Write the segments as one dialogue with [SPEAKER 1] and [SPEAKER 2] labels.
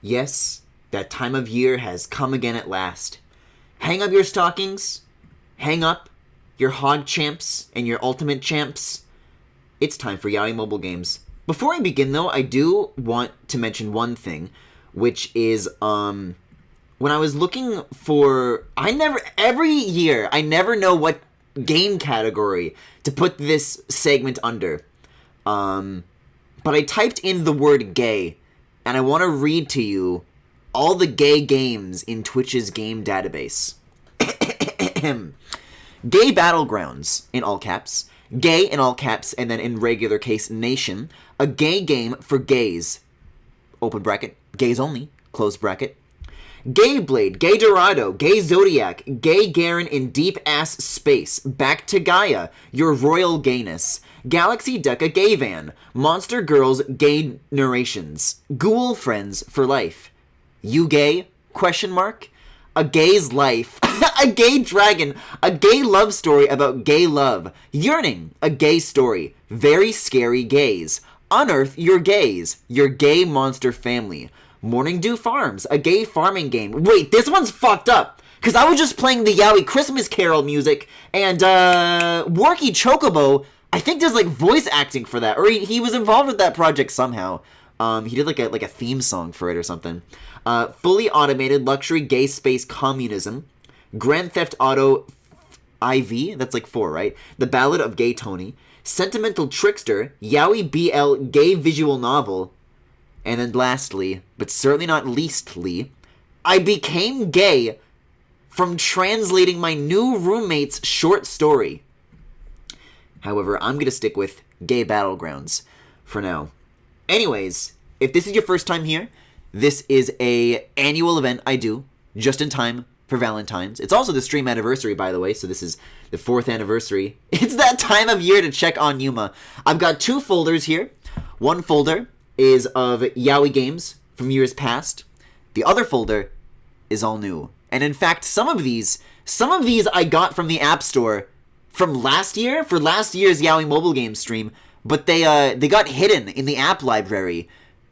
[SPEAKER 1] Yes, that time of year has come again at last. Hang up your stockings. Hang up your hog champs and your ultimate champs. It's time for Yaoi mobile games. Before I begin, though, I do want to mention one thing, which is, when I was looking for... every year, I never know what game category to put this segment under. But I typed in the word gay, and I want to read to you all the gay games in Twitch's game database. Gay Battlegrounds, in all caps. Gay, in all caps, and then in regular case, Nation. A gay game for gays. Open bracket. Gays only. Close bracket. Gay Blade, Gay Dorado, Gay Zodiac, Gay Garen in Deep Ass Space, Back to Gaia, Your Royal Gayness, Galaxy Deca Gay Van, Monster Girls Gay Narrations, Ghoul Friends for Life, You Gay? Question mark. A Gay's Life, A Gay Dragon, A Gay Love Story about gay love, Yearning, A Gay Story, Very Scary Gays, Unearth Your Gays, Your Gay Monster Family, Morning Dew Farms, a gay farming game. Wait, this one's fucked up. Because I was just playing the Yaoi Christmas Carol music, and Worky Chocobo, I think there's like voice acting for that. Or he was involved with that project somehow. He did like a theme song for it or something. Fully Automated Luxury Gay Space Communism. Grand Theft Auto IV, that's like 4, right? The Ballad of Gay Tony. Sentimental Trickster, Yaoi BL Gay Visual Novel. And then lastly, but certainly not leastly, I became gay from translating my new roommate's short story. However, I'm going to stick with Gay Battlegrounds for now. Anyways, if this is your first time here, this is a annual event I do just in time for Valentine's. It's also the stream anniversary, by the way, so this is the 4th anniversary. It's that time of year to check on Yuma. I've got 2 folders here. One folder is of Yaoi games from years past. The other folder is all new. And in fact, some of these I got from the App Store from last year, for last year's Yaoi mobile game stream, but they got hidden in the app library,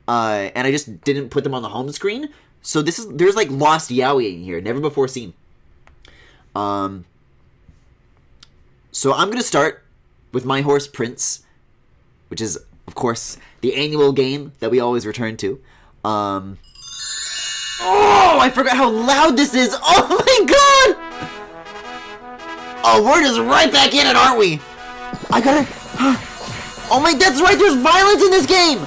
[SPEAKER 1] and I just didn't put them on the home screen. So there's like lost Yaoi in here, never before seen. So I'm gonna start with My Horse Prince, which is, of course, the annual game that we always return to. Oh, I forgot how loud this is. Oh my god! Oh, we're just right back in it, aren't we? I gotta... Oh my, that's right, there's violence in this game!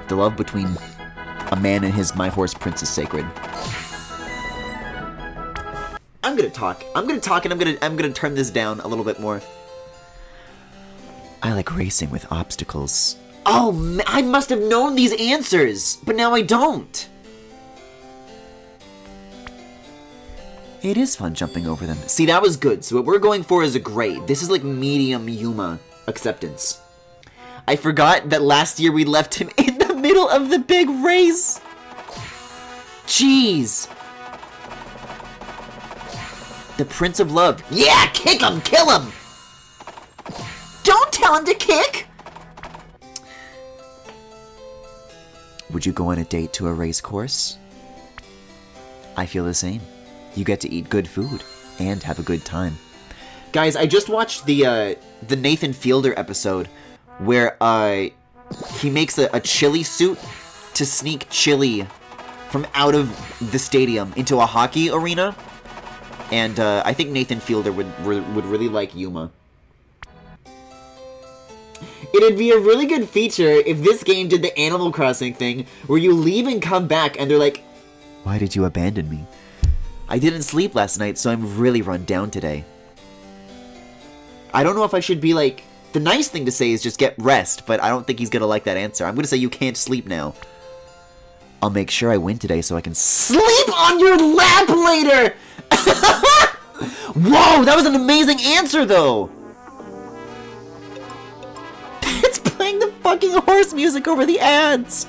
[SPEAKER 1] The love between a man and his My Horse Prince is sacred. I'm gonna talk, and I'm gonna turn this down a little bit more. I like racing with obstacles. Oh, I must have known these answers, but now I don't. It is fun jumping over them. See, that was good. So what we're going for is a grade. This is like medium Yuma acceptance. I forgot that last year we left him in the middle of the big race. Jeez. The Prince of Love. Yeah, kick him, kill him. Don't tell him to kick. Would you go on a date to a race course? I feel the same. You get to eat good food and have a good time. Guys, I just watched the Nathan Fielder episode where he makes a chili suit to sneak chili from out of the stadium into a hockey arena. And I think Nathan Fielder would really like Yuma. It'd be a really good feature if this game did the Animal Crossing thing, where you leave and come back and they're like, why did you abandon me? I didn't sleep last night, so I'm really run down today. I don't know if I should be like, the nice thing to say is just get rest, but I don't think he's gonna like that answer. I'm gonna say you can't sleep now. I'll make sure I win today so I can sleep on your lap later! Whoa, that was an amazing answer, though! It's playing the fucking horse music over the ads!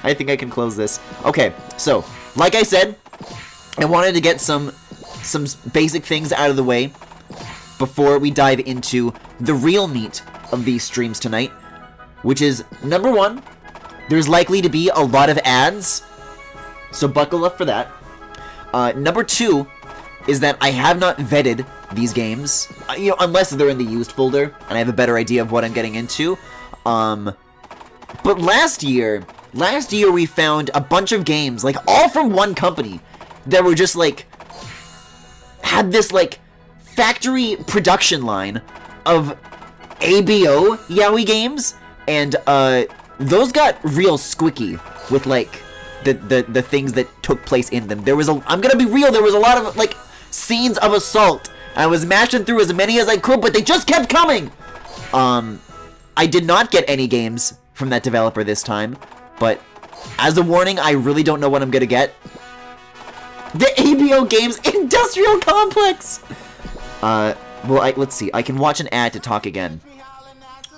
[SPEAKER 1] I think I can close this. Okay, so, like I said, I wanted to get some basic things out of the way. before we dive into the real meat of these streams tonight, which is, number one, there's likely to be a lot of ads, so buckle up for that. Number two is that I have not vetted these games, unless they're in the used folder, and I have a better idea of what I'm getting into. But last year we found a bunch of games, like, all from one company, that were just, like, had this, like, factory production line of ABO Yaoi games, and, those got real squicky with, like, the things that took place in them. I'm gonna be real, there was a lot of, like, scenes of assault. I was mashing through as many as I could, but they just kept coming! I did not get any games from that developer this time, but as a warning, I really don't know what I'm gonna get. The ABO Games Industrial Complex! Let's see, I can watch an ad to talk again.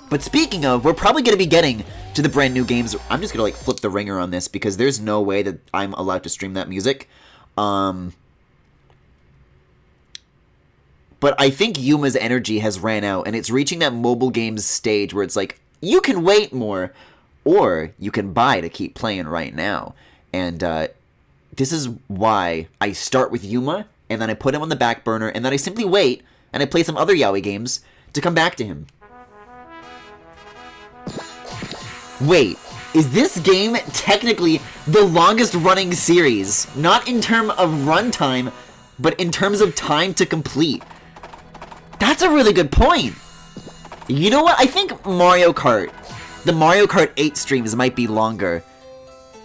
[SPEAKER 1] But speaking of, we're probably gonna be getting to the brand new games. I'm just gonna, like, flip the ringer on this, because there's no way that I'm allowed to stream that music. But I think Yuma's energy has ran out, and it's reaching that mobile games stage where it's like, you can wait more, or you can buy to keep playing right now. And this is why I start with Yuma, and then I put him on the back burner, and then I simply wait, and I play some other Yaoi games to come back to him. Wait, is this game technically the longest running series? Not in terms of runtime, but in terms of time to complete. That's a really good point. You know what? I think the Mario Kart 8 streams might be longer.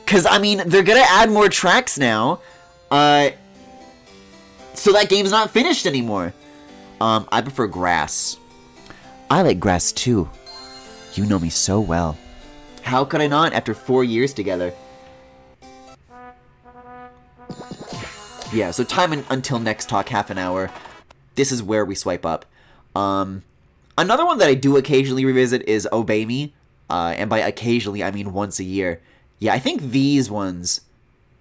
[SPEAKER 1] Because, I mean, they're gonna add more tracks now. So that game's not finished anymore. I prefer grass. I like grass too. You know me so well. How could I not after 4 years together? Yeah, so time until next talk, half an hour. This is where we swipe up. Another one that I do occasionally revisit is Obey Me. And by occasionally, I mean once a year. Yeah, I think these ones,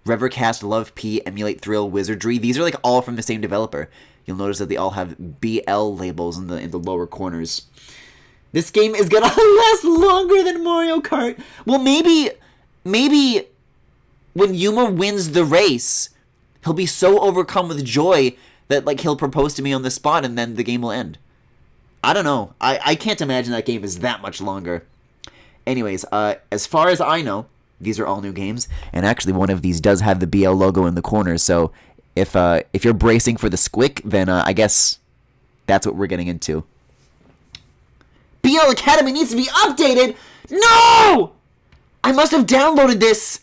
[SPEAKER 1] Revercast, Love P, Emulate Thrill, Wizardry, these are like all from the same developer. You'll notice that they all have BL labels in the lower corners. This game is gonna last longer than Mario Kart. Well, maybe when Yuma wins the race, he'll be so overcome with joy that, like, he'll propose to me on the spot and then the game will end. I don't know. I can't imagine that game is that much longer. Anyways, as far as I know, these are all new games, and actually one of these does have the BL logo in the corner, so if you're bracing for the squick, then I guess that's what we're getting into. BL Academy needs to be updated! No! I must have downloaded this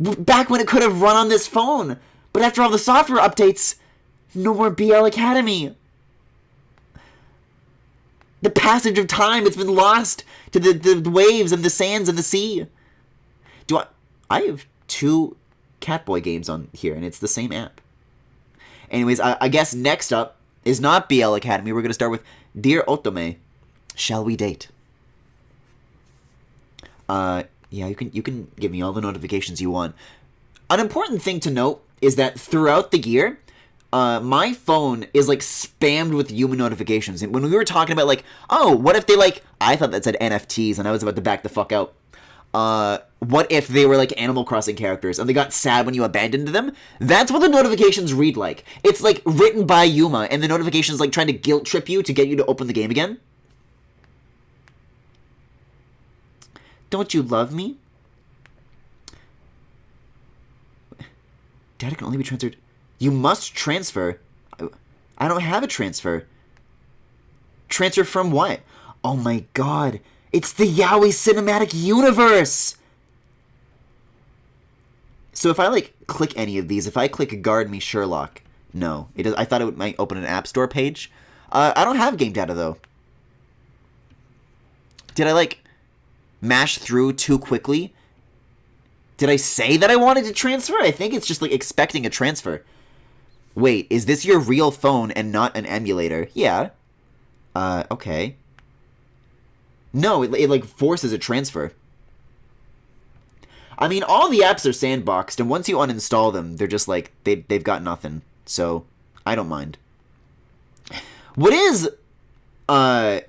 [SPEAKER 1] back when it could have run on this phone, but after all the software updates, no more BL Academy. The passage of time, it's been lost to the waves and the sands and the sea. I have 2 Catboy games on here, and it's the same app. Anyways, I guess next up is not BL Academy. We're going to start with Dear Otome, Shall We Date? Yeah, you can give me all the notifications you want. An important thing to note is that throughout the year, my phone is, like, spammed with Yuma notifications. And when we were talking about, like, oh, what if they, like, I thought that said NFTs, and I was about to back the fuck out. What if they were, like, Animal Crossing characters, and they got sad when you abandoned them? That's what the notifications read like. It's, like, written by Yuma, and the notification's, like, trying to guilt trip you to get you to open the game again. Don't you love me? Data can only be transferred. You must transfer. I don't have a transfer. Transfer from what? Oh my god. It's the Yaoi Cinematic Universe! So if I, like, click any of these, if I click Guard Me Sherlock, no. It does, I thought it might open an App Store page. I don't have game data, though. Did I, like, mash through too quickly? Did I say that I wanted to transfer? I think it's just, like, expecting a transfer. Wait, is this your real phone and not an emulator? Yeah. Okay. No, it like, forces a transfer. I mean, all the apps are sandboxed, and once you uninstall them, they're just, like, they've got nothing. So, I don't mind. What is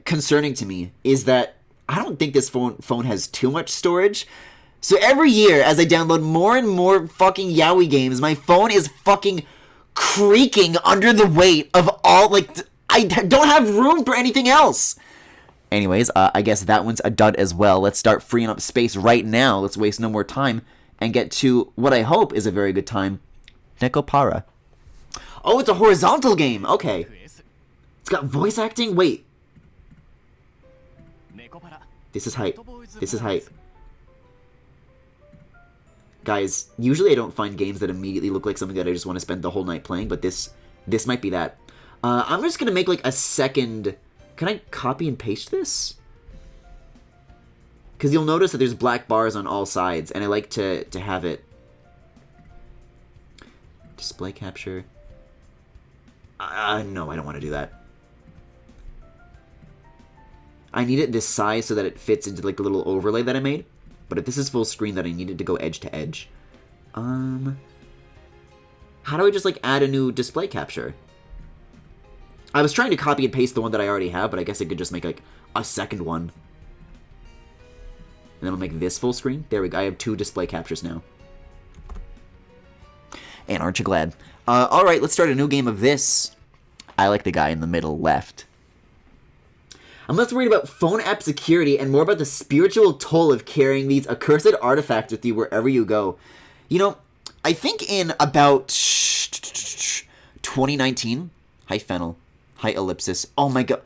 [SPEAKER 1] concerning to me is that I don't think this phone has too much storage. So every year, as I download more and more fucking Yaoi games, my phone is fucking creaking under the weight of all, like, I don't have room for anything else. Anyways, I guess that one's a dud as well. Let's start freeing up space right now. Let's waste no more time and get to what I hope is a very good time. Nekopara. Oh, it's a horizontal game. Okay. It's got voice acting? Wait. This is hype. This is hype. Guys, usually I don't find games that immediately look like something that I just want to spend the whole night playing, but this might be that. I'm just going to make like a second... Can I copy and paste this? Because you'll notice that there's black bars on all sides, and I like to have it... Display capture... no, I don't want to do that. I need it this size so that it fits into like the little overlay that I made. But if this is full screen, then I need it to go edge to edge. How do I just like add a new display capture? I was trying to copy and paste the one that I already have, but I guess I could just make like a second one. And then I'll make this full screen. There we go. I have 2 display captures now. And aren't you glad? Alright, let's start a new game of this. I like the guy in the middle left. I'm less worried about phone app security and more about the spiritual toll of carrying these accursed artifacts with you wherever you go. You know, I think in about 2019... Hi, Fennel. Hi, Ellipsis. Oh my god.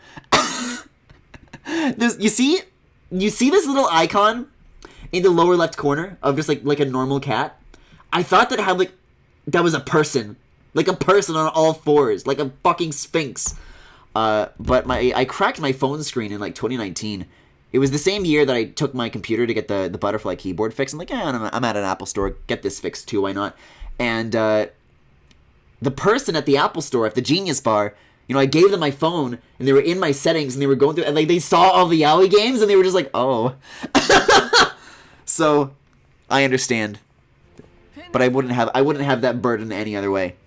[SPEAKER 1] You see this little icon in the lower left corner of just like a normal cat? I thought that had like... That was a person. Like a person on all fours. Like a fucking sphinx. But I cracked my phone screen in like 2019. It was the same year that I took my computer to get the butterfly keyboard fixed. I'm like, yeah, I'm at an Apple store. Get this fixed too, why not? And the person at the Apple store, at the Genius Bar, you know, I gave them my phone, and they were in my settings, and they were going through, and like they saw all the Yaoi games, and they were just like, oh. So, I understand. But I wouldn't have that burden any other way.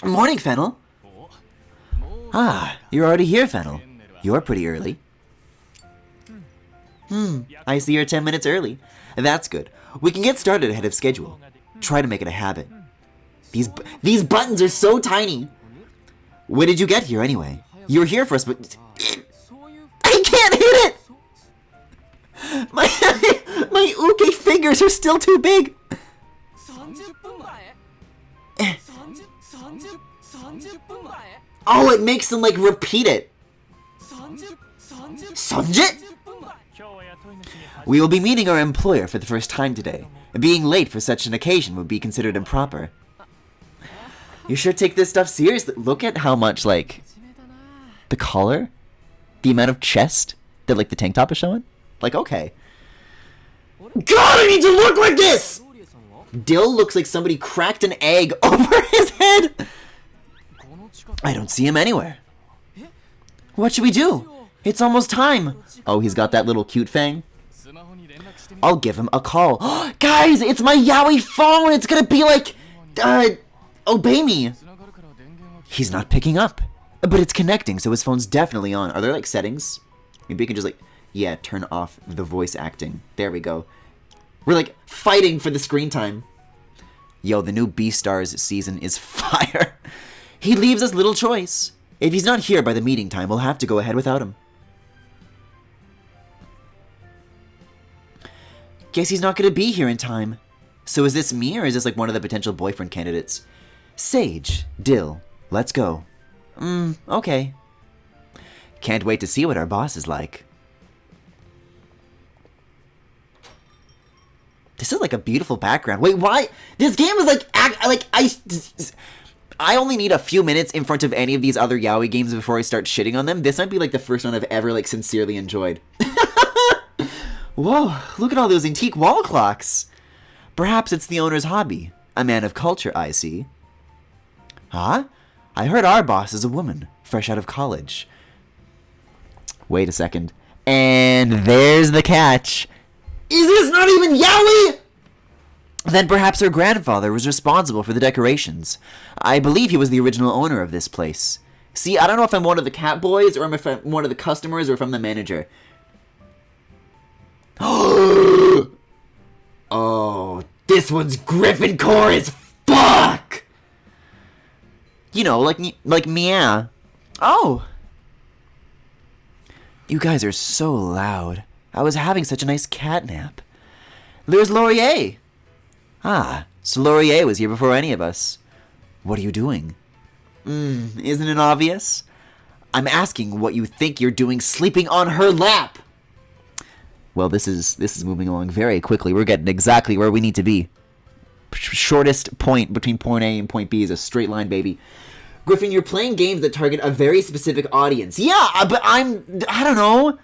[SPEAKER 1] Morning, Fennel. Ah, you're already here, Fennel. You're pretty early. I see you're 10 minutes early. That's good. We can get started ahead of schedule. Try to make it a habit. These buttons are so tiny. When did you get here, anyway? You were here first, but... I can't hit it! My uke fingers are still too big! Oh, it makes them, like, repeat it. Sanjit? We will be meeting our employer for the first time today. Being late for such an occasion would be considered improper. You sure take this stuff seriously. Look at how much, like, the collar, the amount of chest that, like, the tank top is showing. Like, okay. God, I need to look like this! Dill looks like somebody cracked an egg over his head. I don't see him anywhere. What should we do? It's almost time. Oh, he's got that little cute fang. I'll give him a call. Guys, it's my Yaoi phone. It's gonna be like, obey me. He's not picking up, but it's connecting, so his phone's definitely on. Are there like settings? Maybe you can just like, yeah, turn off the voice acting. There we go. We're like fighting for the screen time. Yo, the new Beastars season is fire. He leaves us little choice. If he's not here by the meeting time, we'll have to go ahead without him. Guess he's not gonna be here in time. So is this me, or is this like one of the potential boyfriend candidates? Sage, Dill, let's go. Okay. Can't wait to see what our boss is like. This is like a beautiful background. Wait, why? This game is like I only need a few minutes in front of any of these other Yaoi games before I start shitting on them. This might be like the first one I've ever like sincerely enjoyed. Whoa, look at all those antique wall clocks. Perhaps it's the owner's hobby. A man of culture, I see. Huh? I heard our boss is a woman, fresh out of college. Wait a second. And there's the catch. Is this not even Yaoi? Then perhaps her grandfather was responsible for the decorations. I believe he was the original owner of this place. See, I don't know if I'm one of the Catboys, or if I'm one of the customers, or if I'm the manager. Oh, this one's Griffin core as fuck! You know, like meow. Oh! You guys are so loud. I was having such a nice cat nap. There's Laurier. Ah, so Laurier was here before any of us. What are you doing? Isn't it obvious? I'm asking what you think you're doing sleeping on her lap. Well, this is moving along very quickly. We're getting exactly where we need to be. Shortest point between point A and point B is a straight line, baby. Griffin, you're playing games that target a very specific audience. Yeah, but I don't know.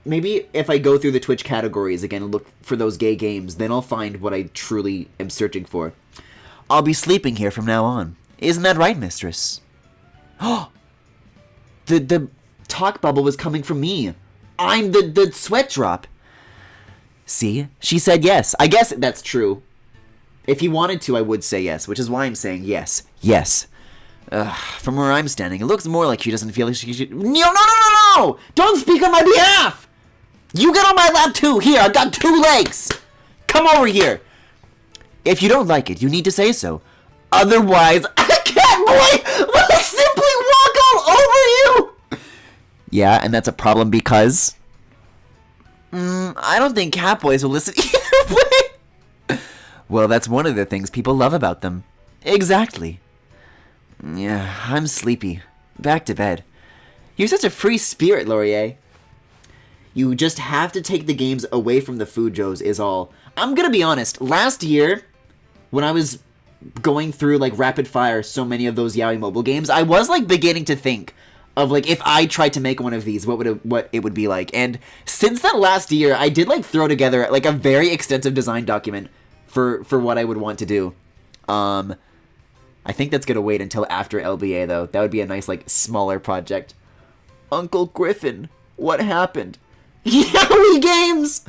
[SPEAKER 1] Maybe if I go through the Twitch categories again and look for those gay games, then I'll find what I truly am searching for. I'll be sleeping here from now on. Isn't that right, mistress? Oh! The talk bubble was coming from me. I'm the sweat drop. See? She said yes. I guess that's true. If he wanted to, I would say yes, which is why I'm saying yes. Yes. From where I'm standing, it looks more like she doesn't feel like she should... No! Don't speak on my behalf! You get on my lap too! Here, I've got 2 legs! Come over here! If you don't like it, you need to say so. Otherwise, Catboy will simply walk all over you! Yeah, and that's a problem because... I don't think Catboys will listen either way. Well, that's one of the things people love about them. Exactly. Yeah, I'm sleepy. Back to bed. You're such a free spirit, Laurier. You just have to take the games away from the Fujos is all. I'm gonna be honest, last year, when I was going through, like, rapid fire so many of those Yaoi mobile games, I was, like, beginning to think of, like, if I tried to make one of these, what it would be like. And since that last year, I did, like, throw together, like, a very extensive design document for what I would want to do. I think that's gonna wait until after LBA, though. That would be a nice, like, smaller project. Uncle Griffin, what happened? Yaoi games!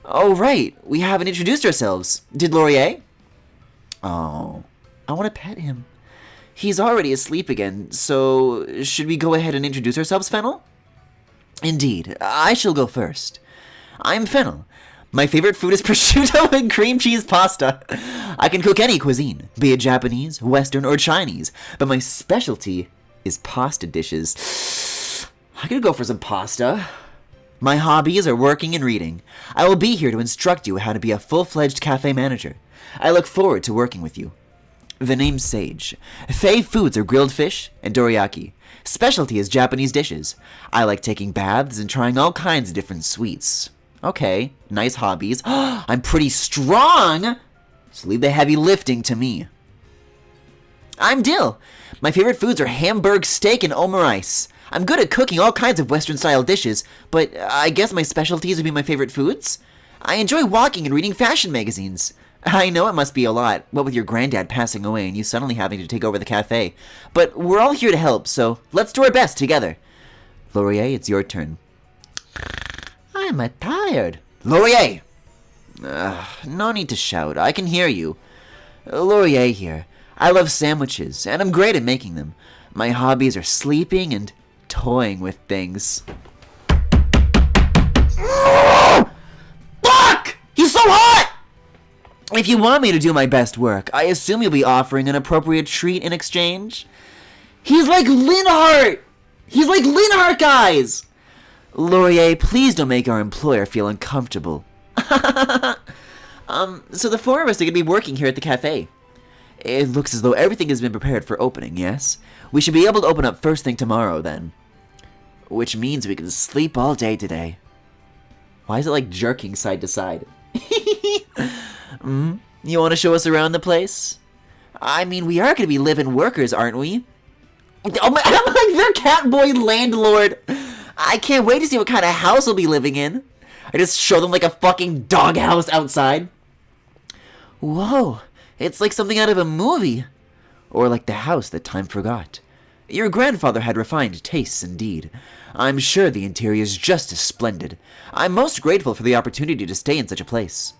[SPEAKER 1] Oh, right. We haven't introduced ourselves. Did Laurier? Oh, I want to pet him. He's already asleep again, so should we go ahead and introduce ourselves, Fennel? Indeed. I shall go first. I'm Fennel. My favorite food is prosciutto and cream cheese pasta. I can cook any cuisine, be it Japanese, Western, or Chinese, but my specialty is pasta dishes. I could go for some pasta. My hobbies are working and reading. I will be here to instruct you how to be a full-fledged cafe manager. I look forward to working with you. The name's Sage. Fave foods are grilled fish and dorayaki. Specialty is Japanese dishes. I like taking baths and trying all kinds of different sweets. Okay, nice hobbies. I'm pretty strong! So leave the heavy lifting to me. I'm Dill. My favorite foods are hamburg steak and omurice. I'm good at cooking all kinds of Western-style dishes, but I guess my specialties would be my favorite foods? I enjoy walking and reading fashion magazines. I know it must be a lot, what with your granddad passing away and you suddenly having to take over the cafe. But we're all here to help, so let's do our best together. Laurier, it's your turn. I'm tired. Laurier! No need to shout, I can hear you. Laurier here. I love sandwiches, and I'm great at making them. My hobbies are sleeping and toying with things. Fuck! He's so hot! If you want me to do my best work, I assume you'll be offering an appropriate treat in exchange? He's like Linhart! He's like Linhart, guys! Laurier, please don't make our employer feel uncomfortable. So the 4 of us are going to be working here at the cafe. It looks as though everything has been prepared for opening, yes? We should be able to open up first thing tomorrow, then. Which means we can sleep all day today. Why is it like jerking side to side? You want to show us around the place? I mean, we are going to be living workers, aren't we? Oh my, I'm like their Catboy landlord. I can't wait to see what kind of house we'll be living in. I just show them like a fucking doghouse outside. Whoa, it's like something out of a movie. Or like the house that time forgot. Your grandfather had refined tastes indeed. I'm sure the interior is just as splendid. I'm most grateful for the opportunity to stay in such a place.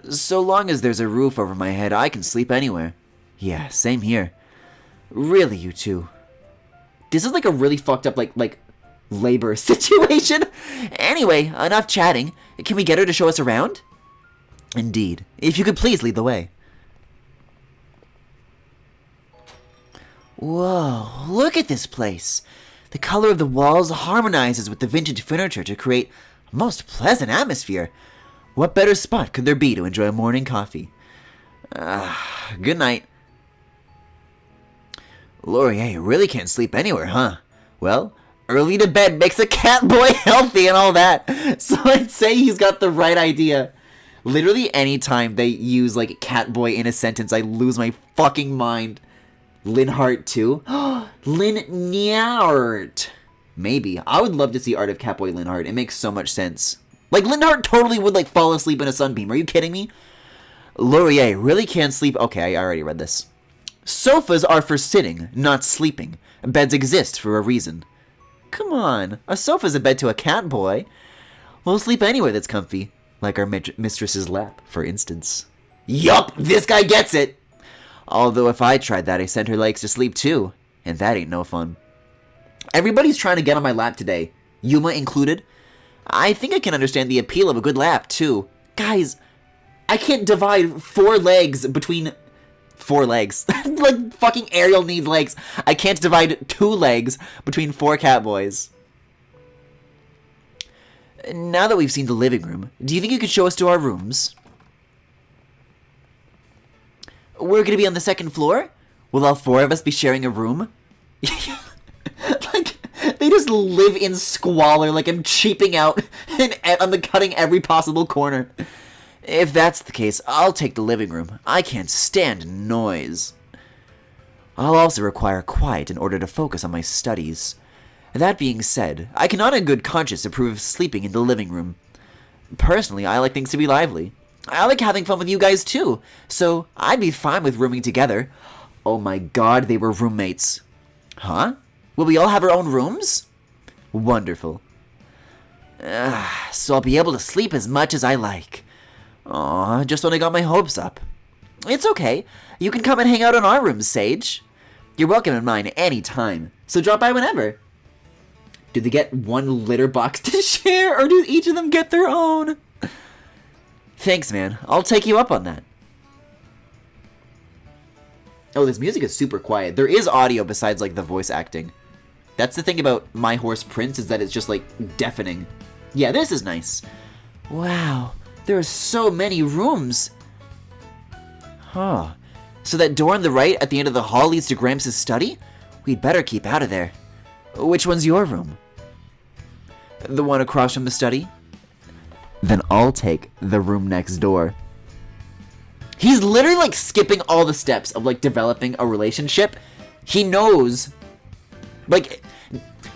[SPEAKER 1] So long as there's a roof over my head, I can sleep anywhere. Yeah, same here. Really, you two. This is like a really fucked up, like labor situation. Anyway, enough chatting. Can we get her to show us around? Indeed. If you could please lead the way. Whoa, look at this place. The color of the walls harmonizes with the vintage furniture to create a most pleasant atmosphere. What better spot could there be to enjoy a morning coffee? Good night. Laurier really can't sleep anywhere, huh? Well, early to bed makes a cat boy healthy and all that. So I'd say he's got the right idea. Literally anytime they use, like, cat boy in a sentence, I lose my fucking mind. Linhart too? Linhart! Maybe. I would love to see art of Catboy Linhart. It makes so much sense. Like, Linhart totally would, like, fall asleep in a sunbeam. Are you kidding me? Laurier really can't sleep. Okay, I already read this. Sofas are for sitting, not sleeping. Beds exist for a reason. Come on. A sofa's a bed to a cat boy. We'll sleep anywhere that's comfy. Like our mistress's lap, for instance. Yup! This guy gets it! Although if I tried that, I sent her legs to sleep too. And that ain't no fun. Everybody's trying to get on my lap today. Yuma included. I think I can understand the appeal of a good lap, too. Guys, I can't divide 4 legs between 4 legs. Like, fucking Ariel needs legs. I can't divide 2 legs between 4 cat boys. Now that we've seen the living room, do you think you could show us to our rooms? We're gonna be on the 2nd floor? Will all 4 of us be sharing a room? Like, they just live in squalor, like I'm cheaping out and I'm cutting every possible corner. If that's the case, I'll take the living room. I can't stand noise. I'll also require quiet in order to focus on my studies. That being said, I cannot in good conscience approve of sleeping in the living room. Personally, I like things to be lively. I like having fun with you guys too, so I'd be fine with rooming together. Oh my god, they were roommates. Huh? Will we all have our own rooms? Wonderful. So I'll be able to sleep as much as I like. Aw, just when I got my hopes up. It's okay. You can come and hang out in our rooms, Sage. You're welcome in mine any time, so drop by whenever. Do they get one litter box to share, or do each of them get their own? Thanks, man. I'll take you up on that. Oh, this music is super quiet. There is audio besides, like, the voice acting. That's the thing about My Horse Prince, is that it's just, like, deafening. Yeah, this is nice. Wow, there are so many rooms. Huh. So that door on the right at the end of the hall leads to Gramps' study? We'd better keep out of there. Which one's your room? The one across from the study? Then I'll take the room next door. He's literally, like, skipping all the steps of, like, developing a relationship. He knows. Like,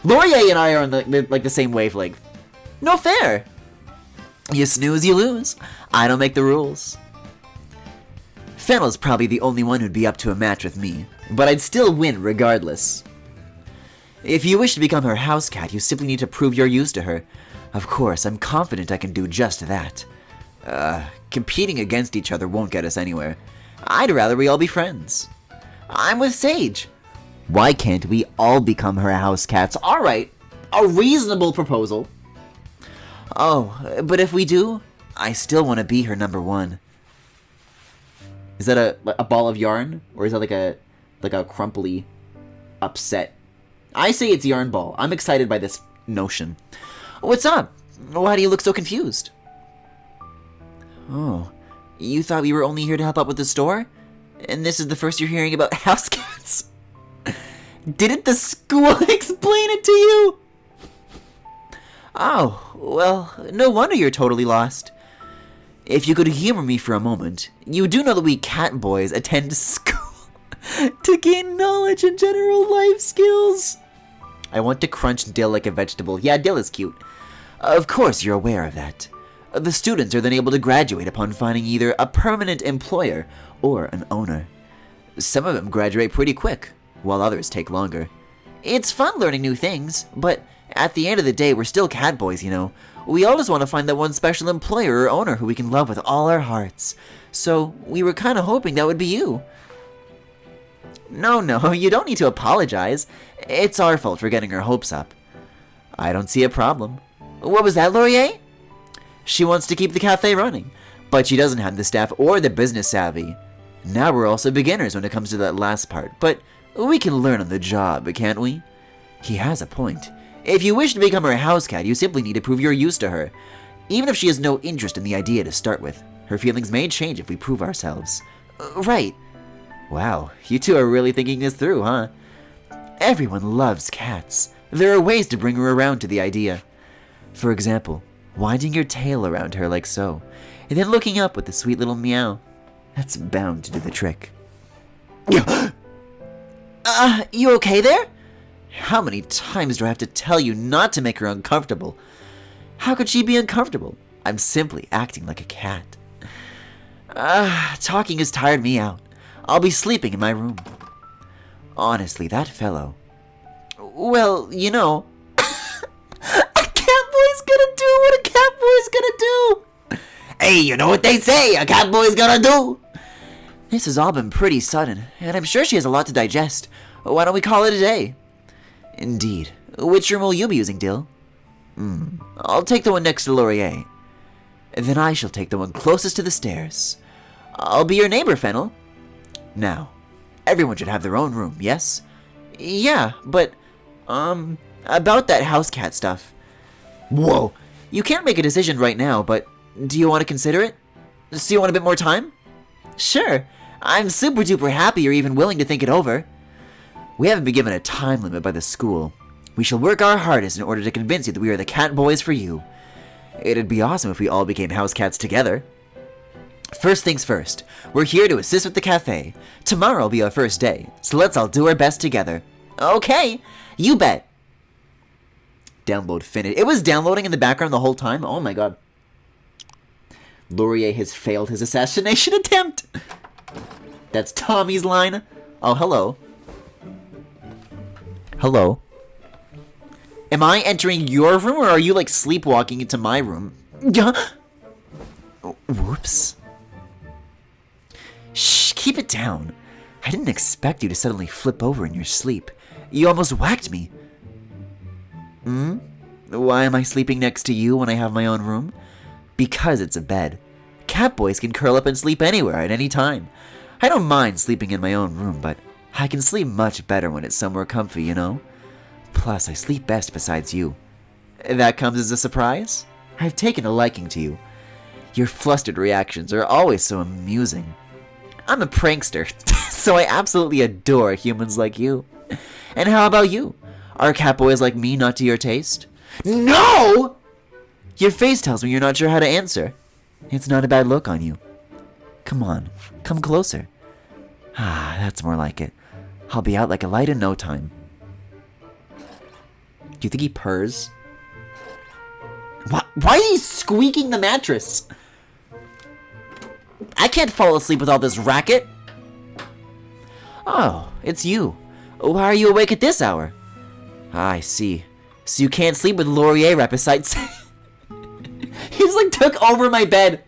[SPEAKER 1] Laurier and I are on the same wavelength. No fair. You snooze, you lose. I don't make the rules. Fennel's probably the only one who'd be up to a match with me, but I'd still win regardless. If you wish to become her house cat, you simply need to prove your use to her. Of course, I'm confident I can do just that. Competing against each other won't get us anywhere. I'd rather we all be friends. I'm with Sage. Why can't we all become her house cats? Alright, a reasonable proposal. Oh, but if we do, I still want to be her number 1. Is that a ball of yarn? Or is that like a crumply, upset? I say it's yarn ball. I'm excited by this notion. What's up? Why do you look so confused? Oh, you thought we were only here to help out with the store? And this is the first you're hearing about house cats? Didn't the school explain it to you? Oh, well, no wonder you're totally lost. If you could humor me for a moment, you do know that we cat boys attend school to gain knowledge and general life skills. I want to crunch Dill like a vegetable. Yeah, Dill is cute. Of course you're aware of that. The students are then able to graduate upon finding either a permanent employer or an owner. Some of them graduate pretty quick, while others take longer. It's fun learning new things, but at the end of the day, we're still cat boys, you know. We all just want to find that one special employer or owner who we can love with all our hearts. So we were kind of hoping that would be you. No, you don't need to apologize. It's our fault for getting her hopes up. I don't see a problem. What was that, Laurier? She wants to keep the cafe running, but she doesn't have the staff or the business savvy. Now we're also beginners when it comes to that last part, but we can learn on the job, can't we? He has a point. If you wish to become her house cat, you simply need to prove you're used to her. Even if she has no interest in the idea to start with, her feelings may change if we prove ourselves. Right. Wow, you two are really thinking this through, huh? Everyone loves cats. There are ways to bring her around to the idea. For example, winding your tail around her like so, and then looking up with a sweet little meow. That's bound to do the trick. You okay there? How many times do I have to tell you not to make her uncomfortable? How could she be uncomfortable? I'm simply acting like a cat. Talking has tired me out. I'll be sleeping in my room. Honestly, that fellow... Well, you know... A catboy's gonna do what a catboy's gonna do! Hey, you know what they say, a catboy's gonna do! This has all been pretty sudden, and I'm sure she has a lot to digest. Why don't we call it a day? Indeed. Which room will you be using, Dill? I'll take the one next to Laurier. Then I shall take the one closest to the stairs. I'll be your neighbor, Fennel. Now, everyone should have their own room, yes? Yeah, but, about that house cat stuff. Whoa, you can't make a decision right now, but do you want to consider it? So you want a bit more time? Sure, I'm super duper happy you're even willing to think it over. We haven't been given a time limit by the school. We shall work our hardest in order to convince you that we are the Catboys for you. It'd be awesome if we all became house cats together. First things first, we're here to assist with the cafe. Tomorrow will be our first day, so let's all do our best together. Okay, you bet. Download finished. It was downloading in the background the whole time? Oh my god. Laurier has failed his assassination attempt. That's Tommy's line. Oh, hello. Hello. Am I entering your room, or are you, like, sleepwalking into my room? Whoops. Shh, keep it down. I didn't expect you to suddenly flip over in your sleep. You almost whacked me. Why am I sleeping next to you when I have my own room? Because it's a bed. Catboys can curl up and sleep anywhere at any time. I don't mind sleeping in my own room, but I can sleep much better when it's somewhere comfy, you know? Plus, I sleep best besides you. That comes as a surprise? I've taken a liking to you. Your flustered reactions are always so amusing. I'm a prankster, so I absolutely adore humans like you. And how about you? Are catboys like me not to your taste? No! Your face tells me you're not sure how to answer. It's not a bad look on you. Come on, come closer. Ah, that's more like it. I'll be out like a light in no time. Do you think he purrs? Why is he squeaking the mattress? I can't fall asleep with all this racket. Oh, it's you. Why are you awake at this hour? I see. So you can't sleep with Laurier right beside... He's like took over my bed.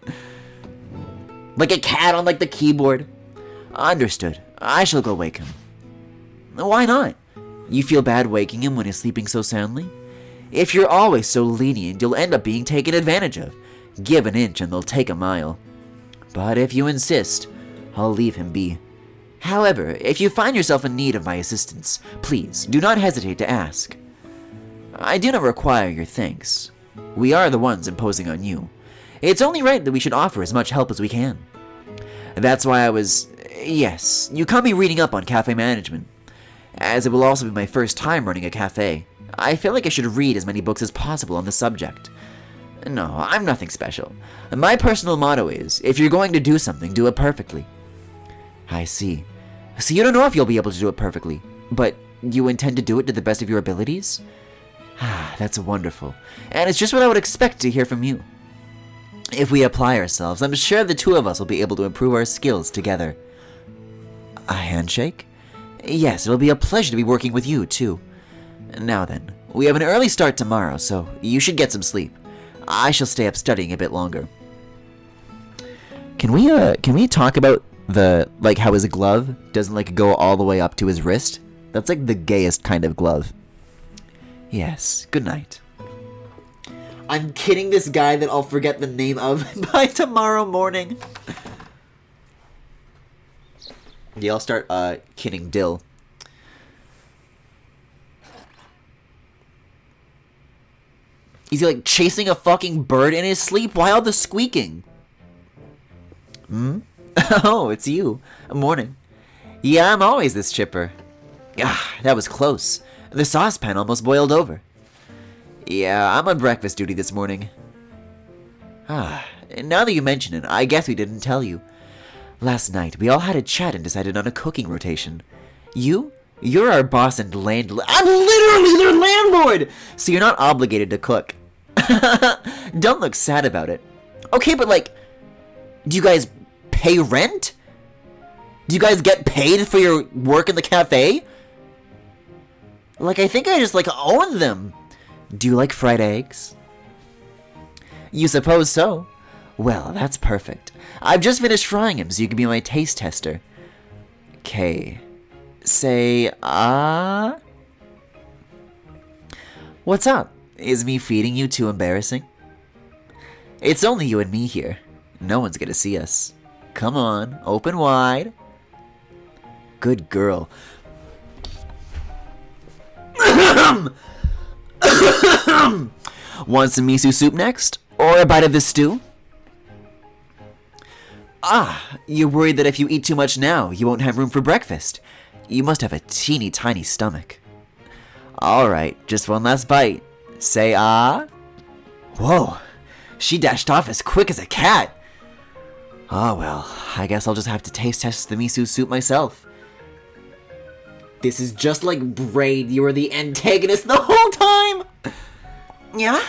[SPEAKER 1] Like a cat on like the keyboard. Understood. I shall go wake him. Why not? You feel bad waking him when he's sleeping so soundly? If you're always so lenient, you'll end up being taken advantage of. Give an inch and they'll take a mile. But if you insist, I'll leave him be. However, if you find yourself in need of my assistance, please do not hesitate to ask. I do not require your thanks. We are the ones imposing on you. It's only right that we should offer as much help as we can. That's why I was... Yes, you caught me reading up on cafe management. As it will also be my first time running a cafe, I feel like I should read as many books as possible on the subject. No, I'm nothing special. My personal motto is, if you're going to do something, do it perfectly. I see. So you don't know if you'll be able to do it perfectly, but you intend to do it to the best of your abilities? Ah, that's wonderful. And it's just what I would expect to hear from you. If we apply ourselves, I'm sure the two of us will be able to improve our skills together. A handshake? Yes, it'll be a pleasure to be working with you, too. Now then, we have an early start tomorrow, so you should get some sleep. I shall stay up studying a bit longer. Can we talk about Like how his glove doesn't like go all the way up to his wrist. That's like the gayest kind of glove. Yes, good night. I'm kidding this guy that I'll forget the name of by tomorrow morning. Yeah, I'll start kidding Dill. Is he like chasing a fucking bird in his sleep? Why all the squeaking? Hmm? Oh, it's you. Morning. Yeah, I'm always this chipper. Ah, that was close. The saucepan almost boiled over. Yeah, I'm on breakfast duty this morning. Ah, now that you mention it, I guess we didn't tell you. Last night, we all had a chat and decided on a cooking rotation. You're our boss and landlord. I'm literally their landlord! So you're not obligated to cook. Don't look sad about it. Okay, but like, do you guys pay rent? Do you guys get paid for your work in the cafe? Like, I think I just like own them. Do you like fried eggs? You suppose so? Well, that's perfect. I've just finished frying him so you can be my taste tester. Okay. Say, What's up? Is me feeding you too embarrassing? It's only you and me here. No one's gonna see us. Come on, open wide. Good girl. Want some miso soup next? Or a bite of this stew? Ah, you're worried that if you eat too much now, you won't have room for breakfast. You must have a teeny tiny stomach. Alright, just one last bite. Say ah. Whoa, she dashed off as quick as a cat. Oh well, I guess I'll just have to taste test the miso soup myself. This is just like Braid, you were the antagonist the whole time! Yeah?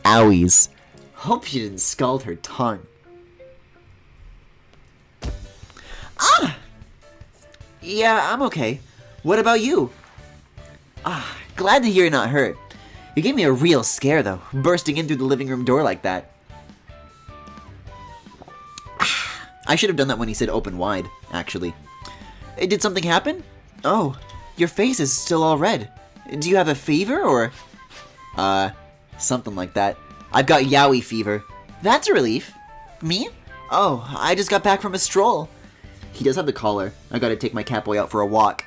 [SPEAKER 1] Owies. Hope she didn't scald her tongue. Ah! Yeah, I'm okay. What about you? Ah, glad to hear you're not hurt. You gave me a real scare, though, bursting in through the living room door like that. I should have done that when he said open wide, actually. Did something happen? Oh, your face is still all red. Do you have a fever, or... something like that. I've got Yaoi fever. That's a relief. Me? Oh, I just got back from a stroll. He does have the collar. I gotta take my Catboy out for a walk.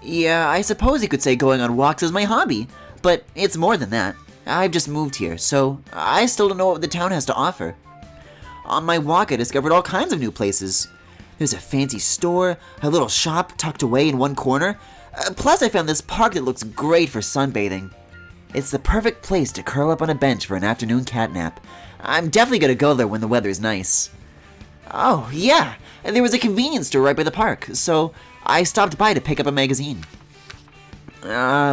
[SPEAKER 1] Yeah, I suppose you could say going on walks is my hobby, but it's more than that. I've just moved here, so I still don't know what the town has to offer. On my walk, I discovered all kinds of new places. There's a fancy store, a little shop tucked away in one corner. Plus, I found this park that looks great for sunbathing. It's the perfect place to curl up on a bench for an afternoon cat nap. I'm definitely gonna go there when the weather's nice. Oh, yeah, there was a convenience store right by the park, so I stopped by to pick up a magazine.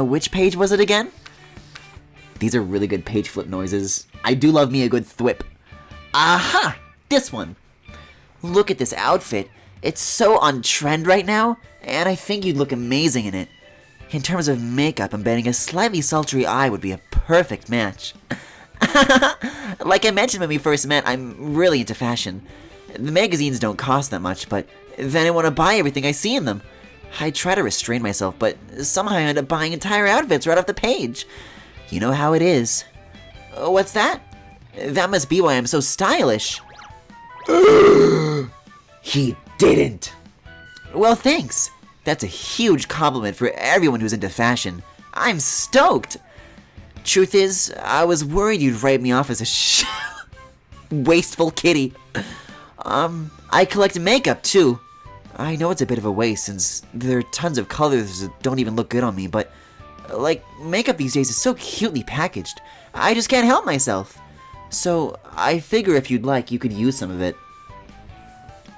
[SPEAKER 1] Which page was it again? These are really good page flip noises. I do love me a good thwip. Aha! This one! Look at this outfit. It's so on trend right now, and I think you'd look amazing in it. In terms of makeup, I'm betting a slightly sultry eye would be a perfect match. Like I mentioned when we first met, I'm really into fashion. The magazines don't cost that much, but then I want to buy everything I see in them. I try to restrain myself, but somehow I end up buying entire outfits right off the page. You know how it is. What's that? That must be why I'm so stylish. He didn't. Well, thanks. That's a huge compliment for everyone who's into fashion. I'm stoked. Truth is, I was worried you'd write me off as a wasteful kitty. I collect makeup too. I know it's a bit of a waste since there are tons of colors that don't even look good on me, but like, makeup these days is so cutely packaged. I just can't help myself. So, I figure if you'd like, you could use some of it.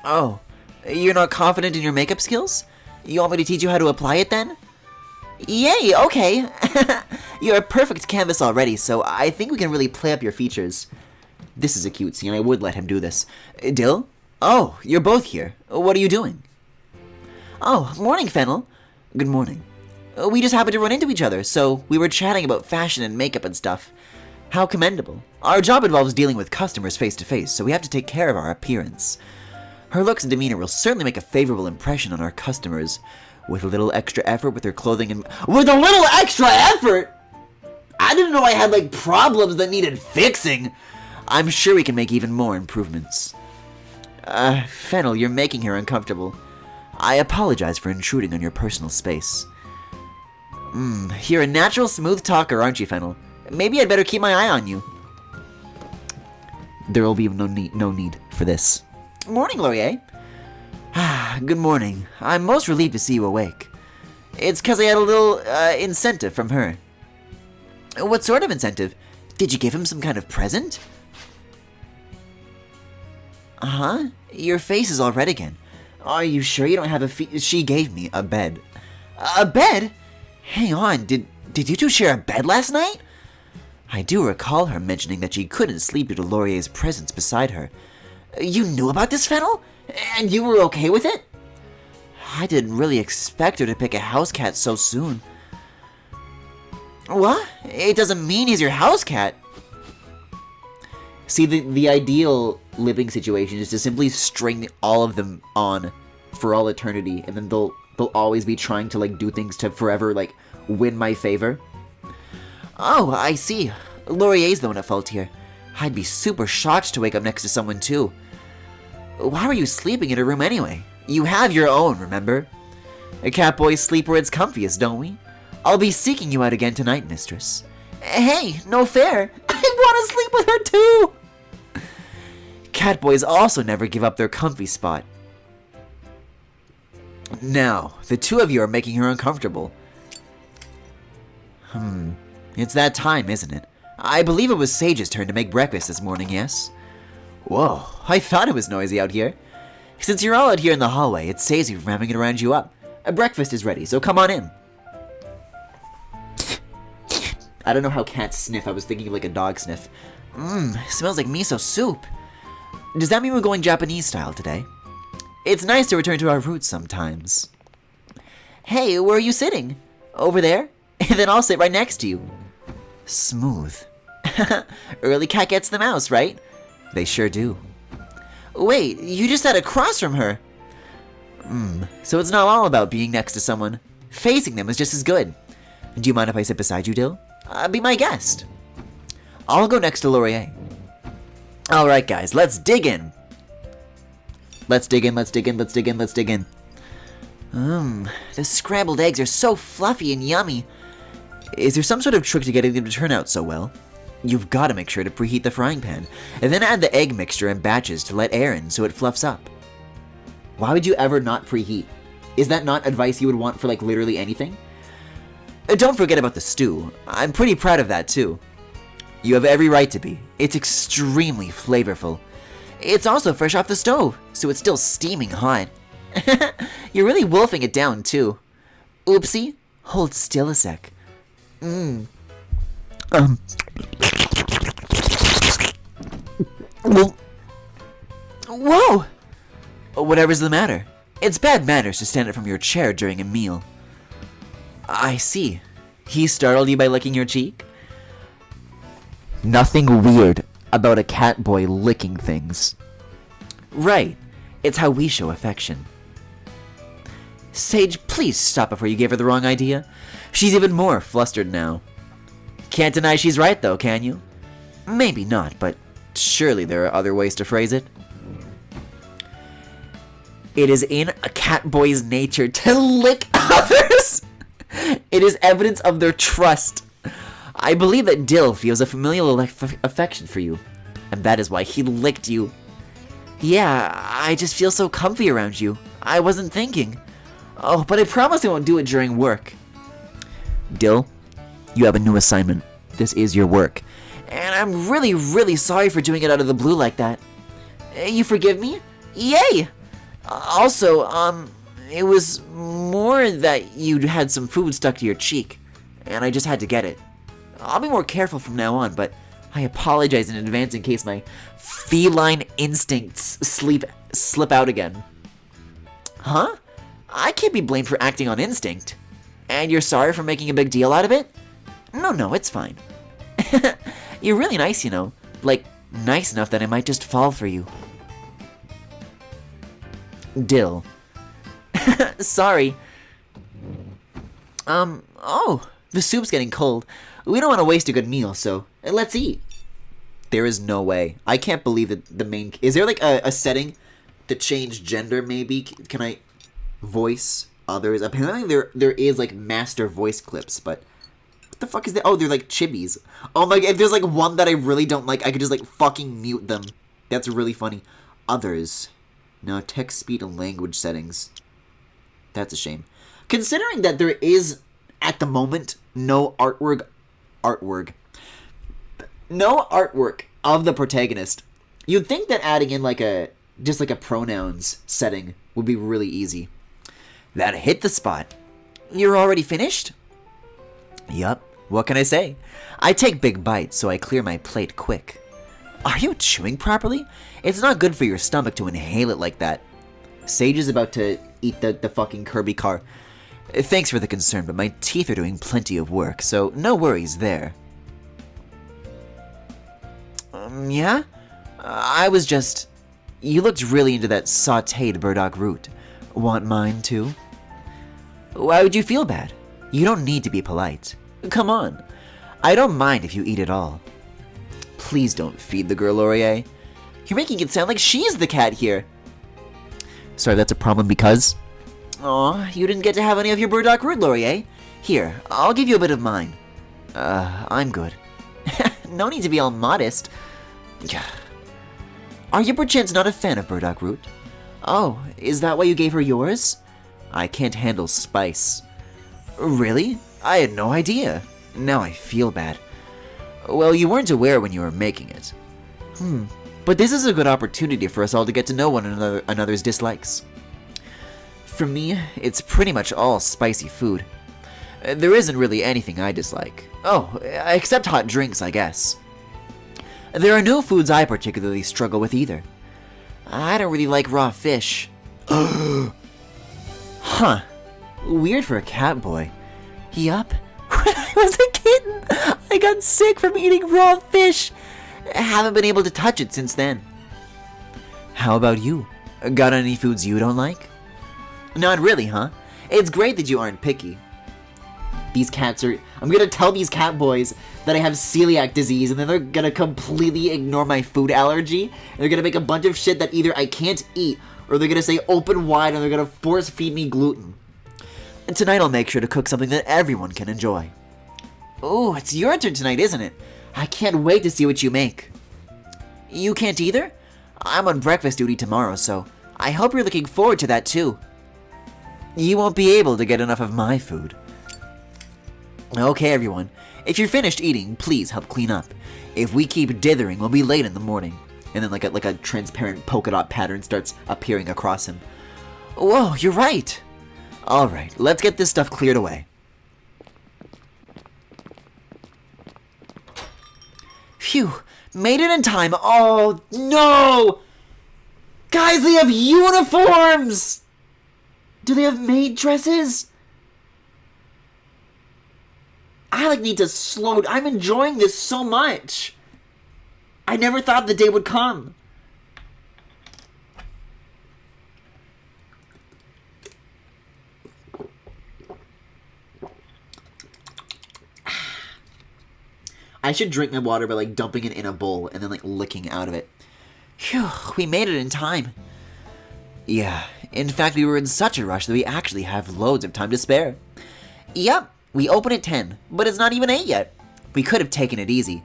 [SPEAKER 1] Oh, you're not confident in your makeup skills? You want me to teach you how to apply it then? Yay, okay. You're a perfect canvas already, so I think we can really play up your features. This is a cute scene, I would let him do this. Dill? Oh, you're both here. What are you doing? Oh, morning, Fennel. Good morning. We just happened to run into each other, so we were chatting about fashion and makeup and stuff. How commendable. Our job involves dealing with customers face to face, so we have to take care of our appearance. Her looks and demeanor will certainly make a favorable impression on our customers. With a little extra effort with her clothing and... With a little extra effort?! I didn't know I had, like, problems that needed fixing. I'm sure we can make even more improvements. Fennel, you're making her uncomfortable. I apologize for intruding on your personal space. You're a natural smooth talker, aren't you, Fennel? Maybe I'd better keep my eye on you. There will be no need for this. Morning, Laurier. Good morning. I'm most relieved to see you awake. It's 'cause I had a little, incentive from her. What sort of incentive? Did you give him some kind of present? Huh? Your face is all red again. Are you sure you don't have a She gave me a bed. A bed? Hang on, did you two share a bed last night? I do recall her mentioning that she couldn't sleep due to Laurier's presence beside her. You knew about this, Fennel? And you were okay with it? I didn't really expect her to pick a house cat so soon. What? It doesn't mean he's your house cat. See, the ideal living situation is to simply string all of them on for all eternity, and then they'll always be trying to, like, do things to forever, like, win my favor. Oh, I see. Laurier's the one at fault here. I'd be super shocked to wake up next to someone, too. Why were you sleeping in a room anyway? You have your own, remember? Catboys sleep where it's comfiest, don't we? I'll be seeking you out again tonight, mistress. Hey, no fair. I want to sleep with her, too! Catboys also never give up their comfy spot. Now, the two of you are making her uncomfortable. It's that time, isn't it? I believe it was Sage's turn to make breakfast this morning, yes? Whoa, I thought it was noisy out here. Since you're all out here in the hallway, it saves you from having to round you up. Breakfast is ready, so come on in. I don't know how cats sniff. I was thinking of like a dog sniff. Smells like miso soup. Does that mean we're going Japanese style today? It's nice to return to our roots sometimes. Hey, where are you sitting? Over there? And then I'll sit right next to you. Smooth. Early cat gets the mouse, right? They sure do. Wait, you just sat across from her. So it's not all about being next to someone. Facing them is just as good. Do you mind if I sit beside you, Dill? Be my guest. I'll go next to Laurier. Alright guys, let's dig in. Let's dig in. The scrambled eggs are so fluffy and yummy. Is there some sort of trick to getting them to turn out so well? You've got to make sure to preheat the frying pan, and then add the egg mixture in batches to let air in so it fluffs up. Why would you ever not preheat? Is that not advice you would want for like literally anything? Don't forget about the stew. I'm pretty proud of that too. You have every right to be. It's extremely flavorful. It's also fresh off the stove, so it's still steaming hot. You're really wolfing it down too. Oopsie, hold still a sec. Whoa! Whatever's the matter. It's bad manners to stand up from your chair during a meal. I see. He startled you by licking your cheek? Nothing weird about a cat boy licking things. Right. It's how we show affection. Sage, please stop before you gave her the wrong idea. She's even more flustered now. Can't deny she's right though, can you? Maybe not, but surely there are other ways to phrase it. It is in a cat boy's nature to lick others. It is evidence of their trust. I believe that Dill feels a familial affection for you, and that is why he licked you. Yeah, I just feel so comfy around you. I wasn't thinking. Oh, but I promise I won't do it during work. Dill, you have a new assignment. This is your work. And I'm really, really sorry for doing it out of the blue like that. You forgive me? Yay! Also, it was more that you had some food stuck to your cheek, and I just had to get it. I'll be more careful from now on, but I apologize in advance in case my feline instincts slip out again. Huh? I can't be blamed for acting on instinct. And you're sorry for making a big deal out of it? No, it's fine.
[SPEAKER 2] You're really nice, you know. Like, nice enough that I might just fall for you. Dill. Sorry. Oh, the soup's getting cold. We don't want to waste a good meal, so let's eat. There is no way. I can't believe that the main... Is there like a setting to change gender, maybe? Can I voice others? Apparently there is like master voice clips, but... What the fuck is that? Oh, they're like chibis. Oh my god, if there's like one that I really don't like, I could just like fucking mute them. That's really funny. Others. No, text speed and language settings. That's a shame. Considering that there is, at the moment, no artwork of the protagonist, you'd think that adding in like a pronouns setting would be really easy. That hit the spot. You're already finished? Yup. What can I say? I take big bites, so I clear my plate quick. Are you chewing properly? It's not good for your stomach to inhale it like that. Sage is about to eat the fucking Kirby car. Thanks for the concern, but my teeth are doing plenty of work, so no worries there. Yeah? I was just... You looked really into that sautéed burdock root. Want mine, too? Why would you feel bad? You don't need to be polite. Come on. I don't mind if you eat it all. Please don't feed the girl, Laurier. You're making it sound like she's the cat here. Sorry, that's a problem because... Aw, you didn't get to have any of your burdock root, Laurier. Here, I'll give you a bit of mine. I'm good. No need to be all modest. Are you perchance not a fan of burdock root? Oh, is that why you gave her yours? I can't handle spice. Really? I had no idea. Now I feel bad. Well, you weren't aware when you were making it. But this is a good opportunity for us all to get to know one another's dislikes. For me, it's pretty much all spicy food. There isn't really anything I dislike. Oh, except hot drinks, I guess. There are no foods I particularly struggle with either. I don't really like raw fish. Huh. Weird for a cat boy. Yup. When I was a kitten, I got sick from eating raw fish. Haven't been able to touch it since then. How about you? Got any foods you don't like? Not really, huh? It's great that you aren't picky. These cats are... I'm gonna tell these cat boys that I have celiac disease, and then they're gonna completely ignore my food allergy. And they're gonna make a bunch of shit that either I can't eat, or they're gonna say open wide, and they're gonna force feed me gluten. And tonight I'll make sure to cook something that everyone can enjoy. Oh, it's your turn tonight, isn't it? I can't wait to see what you make. You can't either? I'm on breakfast duty tomorrow, so I hope you're looking forward to that too. You won't be able to get enough of my food. Okay, everyone. If you're finished eating, please help clean up. If we keep dithering, we'll be late in the morning. And then like a transparent polka dot pattern starts appearing across him. Whoa, you're right. Alright, let's get this stuff cleared away. Phew, made it in time. Oh, no! Guys, they have uniforms! Do they have maid dresses? I need to slow... I'm enjoying this so much. I never thought the day would come. I should drink my water by dumping it in a bowl and then licking out of it. Phew, we made it in time. Yeah, in fact we were in such a rush that we actually have loads of time to spare. Yep. We open at 10, but it's not even 8 yet. We could have taken it easy.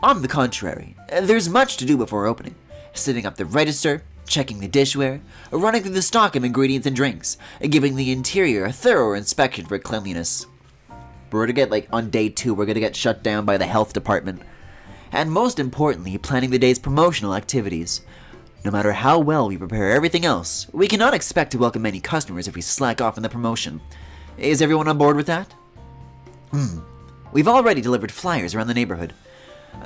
[SPEAKER 2] On the contrary, there's much to do before opening. Setting up the register, checking the dishware, running through the stock of ingredients and drinks, and giving the interior a thorough inspection for cleanliness. We're gonna get, on day 2, we're gonna get shut down by the health department. And most importantly, planning the day's promotional activities. No matter how well we prepare everything else, we cannot expect to welcome many customers if we slack off in the promotion. Is everyone on board with that? We've already delivered flyers around the neighborhood.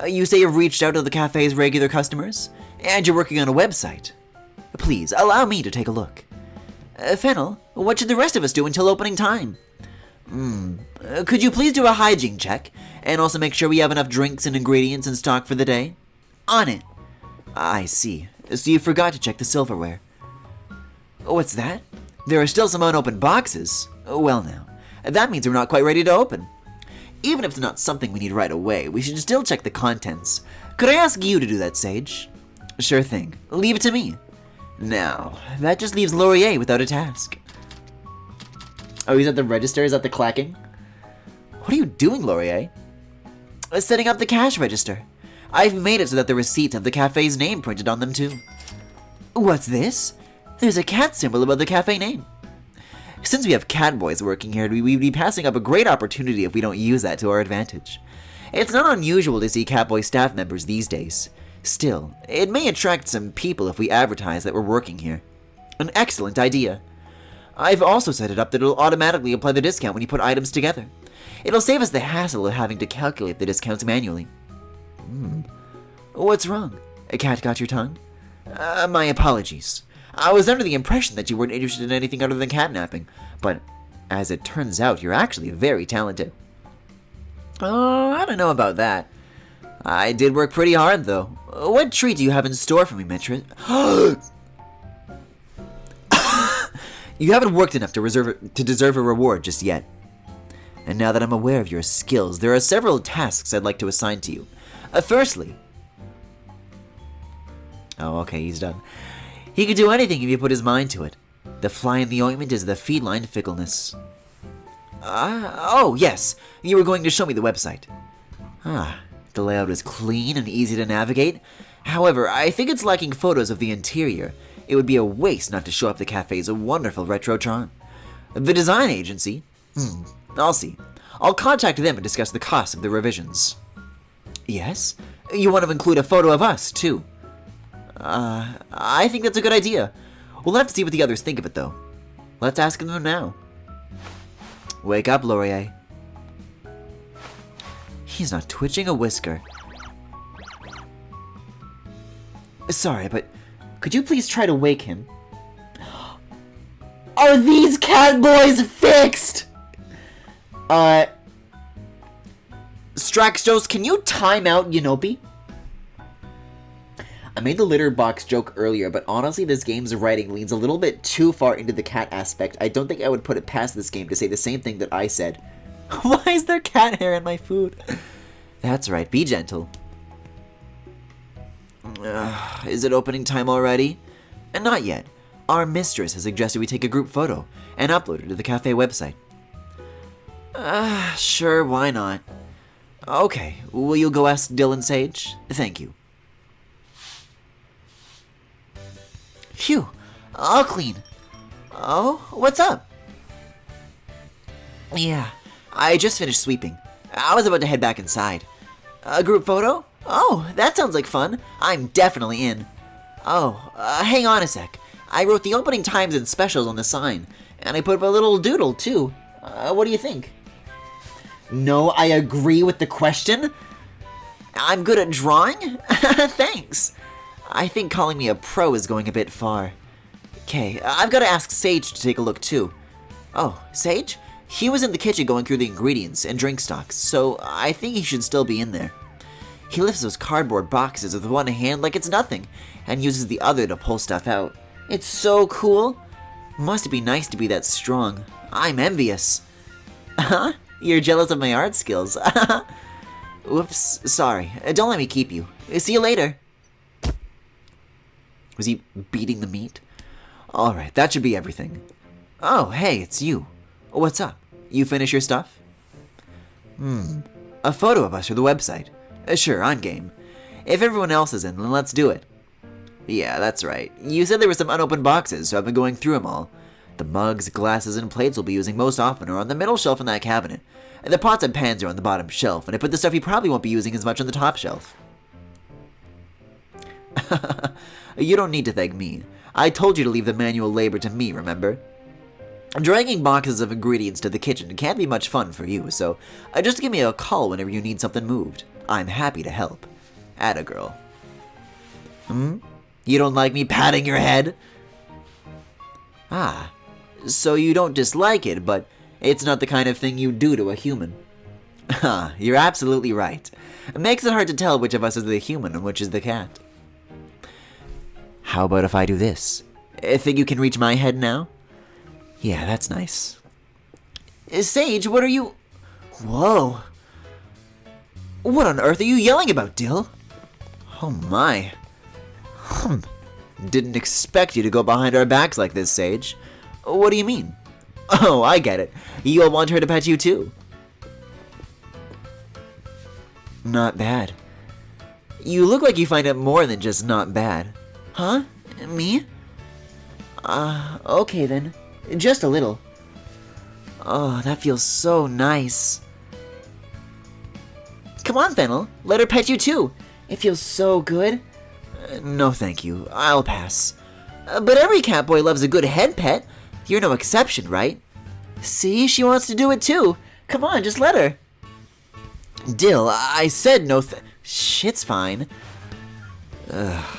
[SPEAKER 2] You say you've reached out to the cafe's regular customers, and you're working on a website. Please, allow me to take a look. Fennel, what should the rest of us do until opening time? Could you please do a hygiene check, and also make sure we have enough drinks and ingredients in stock for the day? On it. I see. So you forgot to check the silverware. What's that? There are still some unopened boxes. Well now, that means we're not quite ready to open. Even if it's not something we need right away, we should still check the contents. Could I ask you to do that, Sage? Sure thing. Leave it to me. Now, that just leaves Laurier without a task. Oh, he's at the register? Is that the clacking? What are you doing, Laurier? Setting up the cash register. I've made it so that the receipts have the cafe's name printed on them too. What's this? There's a cat symbol above the cafe name. Since we have Catboys working here, we'd be passing up a great opportunity if we don't use that to our advantage. It's not unusual to see Catboy staff members these days. Still, it may attract some people if we advertise that we're working here. An excellent idea. I've also set it up that it'll automatically apply the discount when you put items together. It'll save us the hassle of having to calculate the discounts manually. What's wrong? A cat got your tongue? My apologies. I was under the impression that you weren't interested in anything other than catnapping, but as it turns out, you're actually very talented. Oh, I don't know about that. I did work pretty hard, though. What treat do you have in store for me, Mistress? You haven't worked enough to deserve a reward just yet. And now that I'm aware of your skills, there are several tasks I'd like to assign to you. Firstly... Oh, okay, he's done. He could do anything if you put his mind to it. The fly in the ointment is the feline fickleness. Oh, yes. You were going to show me the website. The layout is clean and easy to navigate. However, I think it's lacking photos of the interior. It would be a waste not to show up the cafe's wonderful retro charm. The design agency? I'll see. I'll contact them and discuss the cost of the revisions. Yes? You want to include a photo of us, too? I think that's a good idea. We'll have to see what the others think of it, though. Let's ask them now. Wake up, Laurier. He's not twitching a whisker. Sorry, but could you please try to wake him? Are these Catboys fixed? Straxos, can you time out Yanopi? I made the litter box joke earlier, but honestly this game's writing leans a little bit too far into the cat aspect. I don't think I would put it past this game to say the same thing that I said. Why is there cat hair in my food? That's right, be gentle. Is it opening time already? Not yet. Our mistress has suggested we take a group photo and upload it to the cafe website. Sure, why not? Okay, will you go ask Dylan Sage? Thank you. Phew, all clean. Oh, what's up? Yeah, I just finished sweeping. I was about to head back inside. A group photo? Oh, that sounds like fun. I'm definitely in. Oh, hang on a sec. I wrote the opening times and specials on the sign, and I put up a little doodle too. What do you think? No, I agree with the question. I'm good at drawing? Thanks. I think calling me a pro is going a bit far. Okay, I've got to ask Sage to take a look too. Oh, Sage? He was in the kitchen going through the ingredients and drink stocks, so I think he should still be in there. He lifts those cardboard boxes with one hand like it's nothing, and uses the other to pull stuff out. It's so cool. Must be nice to be that strong. I'm envious. Huh? You're jealous of my art skills. Whoops, sorry. Don't let me keep you. See you later. Was he beating the meat? Alright, that should be everything. Oh, hey, it's you. What's up? You finish your stuff? A photo of us for the website. Sure, I'm game. If everyone else is in, then let's do it. Yeah, that's right. You said there were some unopened boxes, so I've been going through them all. The mugs, glasses, and plates we'll be using most often are on the middle shelf in that cabinet. And the pots and pans are on the bottom shelf, and I put the stuff you probably won't be using as much on the top shelf. You don't need to thank me. I told you to leave the manual labor to me, remember? Dragging boxes of ingredients to the kitchen can't be much fun for you, so just give me a call whenever you need something moved. I'm happy to help. Atta girl. You don't like me patting your head? Ah, so you don't dislike it, but It's not the kind of thing you do to a human. Ha, you're absolutely right. It makes it hard to tell which of us is the human and which is the cat. How about if I do this? Think you can reach my head now? Yeah, that's nice. Sage, what are you... Whoa. What on earth are you yelling about, Dill? Oh my. Didn't expect you to go behind our backs like this, Sage. What do you mean? Oh, I get it. You'll want her to pet you too. Not bad. You look like you find it more than just not bad. Huh? Me? Okay then. Just a little. Oh, that feels so nice. Come on, Fennel. Let her pet you too. It feels so good. No, thank you. I'll pass. But every cat boy loves a good head pet. You're no exception, right? See, she wants to do it too. Come on, just let her. Dill, I said no Shit's fine. Ugh.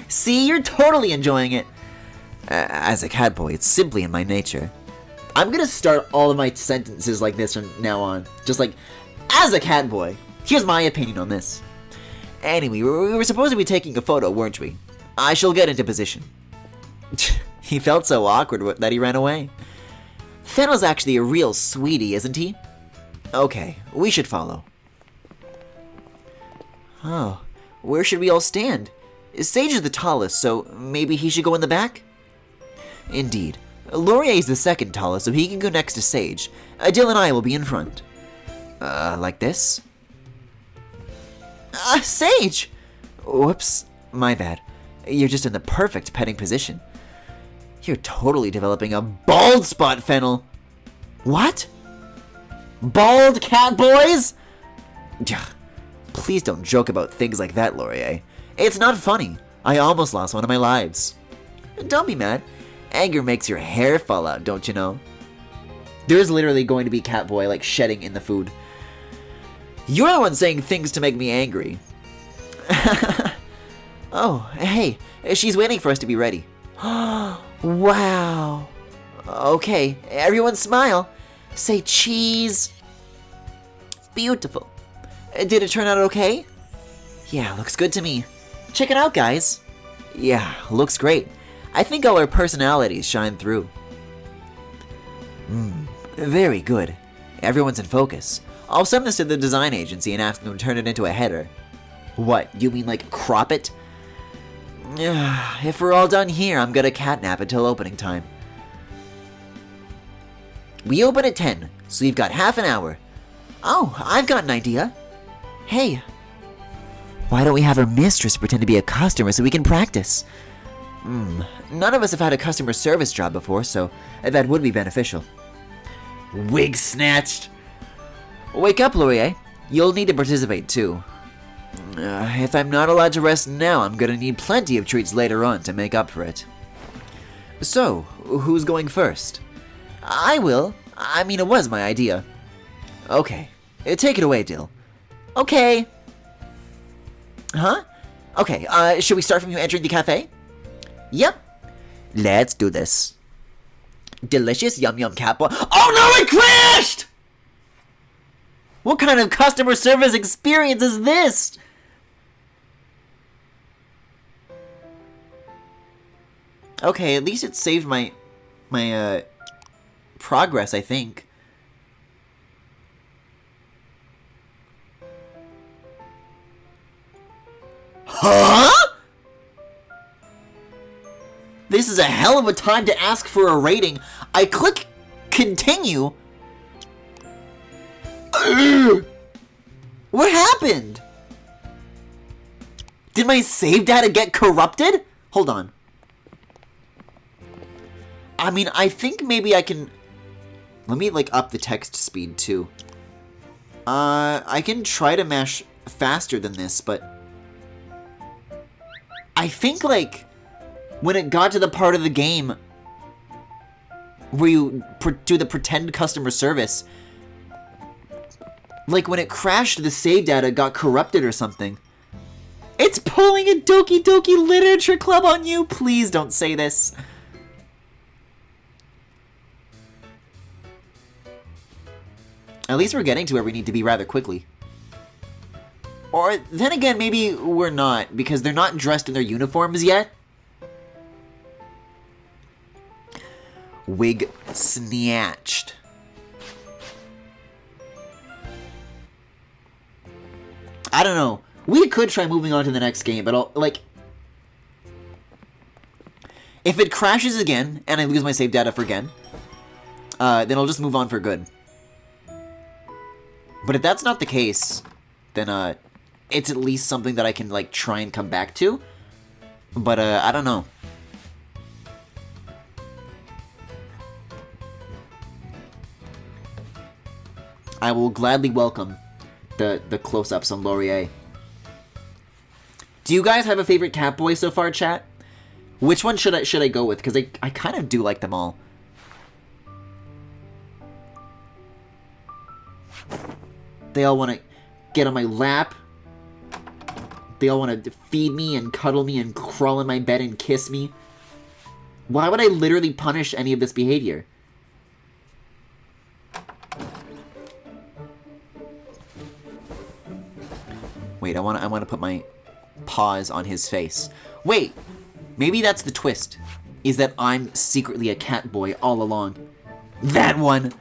[SPEAKER 2] See, you're totally enjoying it. As a cat boy, it's simply in my nature. I'm gonna start all of my sentences like this from now on. Just like, as a cat boy. Here's my opinion on this. Anyway, we were supposed to be taking a photo, weren't we? I shall get into position. He felt so awkward that he ran away. Fennel's actually a real sweetie, isn't he? Okay, we should follow. Oh, where should we all stand? Sage is the tallest, so maybe he should go in the back? Indeed. Laurier's the second tallest, so he can go next to Sage. Dill and I will be in front. Like this? Sage! Whoops, my bad. You're just in the perfect petting position. You're totally developing a bald spot, Fennel. What? Bald cat boys? Please don't joke about things like that, Laurier. It's not funny. I almost lost one of my lives. Don't be mad. Anger makes your hair fall out, don't you know? There's literally going to be cat boy like shedding in the food. You're the one saying things to make me angry. Oh, hey, she's waiting for us to be ready. Wow. Okay, everyone smile. Say cheese. Beautiful. Did it turn out okay? Yeah, looks good to me. Check it out, guys. Yeah, looks great. I think all our personalities shine through. Very good. Everyone's in focus. I'll send this to the design agency and ask them to turn it into a header. What, you mean like crop it? If we're all done here, I'm gonna catnap until opening time. We open at 10, so you've got half an hour. Oh, I've got an idea. Hey, why don't we have our mistress pretend to be a customer so we can practice? None of us have had a customer service job before, so that would be beneficial. Wig snatched! Wake up, Laurier. You'll need to participate too. If I'm not allowed to rest now, I'm gonna need plenty of treats later on to make up for it. So, who's going first? I will. I mean, it was my idea. Okay, take it away, Dill. Okay. Huh? Okay, should we start from you entering the cafe? Yep. Let's do this. Delicious yum yum cat boy. Oh no, it crashed! What kind of customer service experience is this? Okay, at least it saved my progress, I think. Huh? This is a hell of a time to ask for a rating. I click continue. What happened? Did my save data get corrupted? Hold on. I mean, I think maybe I can... Let me, like, up the text speed, too. I can try to mash faster than this, but... I think, like, when it got to the part of the game where you do the pretend customer service, like, when it crashed, the save data got corrupted or something.
[SPEAKER 1] It's pulling a Doki Doki Literature Club on you! Please don't say this. At least we're getting to where we need to be rather quickly. Or, then again, maybe we're not, because they're not dressed in their uniforms yet. Wig snatched. I don't know. We could try moving on to the next game, but like... If it crashes again, and I lose my save data for again, then I'll just move on for good. But if that's not the case, then, it's at least something that I can, like, try and come back to. But, I don't know. I will gladly welcome the close-ups on Laurier. Do you guys have a favorite Catboy so far, chat? Which one should I go with? Because I kind of do like them all. They all want to get on my lap. They all want to feed me and cuddle me and crawl in my bed and kiss me. Why would I literally punish any of this behavior? Wait, I want to put my paws on his face. Wait, maybe that's the twist. Is that I'm secretly a cat boy all along. That one!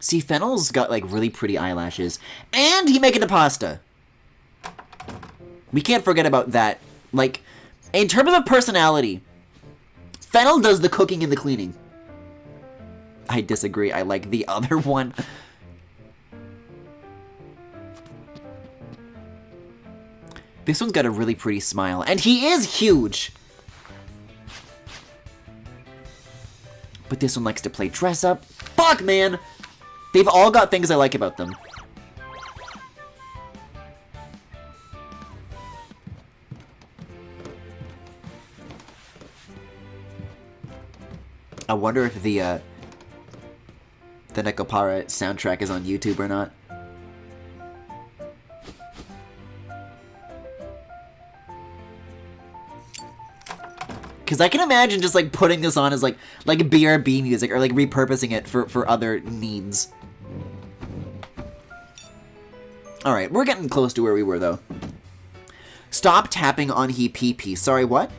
[SPEAKER 1] See, Fennel's got, like, really pretty eyelashes. And he making the pasta! We can't forget about that. Like, in terms of personality, Fennel does the cooking and the cleaning. I disagree. I like the other one. This one's got a really pretty smile. And he is huge! But this one likes to play dress up. Fuck, man! They've all got things I like about them. I wonder if the Nekopara soundtrack is on YouTube or not. Because I can imagine just, like, putting this on as, like BRB music, or, like, repurposing it for other needs. Alright, we're getting close to where we were, though. Stop tapping on he pee-pee. Sorry, what?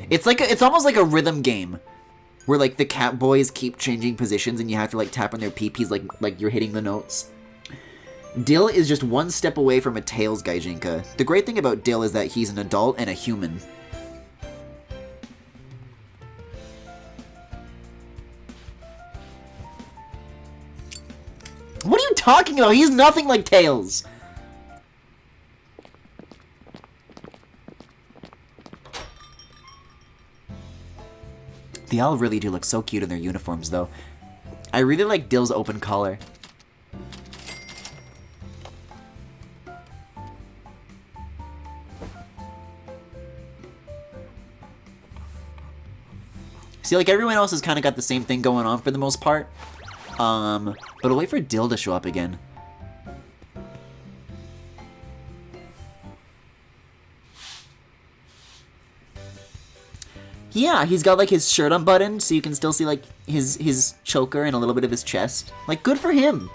[SPEAKER 1] It's almost like a rhythm game. Where, like, the Catboys keep changing positions and you have to, like, tap on their pee-pees like you're hitting the notes. Dill is just one step away from a Tails Gaijinka. The great thing about Dill is that he's an adult and a human. What are you talking about? He's nothing like Tails! They all really do look so cute in their uniforms, though. I really like Dill's open collar. See, like, everyone else has kind of got the same thing going on for the most part. But I'll wait for Dill to show up again. Yeah, he's got, like, his shirt unbuttoned, so you can still see, like, his choker and a little bit of his chest. Like, good for him!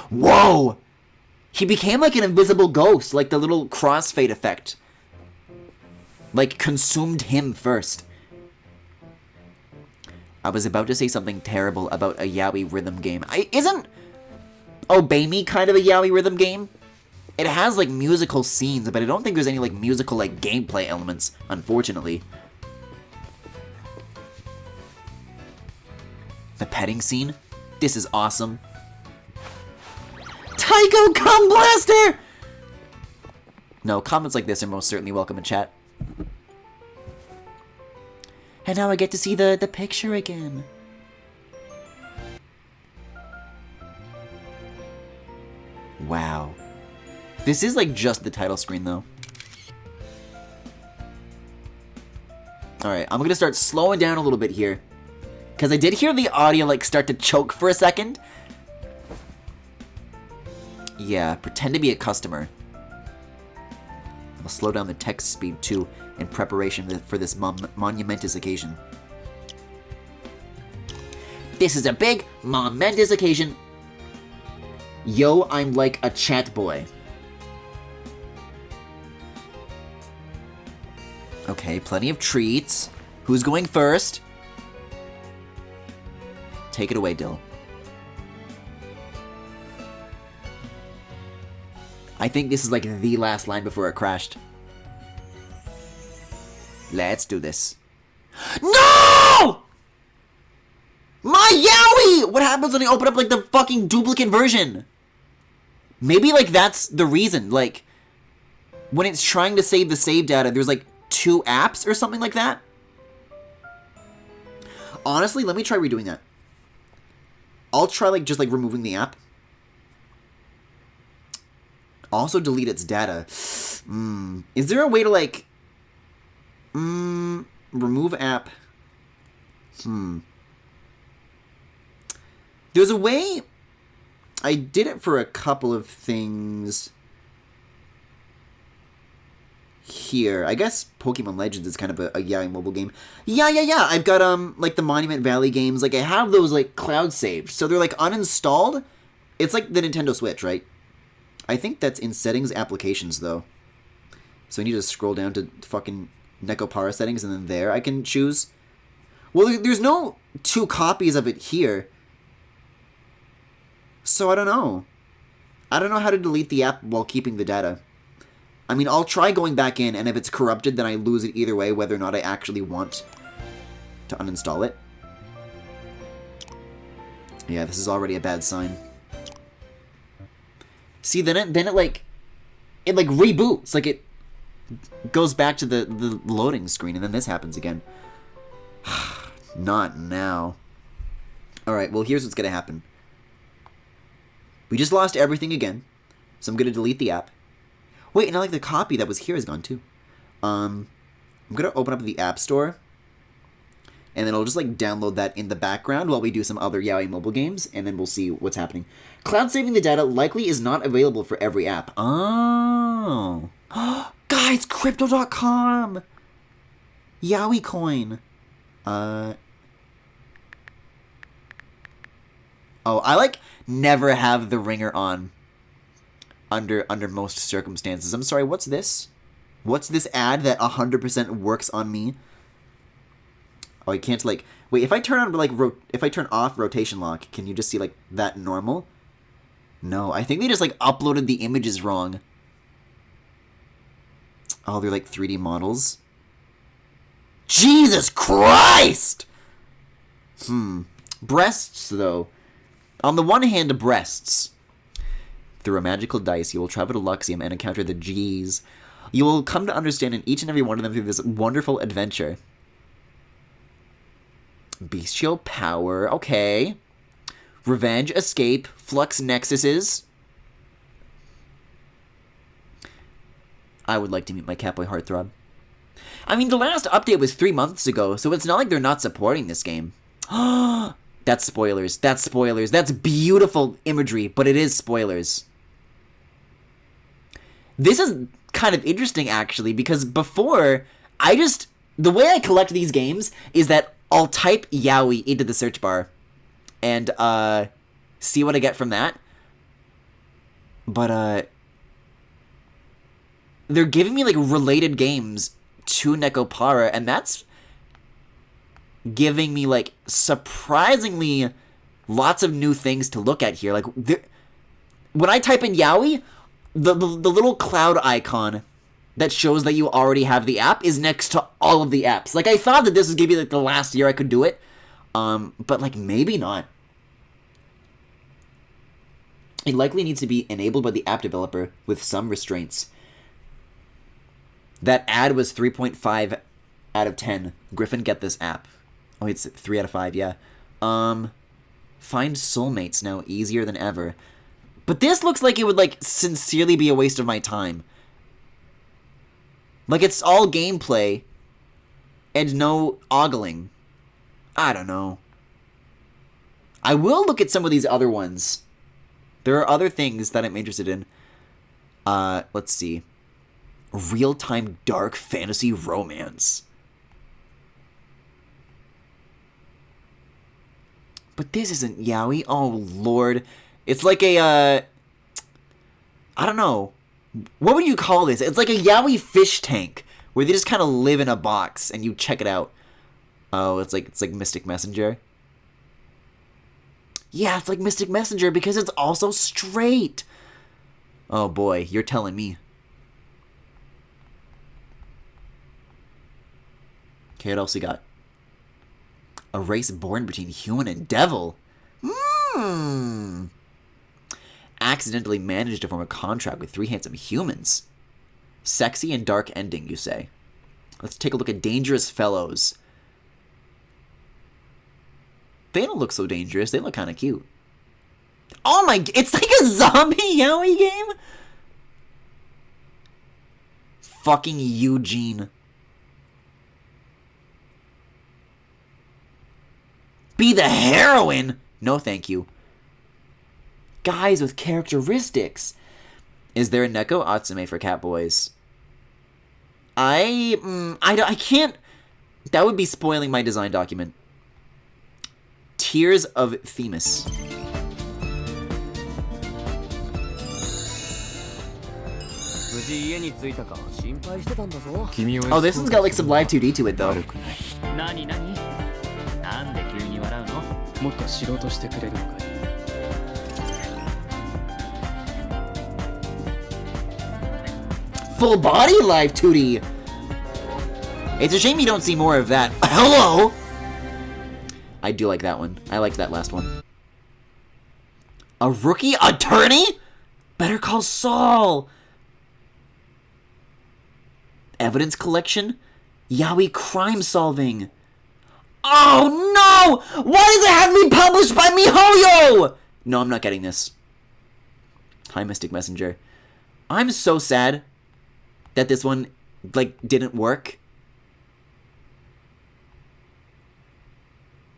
[SPEAKER 1] Whoa! He became, like, an invisible ghost, like the little crossfade effect. Like, consumed him first. I was about to say something terrible about a Yaoi rhythm game. Isn't Obey Me kind of a Yaoi rhythm game? It has, like, musical scenes, but I don't think there's any, like, musical, like, gameplay elements, unfortunately. The petting scene? This is awesome. Tycho Cum Blaster! No, comments like this are most certainly welcome in chat.
[SPEAKER 2] And now I get to see the picture again. Wow. This is like just the title screen though. Alright, I'm gonna start slowing down a little bit here. Because I did hear the audio like start to choke for a second. Yeah, pretend to be a customer. I'll slow down the text speed too in preparation for this monumentous occasion. This is a big, momentous occasion. Yo, I'm like a chat boy. Okay, plenty of treats. Who's going first? Take it away, Dill. I think this is like the last line before it crashed. Let's do this. No! My Yaoi! What happens when I open up like the fucking duplicate version? Maybe like that's the reason. Like when it's trying to save the save data, there's like 2 apps or something like that. Honestly, let me try redoing that. I'll try like just like removing the app. Also delete its data. Is there a way to like remove app? There's a way. I did it for a couple of things here. I guess Pokemon Legends is kind of a Yaoi mobile game. Yeah. I've got like the Monument Valley games. Like I have those like cloud saved, so they're like uninstalled. It's like the Nintendo Switch, right? I think that's in settings applications though. So I need to scroll down to fucking Nekopara settings, and then there I can choose. Well, there's no 2 copies of it here. So I don't know. I don't know how to delete the app while keeping the data. I mean, I'll try going back in, and if it's corrupted, then I lose it either way, whether or not I actually want to uninstall it. Yeah, this is already a bad sign. See, then it like reboots. Like it goes back to the loading screen, and then this happens again. Not now. Alright, well here's what's gonna happen. We just lost everything again, so I'm gonna delete the app. Wait, and I like the copy that was here is gone too. I'm gonna open up the App Store, and then I'll just like download that in the background while we do some other Yaoi mobile games, and then we'll see what's happening. Cloud saving the data likely is not available for every app. Oh. Guys, Crypto.com! Yaoi coin. Oh, I like never have the ringer on under most circumstances. I'm sorry, what's this? What's this ad that 100% works on me? Oh, I can't like wait, if I turn on like if I turn off rotation lock, can you just see like that normal? No, I think they just like uploaded the images wrong. Oh, they're like 3D models. Jesus Christ! Breasts though. On the one hand, breasts. Through a magical dice, you will travel to Luxium and encounter the G's. You will come to understand in each and every one of them through this wonderful adventure. Bestial power, okay. Revenge, escape, flux nexuses. I would like to meet my Catboy heartthrob. I mean, the last update was 3 months ago, so it's not like they're not supporting this game. That's spoilers. That's spoilers. That's beautiful imagery, but it is spoilers. This is kind of interesting, actually, because before, the way I collect these games is that I'll type Yaoi into the search bar and see what I get from that. But they're giving me like related games to Nekopara, and that's giving me like surprisingly lots of new things to look at here. Like when I type in Yaoi, the little cloud icon that shows that you already have the app is next to all of the apps. Like I thought that this was gonna be like the last year I could do it, but like maybe not. It likely needs to be enabled by the app developer with some restraints. That ad was 3.5
[SPEAKER 1] out of 10. Griffin, get this app. Oh, it's 3 out of 5, yeah. Find soulmates now easier than ever. But this looks like it would, like, sincerely be a waste of my time. Like, it's all gameplay and no ogling. I don't know. I will look at some of these other ones. There are other things that I'm interested in. Let's see. Real-time dark fantasy romance. But this isn't yaoi. Oh, Lord. It's like a, I don't know. What would you call this? It's like a yaoi fish tank where they just kind of live in a box and you check it out. Oh, it's like Mystic Messenger. Yeah, it's like Mystic Messenger because it's also straight. Oh boy, you're telling me. Okay, what else we got? A race born between human and devil. Accidentally managed to form a contract with 3 handsome humans. Sexy and dark ending, you say. Let's take a look at Dangerous Fellows. They don't look so dangerous. They look kind of cute. Oh my... It's like a zombie yaoi game? Fucking Eugene. Be the heroine? No, thank you. Guys with characteristics. Is there a Neko Atsume for Catboys? I can't... That would be spoiling my design document. Tears of Themis. Oh, this one's got like some live 2D to it though. Full body live 2D. It's a shame you don't see more of that. Hello. I do like that one. I liked that last one. A rookie attorney? Better Call Saul. Evidence collection? Yaoi crime solving. Oh no! Why does it have to be published by MiHoYo? No, I'm not getting this. Hi, Mystic Messenger. I'm so sad that this one, like, didn't work.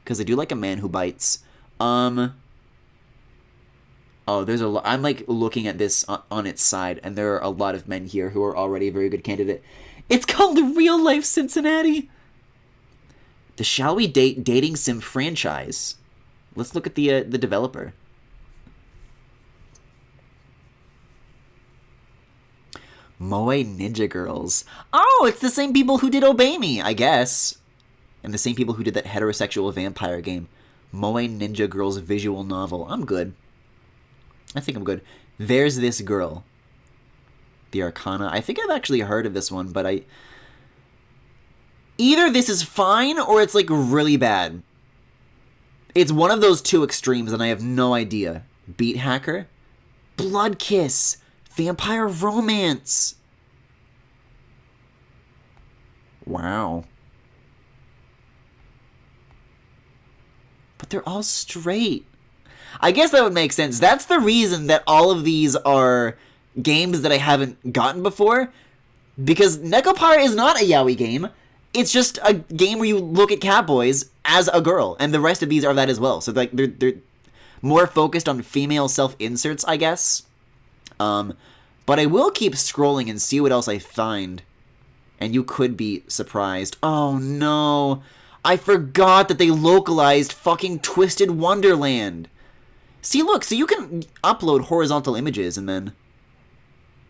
[SPEAKER 1] Because I do like a man who bites. Oh, there's a lot. I'm, like, looking at this on its side, and there are a lot of men here who are already a very good candidate. It's called the Real Life Cincinnati. The Shall We Date dating sim franchise. Let's look at the developer. Moe Ninja Girls. Oh, it's the same people who did Obey Me, I guess. And the same people who did that heterosexual vampire game. Moe Ninja Girls visual novel. I'm good. I think I'm good. There's This Girl. The Arcana. I think I've actually heard of this one, but either this is fine or it's like really bad. It's one of those two extremes and I have no idea. Beat Hacker? Blood Kiss. Vampire Romance. Wow. But they're all straight. I guess that would make sense. That's the reason that all of these are games that I haven't gotten before. Because Nekopara is not a yaoi game. It's just a game where you look at Catboys as a girl. And the rest of these are that as well. So like they're more focused on female self-inserts, I guess. But I will keep scrolling and see what else I find. And you could be surprised. Oh no. I forgot that they localized fucking Twisted Wonderland. See, look, so you can upload horizontal images and then...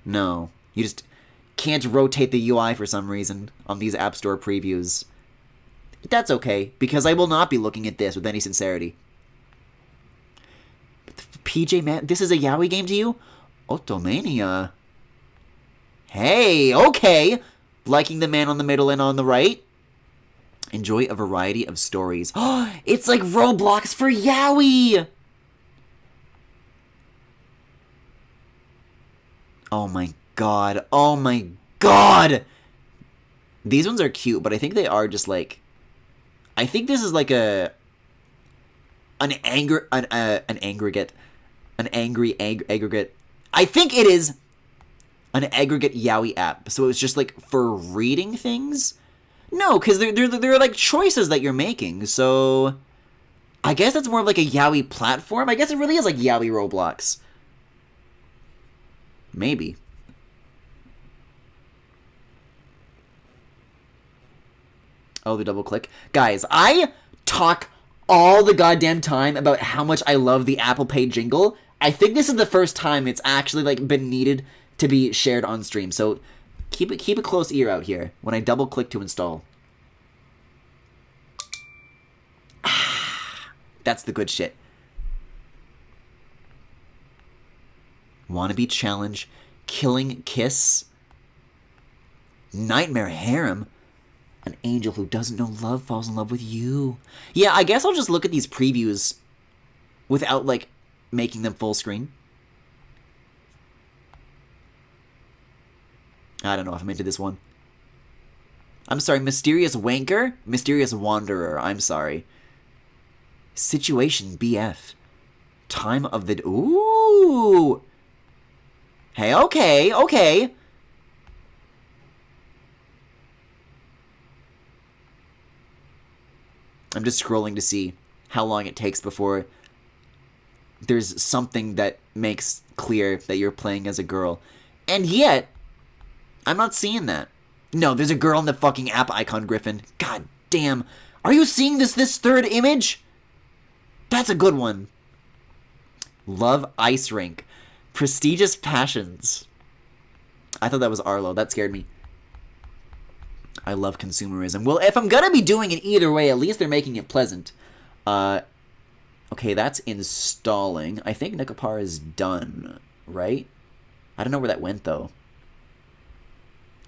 [SPEAKER 1] No. You just can't rotate the UI for some reason on these App Store previews. That's okay, because I will not be looking at this with any sincerity. PJ Man, this is a yaoi game to you? Otomania. Hey, okay. Liking the man on the middle and on the right. Enjoy a variety of stories. Oh, it's like Roblox for yaoi. Oh my god. Oh my god. These ones are cute, but I think they are just like... I think this is like an angry aggregate. I think it is an aggregate Yaoi app. So it's just like for reading things? No, because they're like choices that you're making. So I guess that's more of like a Yaoi platform. I guess it really is like Yaoi Roblox. Maybe. Oh, the double click. Guys, I talk all the goddamn time about how much I love the Apple Pay jingle. I think this is the first time it's actually like been needed to be shared on stream. So keep a close ear out here when I double click to install. That's the good shit. Wannabe challenge, killing kiss, nightmare harem. An angel who doesn't know love falls in love with you. Yeah, I guess I'll just look at these previews without, like, making them full screen. I don't know if I'm into this one. I'm sorry, Mysterious Wanker? Mysterious Wanderer, I'm sorry. Situation BF. Time of the... Ooh! Hey, okay, okay. I'm just scrolling to see how long it takes before there's something that makes clear that you're playing as a girl. And yet, I'm not seeing that. No, there's a girl in the fucking app icon, Griffin. God damn. Are you seeing this third image? That's a good one. Love Ice Rink. Prestigious Passions. I thought that was Arlo. That scared me. I love consumerism. Well, if I'm gonna be doing it either way, at least they're making it pleasant. Okay, that's installing. I think Nekopara is done, right? I don't know where that went, though.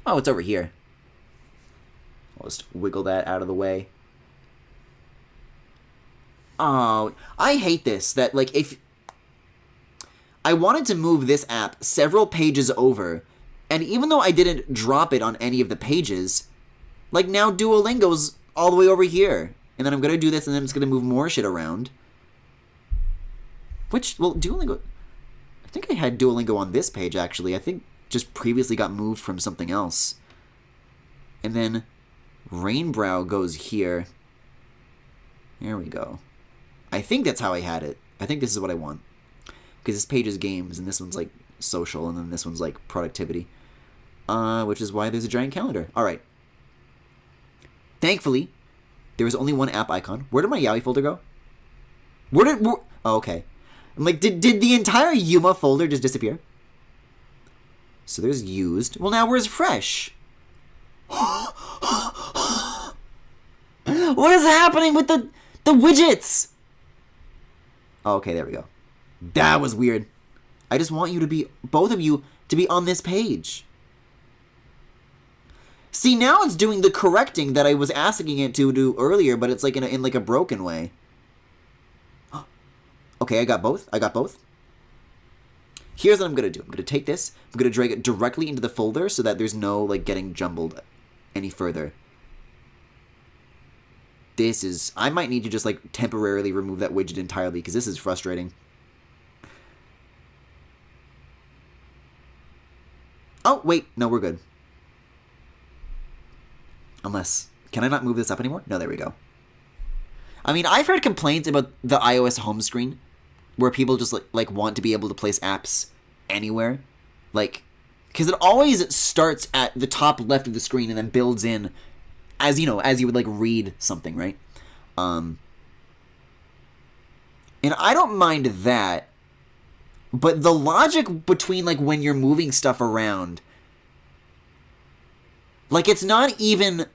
[SPEAKER 1] Oh, it's over here. I'll just wiggle that out of the way. Oh, I hate this. That, like, if... I wanted to move this app several pages over, and even though I didn't drop it on any of the pages... Like, now Duolingo's all the way over here. And then I'm going to do this, and then it's going to move more shit around. Which, well, Duolingo... I think I had Duolingo on this page, actually. I think just previously got moved from something else. And then Rainbrow goes here. There we go. I think that's how I had it. I think this is what I want. Because this page is games, and this one's, like, social, and then this one's, like, productivity. Which is why there's a giant calendar. All right. Thankfully, there was only one app icon. Where did my Yaoi folder go? Oh, okay. I'm like, did the entire Yuma folder just disappear? So there's used. Well, now where's fresh? What is happening with the widgets? Oh, okay, there we go. That was weird. I just want you to be, both of you, to be on this page. See, now it's doing the correcting that I was asking it to do earlier, but it's like in like a broken way. Okay, I got both. Here's what I'm going to do. I'm going to take this. I'm going to drag it directly into the folder so that there's no, like, getting jumbled any further. This is... I might need to just, like, temporarily remove that widget entirely because this is frustrating. Oh, wait. No, we're good. Unless... Can I not move this up anymore? No, there we go. I mean, I've heard complaints about the iOS home screen where people just, like want to be able to place apps anywhere. Like, because it always starts at the top left of the screen and then builds in as, you know, as you would, like, read something, right? And I don't mind that, but the logic between, like, when you're moving stuff around... Like, it's not even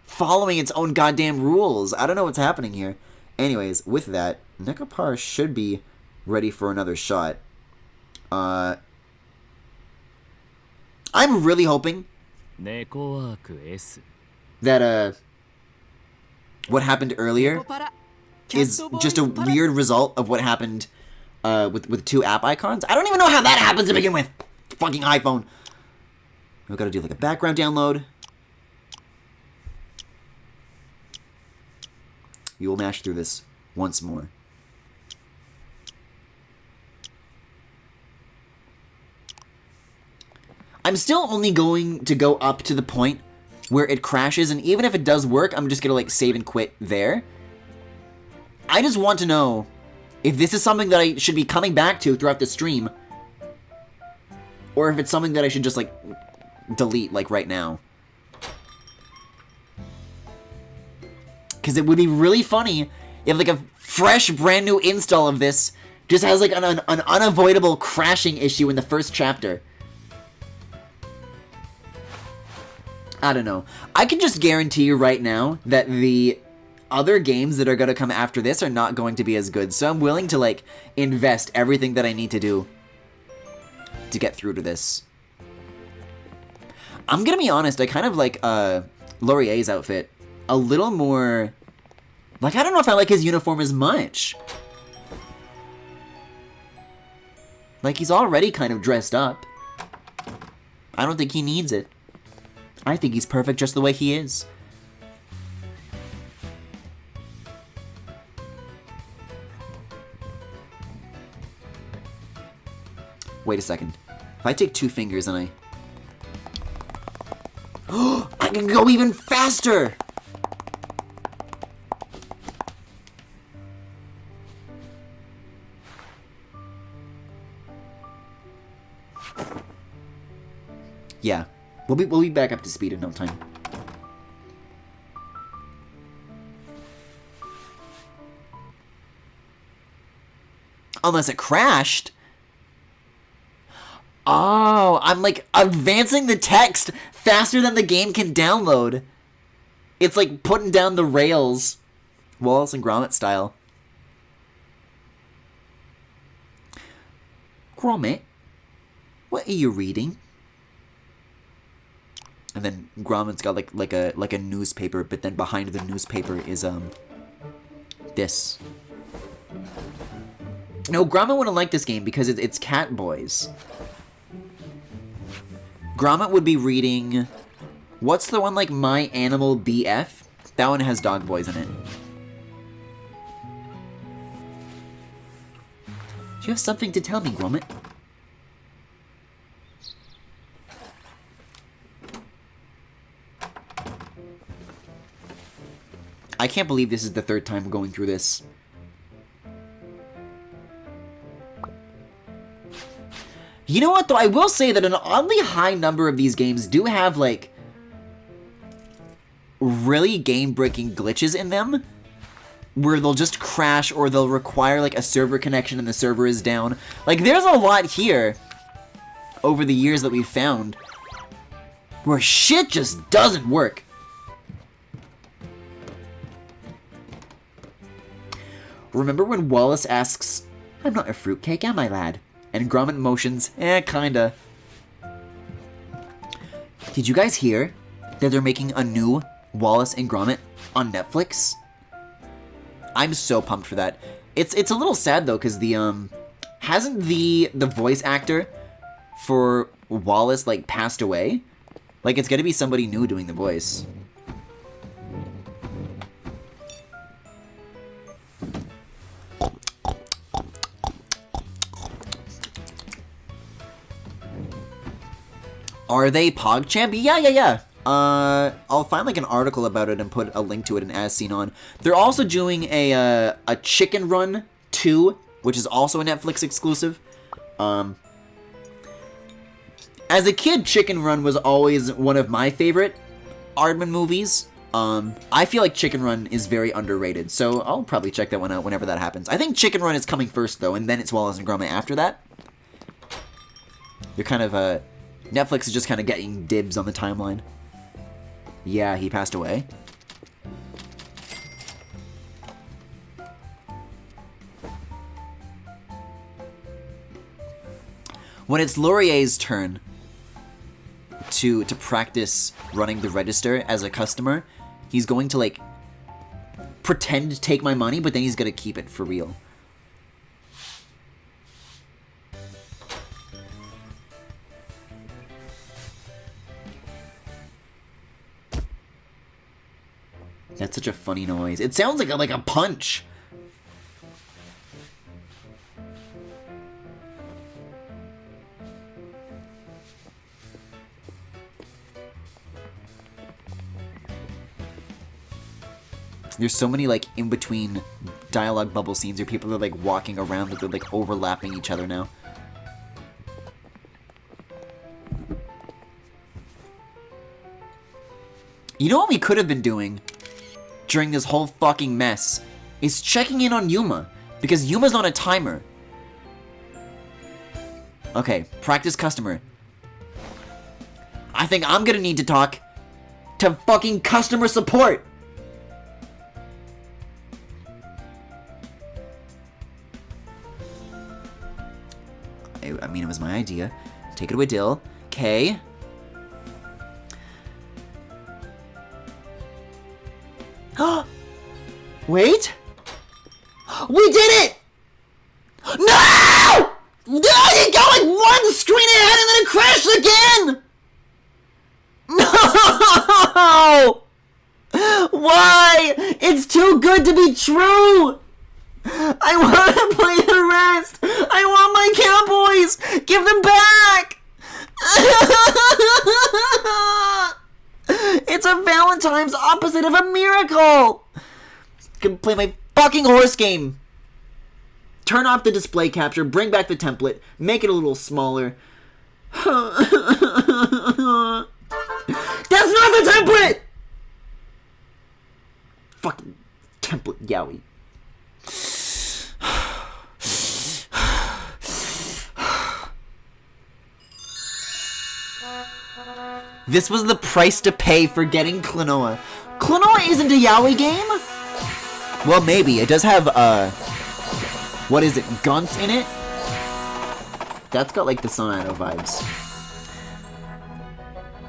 [SPEAKER 1] following its own goddamn rules. I don't know what's happening here. Anyways, with that, Nekopara should be ready for another shot. I'm really hoping that, what happened earlier is just a weird result of what happened, with two app icons. I don't even know how that happens to begin with. Fucking iPhone. We've got to do, like, a background download. We will mash through this once more. I'm still only going to go up to the point where it crashes, and even if it does work, I'm just gonna like save and quit there. I just want to know if this is something that I should be coming back to throughout the stream, or if it's something that I should just like delete like right now. Because it would be really funny if like a fresh brand new install of this just has like an unavoidable crashing issue in the first chapter. I don't know. I can just guarantee you right now that the other games that are going to come after this are not going to be as good. So I'm willing to like invest everything that I need to do to get through to this. I'm going to be honest, I kind of like Laurier's outfit a little more... Like, I don't know if I like his uniform as much. Like, he's already kind of dressed up. I don't think he needs it. I think he's perfect just the way he is. Wait a second. If I take 2 fingers and I can go even faster! Yeah. We'll be back up to speed in no time. Unless it crashed. Oh, I'm like advancing the text faster than the game can download. It's like putting down the rails. Wallace and Gromit style. Gromit, what are you reading? And then Gromit's got like a newspaper, but then behind the newspaper is this. No, Gromit wouldn't like this game because it's Catboys. Gromit would be reading... What's the one like My Animal BF? That one has dog boys in it. Do you have something to tell me, Gromit? I can't believe this is the 3rd time going through this. You know what, though? I will say that an oddly high number of these games do have, like, really game-breaking glitches in them, where they'll just crash or they'll require, like, a server connection and the server is down. Like, there's a lot here over the years that we've found where shit just doesn't work. Remember when Wallace asks, "I'm not a fruitcake, am I, lad?" And Gromit motions, kinda. Did you guys hear that they're making a new Wallace and Gromit on Netflix? I'm so pumped for that. It's a little sad though, cause the hasn't the voice actor for Wallace like passed away? Like it's gonna be somebody new doing the voice. Are they PogChamp? Yeah. I'll find like an article about it and put a link to it in As Seen On. They're also doing a Chicken Run 2, which is also a Netflix exclusive. As a kid, Chicken Run was always one of my favorite Aardman movies. I feel like Chicken Run is very underrated, so I'll probably check that one out whenever that happens. I think Chicken Run is coming first, though, and then it's Wallace and Gromit after that. You're kind of, Netflix is just kind of getting dibs on the timeline. Yeah, he passed away. When it's Laurier's turn to practice running the register as a customer, he's going to, like, pretend to take my money, but then he's going to keep it for real. That's such a funny noise. It sounds like a punch. There's so many like in between dialogue bubble scenes where people are like walking around, but they're like overlapping each other now. You know what we could have been doing during this whole fucking mess is checking in on Yuma, because Yuma's on a timer. Okay, practice customer. I think I'm gonna need to talk to fucking customer support. I mean, it was my idea. Take it away, Dill. Okay. Wait! We did it! No! No! It got like one screen ahead and then it crashed again! No! Why? It's too good to be true! I want to play the rest! I want my Catboys! Give them back! It's a Valentine's opposite of a miracle! Can play my fucking horse game! Turn off the display capture, bring back the template, make it a little smaller. That's not the template! Fucking template, Yaoi. This was the price to pay for getting Klonoa. Klonoa isn't a Yaoi game? Well, maybe. It does have, what is it, Gunts in it? That's got, like, the Sonata vibes.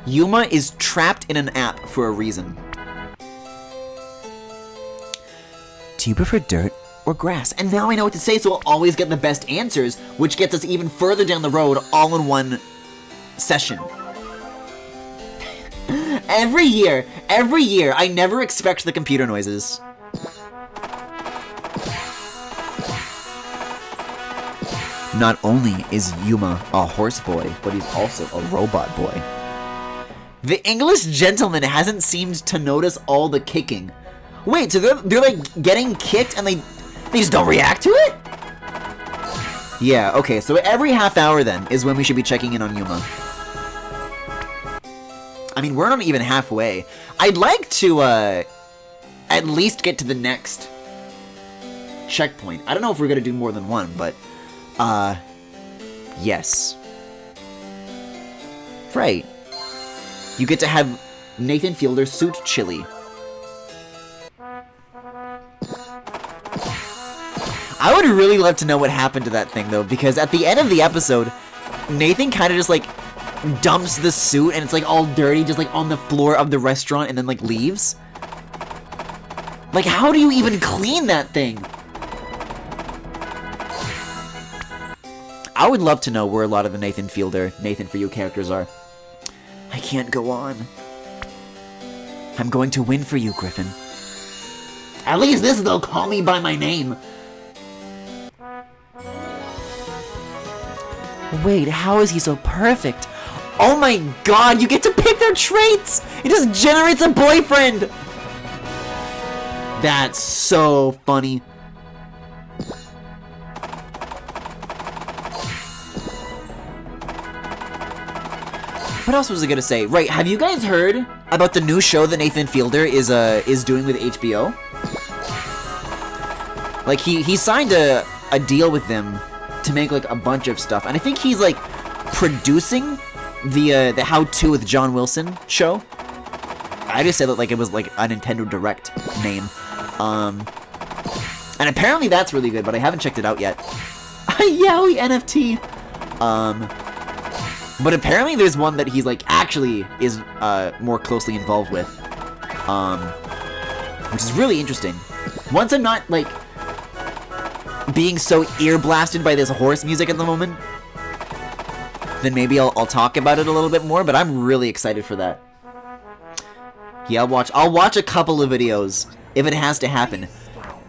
[SPEAKER 1] Yuma is trapped in an app for a reason. Do you prefer dirt or grass? And now I know what to say, so I'll always get the best answers, which gets us even further down the road all in one session. Every year, I never expect the computer noises. Not only is Yuma a horse boy, but he's also a robot boy. The English gentleman hasn't seemed to notice all the kicking. Wait, so they're like getting kicked and they just don't react to it? Yeah, okay, so every half hour then is when we should be checking in on Yuma. I mean, we're not even halfway. I'd like to, at least get to the next checkpoint. I don't know if we're gonna do more than one, but, yes. Right. You get to have Nathan Fielder suit chili. I would really love to know what happened to that thing, though, because at the end of the episode, Nathan kind of just, like, dumps the suit, and it's, like, all dirty, just, like, on the floor of the restaurant, and then, like, leaves. Like, how do you even clean that thing? I would love to know where a lot of the Nathan Fielder, Nathan For You characters are. I can't go on. I'm going to win for you, Griffin. At least this, they'll call me by my name. Wait, how is he so perfect? Oh my god, you get to pick their traits! It just generates a boyfriend! That's so funny. What else was I gonna say? Right, have you guys heard about the new show that Nathan Fielder is doing with HBO? Like, he signed a deal with them to make, like, a bunch of stuff. And I think he's, like, producing the How To with John Wilson show. I just said that, like, it was, like, a Nintendo Direct name. And apparently that's really good, but I haven't checked it out yet. Yaoi NFT! But apparently there's one that he's, like, actually is, more closely involved with. Which is really interesting. Once I'm not, like, being so ear-blasted by this horse music at the moment, then maybe I'll talk about it a little bit more, but I'm really excited for that. Yeah, I'll watch a couple of videos if it has to happen.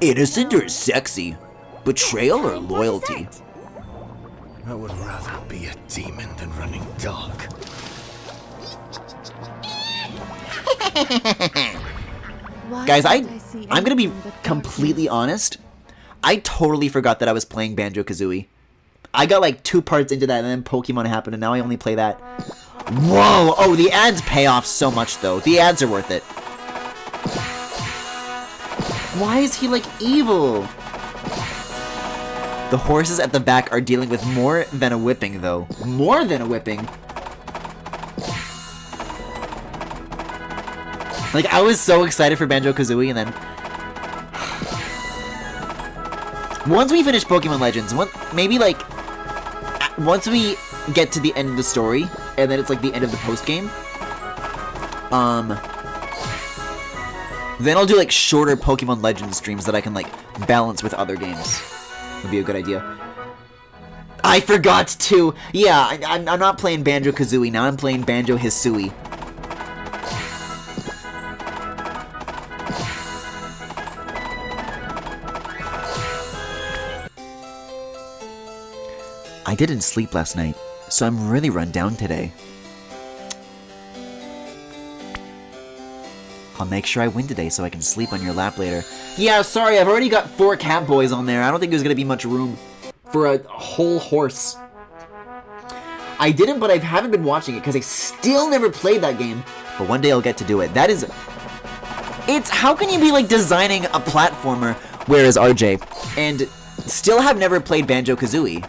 [SPEAKER 1] Innocent or sexy? Betrayal or loyalty?
[SPEAKER 3] I would rather be a demon than running dog.
[SPEAKER 1] Guys, I'm gonna be completely honest. I totally forgot that I was playing Banjo-Kazooie. I got like 2 parts into that and then Pokemon happened and now I only play that. Whoa! Oh, the ads pay off so much though. The ads are worth it. Why is he like evil? The horses at the back are dealing with more than a whipping though. More than a whipping? Like, I was so excited for Banjo-Kazooie, and then... Once we finish Pokemon Legends, maybe, like... Once we get to the end of the story, and then it's, like, the end of the post-game... Then I'll do, like, shorter Pokemon Legends streams that I can, like, balance with other games. Would be a good idea. I forgot to... Yeah, I'm not playing Banjo-Kazooie, now I'm playing Banjo-Hisui. I didn't sleep last night, so I'm really run down today. I'll make sure I win today so I can sleep on your lap later. Yeah, sorry, I've already got 4 Catboys on there. I don't think there's gonna be much room for a whole horse. I didn't, but I haven't been watching it because I still never played that game. But one day I'll get to do it. That is... It's... How can you be, like, designing a platformer, where is RJ, and still have never played Banjo-Kazooie?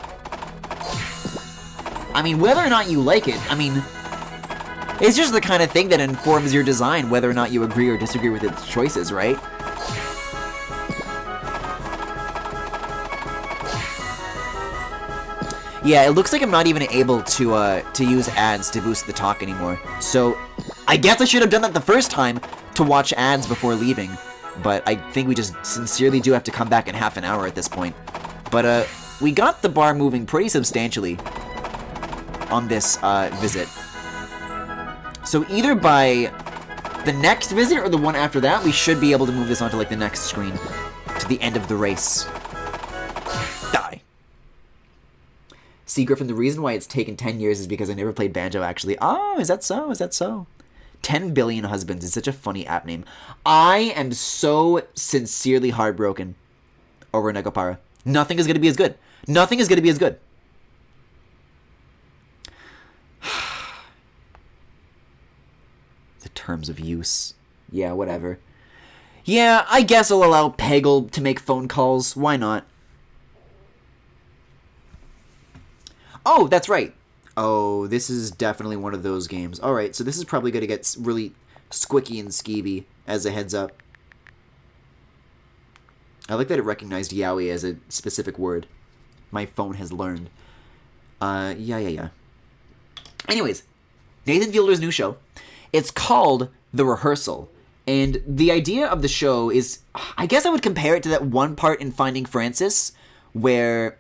[SPEAKER 1] I mean, whether or not you like it, I mean, it's just the kind of thing that informs your design, whether or not you agree or disagree with its choices, right? Yeah, it looks like I'm not even able to use ads to boost the talk anymore. So, I guess I should have done that the first time, to watch ads before leaving. But I think we just sincerely do have to come back in half an hour at this point. But, we got the bar moving pretty substantially on this visit. So either by the next visit or the one after that, we should be able to move this onto like the next screen to the end of the race. Die. See, Griffin, the reason why it's taken 10 years is because I never played Banjo, actually. Oh, is that so? Is that so? 10 Billion Husbands is such a funny app name. I am so sincerely heartbroken over Nekopara. Nothing is going to be as good. Nothing is going to be as good. The terms of use. Yeah, whatever. Yeah, I guess I'll allow Peggle to make phone calls. Why not? Oh, that's right. Oh, this is definitely one of those games. Alright, so this is probably going to get really squicky and skeevy as a heads up. I like that it recognized yaoi as a specific word. My phone has learned. Yeah. Anyways, Nathan Fielder's new show. It's called The Rehearsal. And the idea of the show is, I guess I would compare it to that one part in Finding Francis, where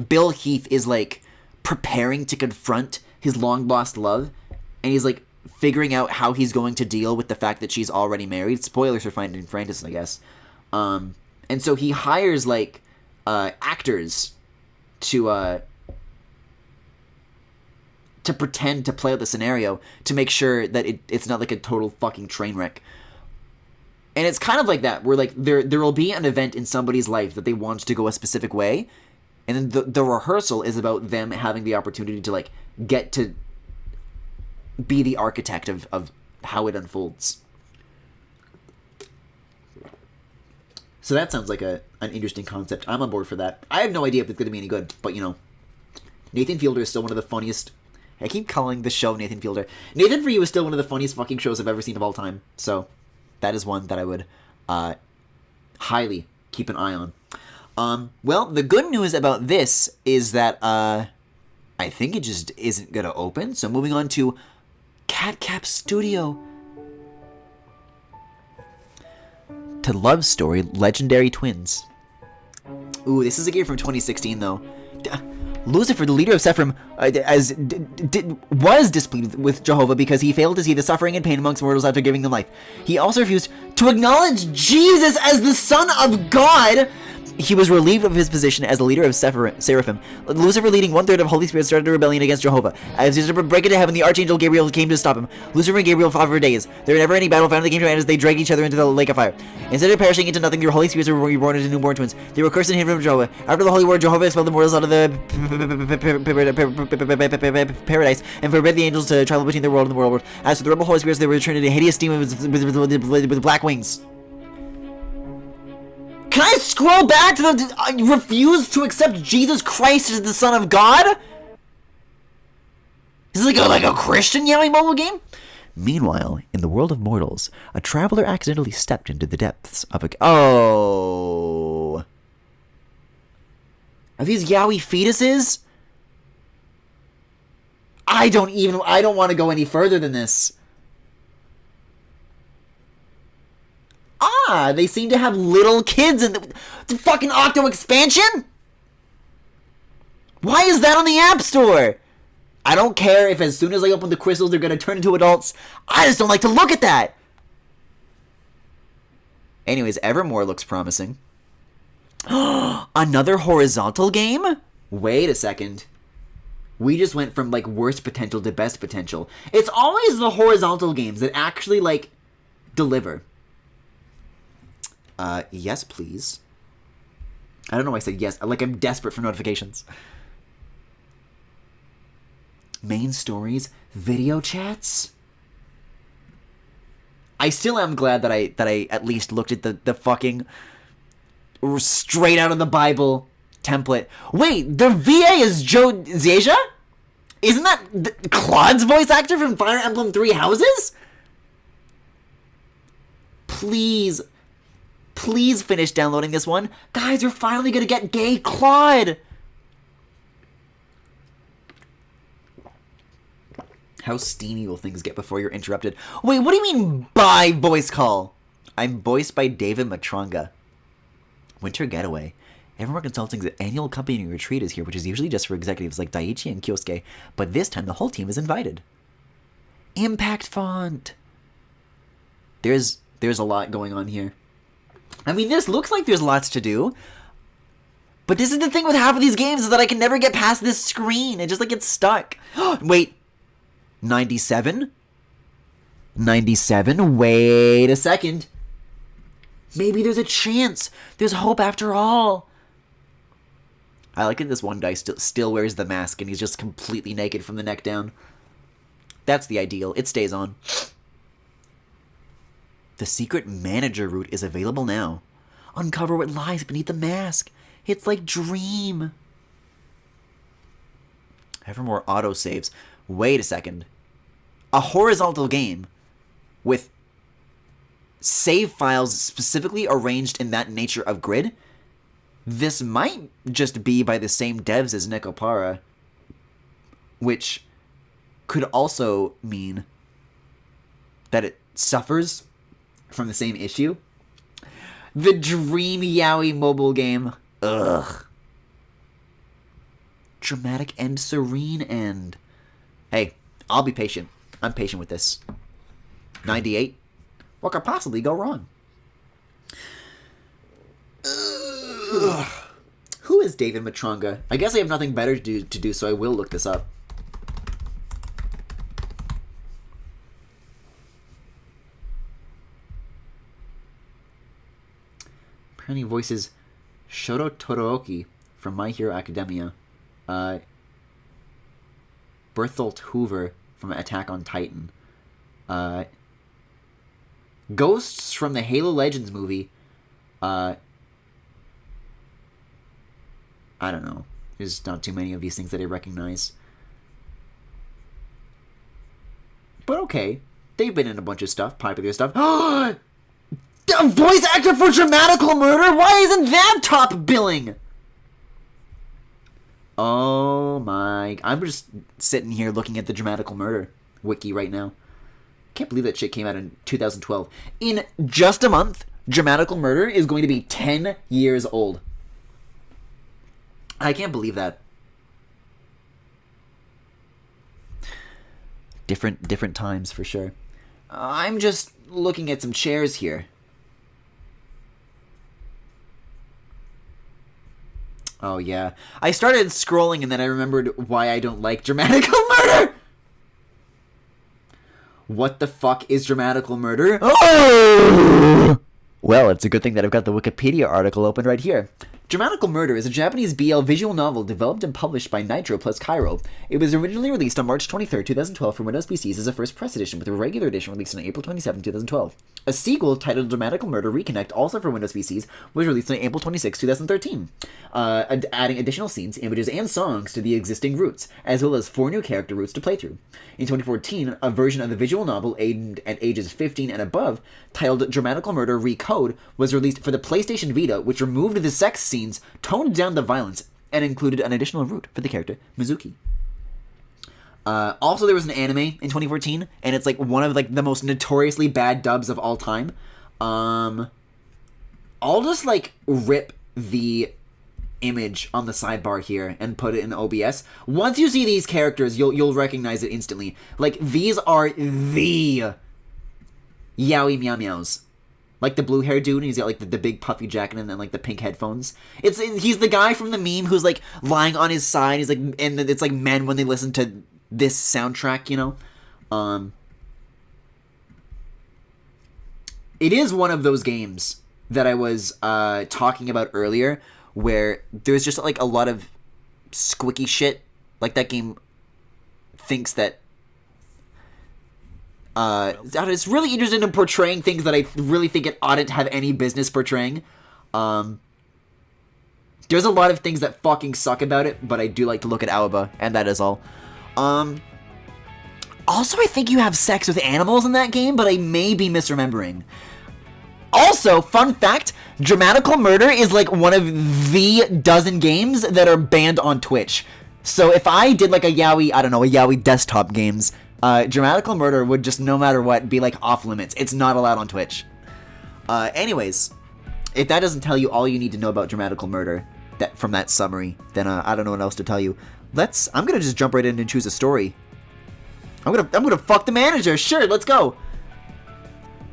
[SPEAKER 1] Bill Heath is, like, preparing to confront his long-lost love, and he's, like, figuring out how he's going to deal with the fact that she's already married. Spoilers for Finding Francis, I guess. And so he hires, like, actors to pretend to play out the scenario to make sure that it's not like a total fucking train wreck. And it's kind of like that, where like there will be an event in somebody's life that they want to go a specific way, and then the rehearsal is about them having the opportunity to like get to be the architect of how it unfolds. So that sounds like an interesting concept. I'm on board for that. I have no idea if it's going to be any good, but you know, Nathan Fielder is still one of the funniest. I keep calling the show Nathan Fielder. Nathan For You is still one of the funniest fucking shows I've ever seen of all time. So, that is one that I would highly keep an eye on. Well, the good news about this is that I think it just isn't going to open. So, moving on to CatCap Studio. To Love Story, Legendary Twins. Ooh, this is a game from 2016, though. Lucifer, the leader of Sephirim, was displeased with Jehovah because he failed to see the suffering and pain amongst mortals after giving them life. He also refused to acknowledge Jesus as the Son of God. He was relieved of his position as the leader of Seraphim. Lucifer, leading 1/3 of Holy Spirit, started a rebellion against Jehovah. As he was to break into heaven, the Archangel Gabriel came to stop him. Lucifer and Gabriel fought for days. There never any battle finally came to an end as they dragged each other into the lake of fire. Instead of perishing into nothing, their Holy Spirits were reborn into newborn twins. They were cursed and hidden from Jehovah. After the Holy War, Jehovah expelled the mortals out of the paradise and forbid the angels to travel between the world and the world. As for the rebel Holy Spirits, they were returned into hideous demons with black wings. Can I scroll back to the I refuse to accept Jesus Christ as the Son of God? Is it like a Christian Yaoi mobile game?
[SPEAKER 2] Meanwhile, in the world of mortals, a traveler accidentally stepped into the depths of a... Oh.
[SPEAKER 1] Are these Yaoi fetuses? I don't want to go any further than this. Ah, they seem to have little kids in the fucking Octo expansion? Why is that on the App Store? I don't care if as soon as I open the crystals they're gonna turn into adults. I just don't like to look at that. Anyways, Evermore looks promising. Another horizontal game? Wait a second. We just went from like worst potential to best potential. It's always the horizontal games that actually like deliver. Yes, please. I don't know why I said yes. Like, I'm desperate for notifications. Main stories, video chats. I still am glad that I at least looked at the fucking straight out of the Bible template. Wait, the VA is Joe Zieja? Isn't that Claude's voice actor from Fire Emblem Three Houses? Please finish downloading this one. Guys, we're finally gonna get gay Claude! How steamy will things get before you're interrupted? Wait, what do you mean by voice call? I'm voiced by David Matronga. Winter Getaway. Evermore Consulting's annual company retreat is here, which is usually just for executives like Daiichi and Kyosuke, but this time the whole team is invited. Impact font! There's a lot going on here. I mean, this looks like there's lots to do. But this is the thing with half of these games is that I can never get past this screen. It just like gets stuck. Wait. 97? 97? Wait a second. Maybe there's a chance. There's hope after all. I like that this one guy still wears the mask and he's just completely naked from the neck down. That's the ideal. It stays on. The secret manager route is available now. Uncover what lies beneath the mask. It's like Dream. Evermore autosaves. Wait a second. A horizontal game with save files specifically arranged in that nature of grid? This might just be by the same devs as Nekopara, which could also mean that it suffers from the same issue. The Dream Yaoi mobile game. Ugh. Dramatic end, serene end. Hey, I'll be patient. I'm patient with this. 98? What could possibly go wrong? Ugh. Who is David Matronga? I guess I have nothing better to do, so I will look this up. Apparently voices Shoto Todoroki from My Hero Academia. Berthold Hoover from Attack on Titan. Ghosts from the Halo Legends movie. I don't know. There's not too many of these things that I recognize. But okay. They've been in a bunch of stuff, popular stuff. A voice actor for Dramatical Murder? Why isn't that top billing? Oh my... I'm just sitting here looking at the Dramatical Murder wiki right now. Can't believe that shit came out in 2012. In just a month, Dramatical Murder is going to be 10 years old. I can't believe that. Different times for sure. I'm just looking at some chairs here. Oh yeah. I started scrolling and then I remembered why I don't like dramatical murder! What the fuck is dramatical murder? Oh! Well, it's a good thing that I've got the Wikipedia article open right here. Dramatical Murder is a Japanese BL visual novel developed and published by Nitro plus Cairo. It was originally released on March 23, 2012 for Windows PCs as a first press edition, with a regular edition released on April 27, 2012. A sequel titled Dramatical Murder Reconnect, also for Windows PCs, was released on April 26, 2013, adding additional scenes, images, and songs to the existing routes, as well as 4 new character routes to play through. In 2014, a version of the visual novel aimed at ages 15 and above, titled Dramatical Murder Recode, was released for the PlayStation Vita, which removed the sex scenes, toned down the violence, and included an additional route for the character Mizuki. Also, there was an anime in 2014, and it's like one of like the most notoriously bad dubs of all time. I'll just like rip the image on the sidebar here and put it in OBS. Once you see these characters, you'll recognize it instantly. Like, these are the Yaoi Meow Meows. Like the blue hair dude, and he's got like the big puffy jacket and then like the pink headphones. He's the guy from the meme who's like lying on his side. He's like, and it's like men when they listen to this soundtrack, you know. It is one of those games that I was talking about earlier, where there's just like a lot of squicky shit. Like that game thinks that it's really interested in portraying things that I really think it oughtn't have any business portraying. There's a lot of things that fucking suck about it, but I do like to look at Aoba, and that is all. Also, I think you have sex with animals in that game, but I may be misremembering. Also, fun fact, Dramatical Murder is like one of the dozen games that are banned on Twitch. So if I did like a Yaoi desktop games, Dramatical Murder would just, no matter what, be like off limits. It's not allowed on Twitch. Anyways, if that doesn't tell you all you need to know about Dramatical Murder from that summary, then I don't know what else to tell you. I'm gonna just jump right in and choose a story. I'm gonna fuck the manager. Sure, let's go.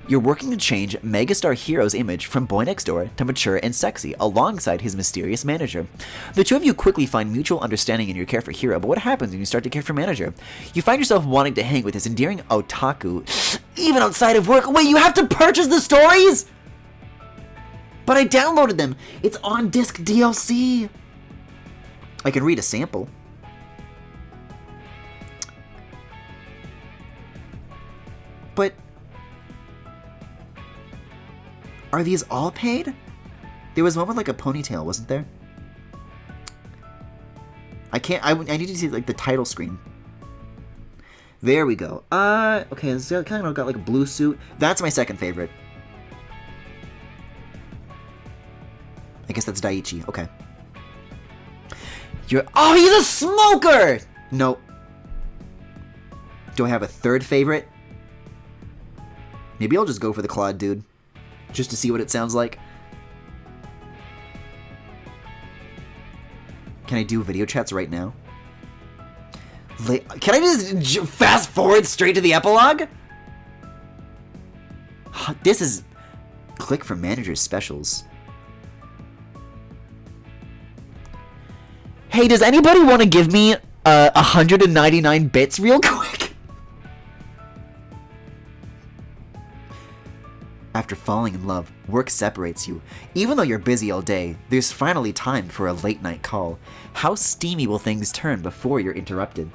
[SPEAKER 1] You're working to change megastar Hero's image from boy next door to mature and sexy alongside his mysterious manager. The two of you quickly find mutual understanding in your care for Hero, but what happens when you start to care for manager? You find yourself wanting to hang with this endearing otaku, even outside of work. Wait, you have to purchase the stories?! But I downloaded them! It's on disc DLC! I can read a sample. But are these all paid? There was one with like a ponytail, wasn't there? I need to see like the title screen. There we go. Okay, it's kind of got like a blue suit. That's my second favorite. I guess that's Daiichi. Okay. Oh, he's a smoker! Nope. Do I have a third favorite? Maybe I'll just go for the Claude dude. Just to see what it sounds like. Can I do video chats right now? Can I just fast forward straight to the epilogue? This is... Click for manager's specials. Hey, does anybody want to give me 199 bits real quick? After falling in love, work separates you. Even though you're busy all day, there's finally time for a late night call. How steamy will things turn before you're interrupted?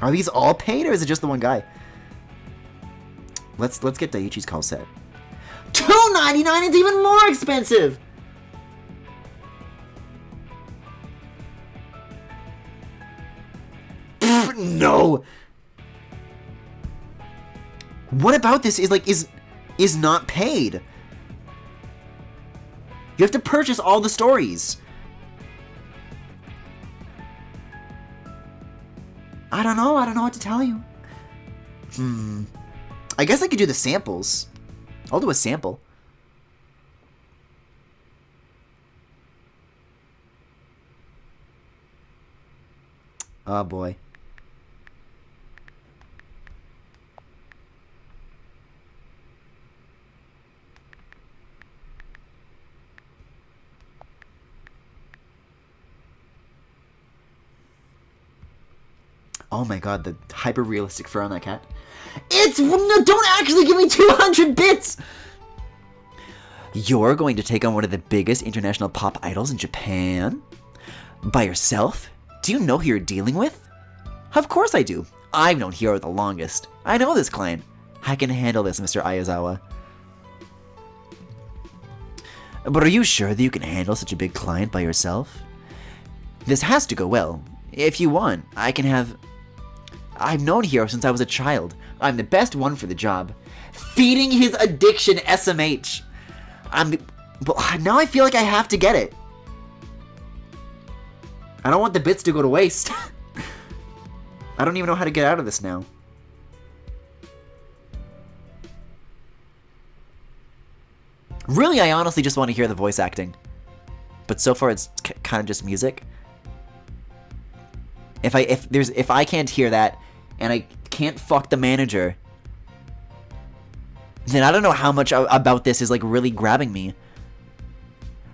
[SPEAKER 1] Are these all paid, or is it just the one guy? Let's get Daiichi's call set. $2.99 is even more expensive! Pfft, no! What about this is not paid? You have to purchase all the stories. I don't know what to tell you. I guess I could do the samples. I'll do a sample. Oh boy. Oh my god, the hyper-realistic fur on that cat. It's... No, don't actually give me 200 bits! You're going to take on one of the biggest international pop idols in Japan? By yourself? Do you know who you're dealing with? Of course I do. I've known Hiro the longest. I know this client. I can handle this, Mr. Ayazawa. But are you sure that you can handle such a big client by yourself? This has to go well. If you want, I can have... I've known Hiro since I was a child. I'm the best one for the job. Feeding his addiction, SMH. But now I feel like I have to get it. I don't want the bits to go to waste. I don't even know how to get out of this now. Really, I honestly just want to hear the voice acting. But so far, it's kind of just music. If I can't hear that, and I can't fuck the manager, then I don't know how much about this is like really grabbing me.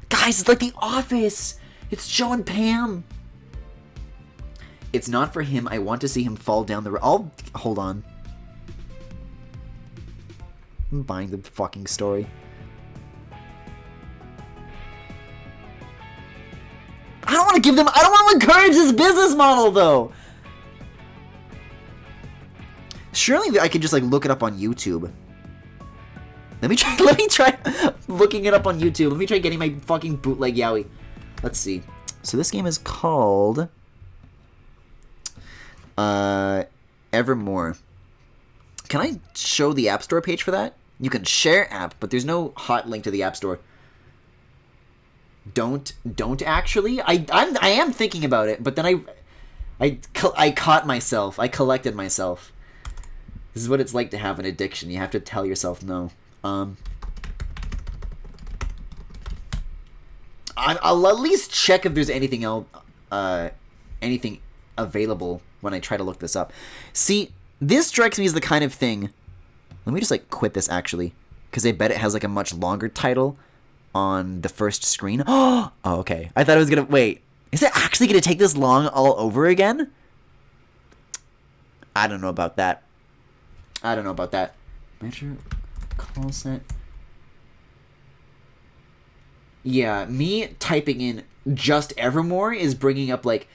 [SPEAKER 1] Guys, it's like The Office. It's Joe and Pam. It's not for him. I want to see him fall down the road. Hold on. I'm buying the fucking story. I don't want to give them... I don't want to encourage this business model, though. Surely I could just, like, look it up on YouTube. Let me try looking it up on YouTube. Let me try getting my fucking bootleg Yaoi. Let's see. So this game is called... Evermore. Can I show the App Store page for that? You can share app, but there's no hot link to the App Store. Don't actually. I am thinking about it, but then I caught myself. I collected myself. This is what it's like to have an addiction. You have to tell yourself no. I'll at least check if there's anything else, anything available when I try to look this up. See, this strikes me as the kind of thing. Let me just like quit this actually, because I bet it has like a much longer title on the first screen. Oh, okay. I thought it was gonna... Wait. Is it actually gonna take this long all over again? I don't know about that. Measure call set. Yeah, me typing in just Evermore is bringing up like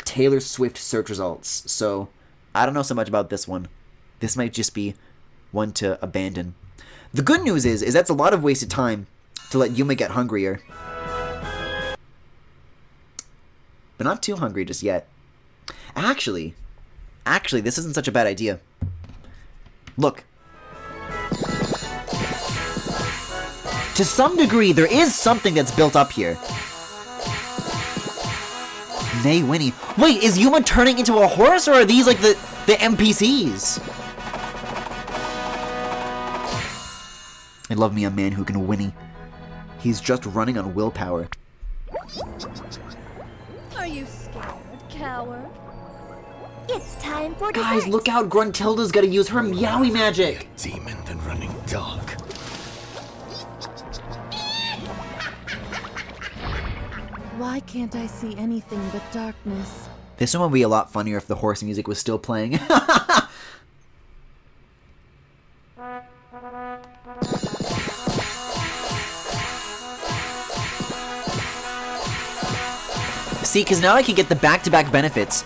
[SPEAKER 1] Taylor Swift search results. So, I don't know so much about this one. This might just be one to abandon. The good news is that's a lot of wasted time to let Yuma get hungrier. But not too hungry just yet. Actually, this isn't such a bad idea. Look. To some degree, there is something that's built up here. Nay, Winnie. Wait, is Yuma turning into a horse, or are these like the NPCs? I love me a man who can whinny. He's just running on willpower.
[SPEAKER 4] Are you scared, coward? It's time for dessert.
[SPEAKER 1] Guys, look out! Gruntilda's gotta use her Yaoi magic!
[SPEAKER 3] A demon than running dog.
[SPEAKER 4] Why can't I see anything but darkness?
[SPEAKER 1] This one would be a lot funnier if the horse music was still playing. See, because now I can get the back-to-back benefits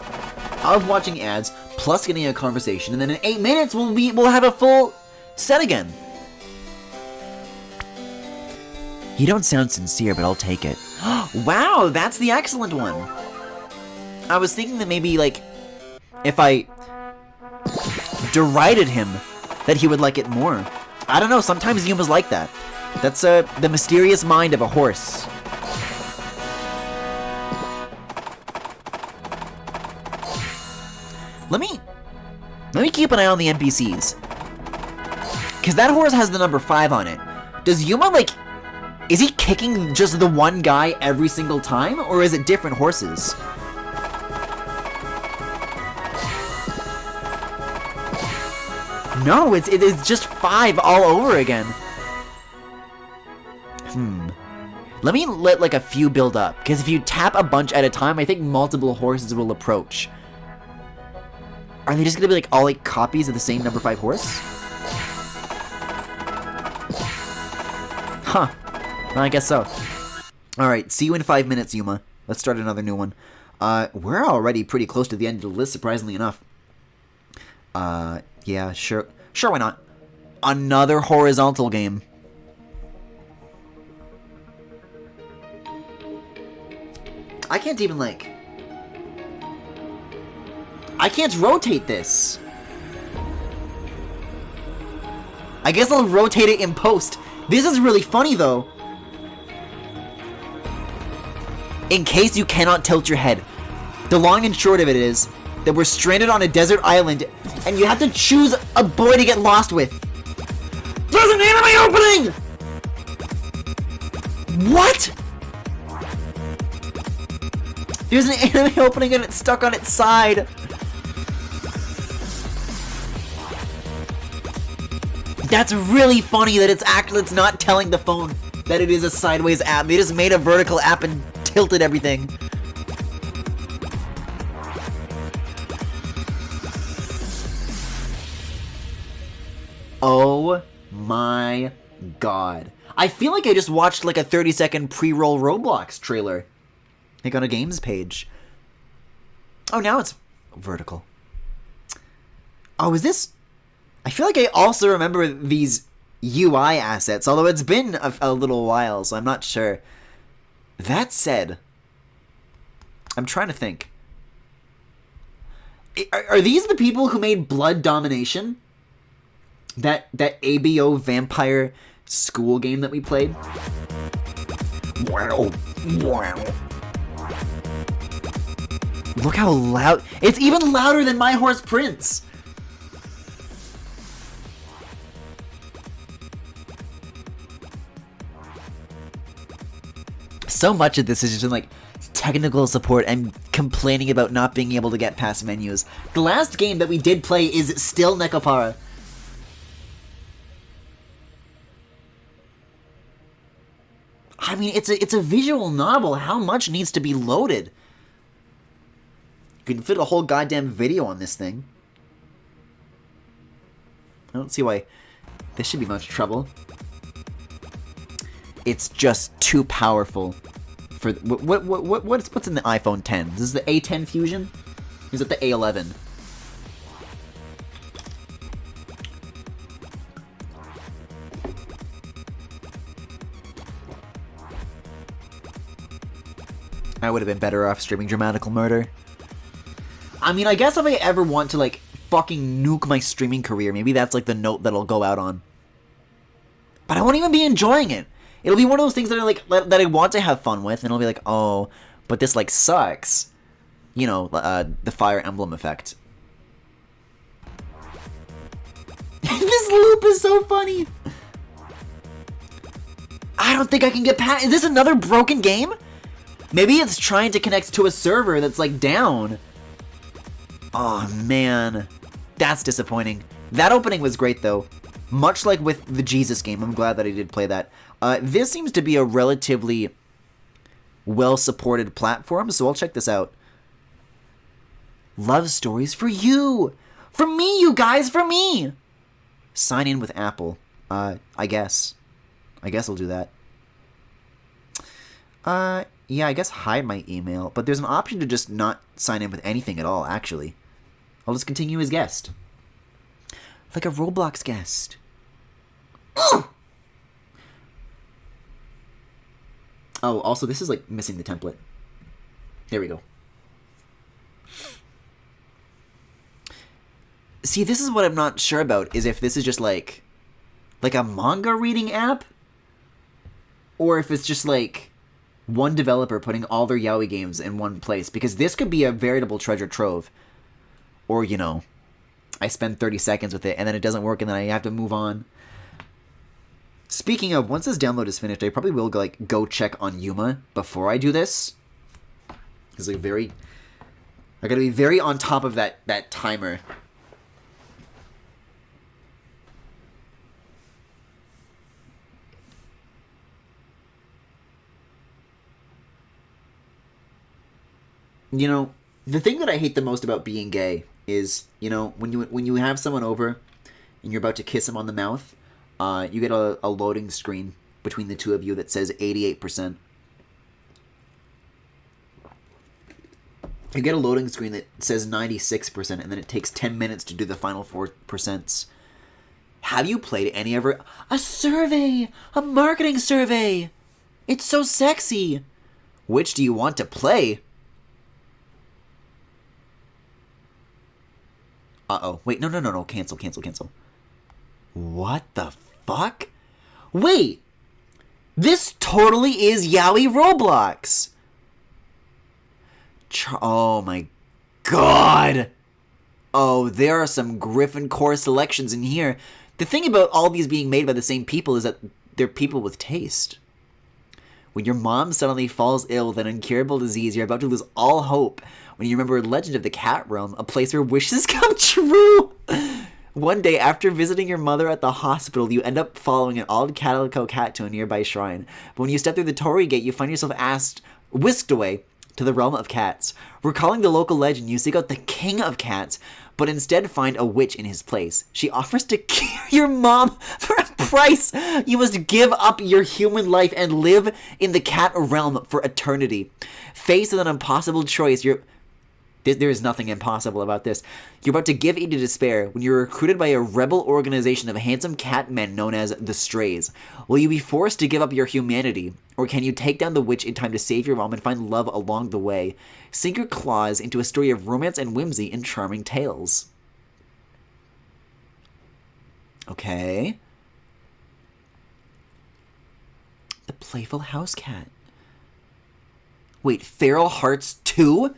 [SPEAKER 1] of watching ads, plus getting a conversation, and then in 8 minutes we'll have a full set again. You don't sound sincere, but I'll take it. Wow, that's the excellent one. I was thinking that maybe, like, if I derided him, that he would like it more. I don't know, sometimes Yuma's like that. That's the mysterious mind of a horse. Let me keep an eye on the NPCs. Because that horse has the number 5 on it. Does Yuma, like... Is he kicking just the one guy every single time? Or is it different horses?
[SPEAKER 2] No, it's just 5 all over again. Let me let like a few build up, because if you tap a bunch at a time, I think multiple horses will approach. Are they just gonna be like all like copies of the same number 5 horse? Huh. Well, I guess so. Alright, see you in 5 minutes, Yuma. Let's start another new one. We're already pretty close to the end of the list, surprisingly enough. Yeah, sure. Sure, why not? Another horizontal game. I can't even, like... I can't rotate this. I guess I'll rotate it in post. This is really funny, though. In case you cannot tilt your head, the long and short of it is that we're stranded on a desert island, and you have to choose a boy to get lost with. There's an anime opening! What? There's an anime opening and it's stuck on its side. That's really funny that it's not telling the phone that it is a sideways app. They just made a vertical app and tilted everything. Oh my god. I feel like I just watched like a 30-second pre-roll Roblox trailer. Like on a games page. Oh, now it's vertical. Oh, is this... I feel like I also remember these UI assets, although it's been a little while, so I'm not sure. That said, I'm trying to think. Are these the people who made Blood Domination? That ABO vampire school game that we played? Wow. Wow. Look how loud... It's even louder than My Horse Prince! So much of this is just like technical support and complaining about not being able to get past menus. The last game that we did play is still Nekopara. I mean, it's a visual novel. How much needs to be loaded? You can fit a whole goddamn video on this thing. I don't see why this should be much trouble. It's just too powerful for what's in the iPhone 10? This is the A10 Fusion? Or is it the A11? I would have been better off streaming Dramatical Murder. I mean, I guess if I ever want to, like, fucking nuke my streaming career, maybe that's, like, the note that I'll go out on. But I won't even be enjoying it. It'll be one of those things that I, like, that I want to have fun with, and I'll be like, oh, but this, like, sucks. You know, the Fire Emblem effect. This loop is so funny! I don't think I can get past... Is this another broken game? Maybe it's trying to connect to a server that's, like, down. Oh, man. That's disappointing. That opening was great, though. Much like with the Jesus game. I'm glad that I did play that. This seems to be a relatively well-supported platform, so I'll check this out. Love stories for you! For me, you guys! For me! Sign in with Apple. I guess. I guess I'll do that. Yeah, I guess hide my email, but there's an option to just not sign in with anything at all, actually. I'll just continue as guest. Like a Roblox guest. Oh, also, this is, like, missing the template. There we go. See, this is what I'm not sure about, is if this is just, like a manga reading app? Or if it's just, like, one developer putting all their Yaoi games in one place. Because this could be a veritable treasure trove. Or, you know, I spend 30 seconds with it, and then it doesn't work, and then I have to move on. Speaking of, once this download is finished, I probably will, like, go check on Yuma before I do this. It's, like, I gotta be very on top of that timer.
[SPEAKER 1] You know, the thing that I hate the most about being gay is, you know, when you have someone over and you're about to kiss them on the mouth, you get a loading screen between the two of you that says 88%. You get a loading screen that says 96%, and then it takes 10 minutes to do the final 4%. Have you played any ever? A survey! A marketing survey! It's so sexy! Which do you want to play? Uh-oh. Wait, no. Cancel. What the fuck? Wait! This totally is Yaoi Roblox! Oh my god! Oh, there are some Griffin core selections in here. The thing about all these being made by the same people is that they're people with taste. When your mom suddenly falls ill with an incurable disease, you're about to lose all hope when you remember Legend of the Cat Realm, a place where wishes come true. One day, after visiting your mother at the hospital, you end up following an old calico cat to a nearby shrine. But when you step through the torii gate, you find yourself whisked away to the realm of cats. Recalling the local legend, you seek out the king of cats, but instead find a witch in his place. She offers to cure your mom for a price. You must give up your human life and live in the cat realm for eternity. Faced with an impossible choice, there is nothing impossible about this. You're about to give in to despair when you're recruited by a rebel organization of handsome cat men known as the Strays. Will you be forced to give up your humanity, or can you take down the witch in time to save your mom and find love along the way? Sink your claws into a story of romance and whimsy and charming tales. Okay. The Playful House Cat. Wait, Feral Hearts 2?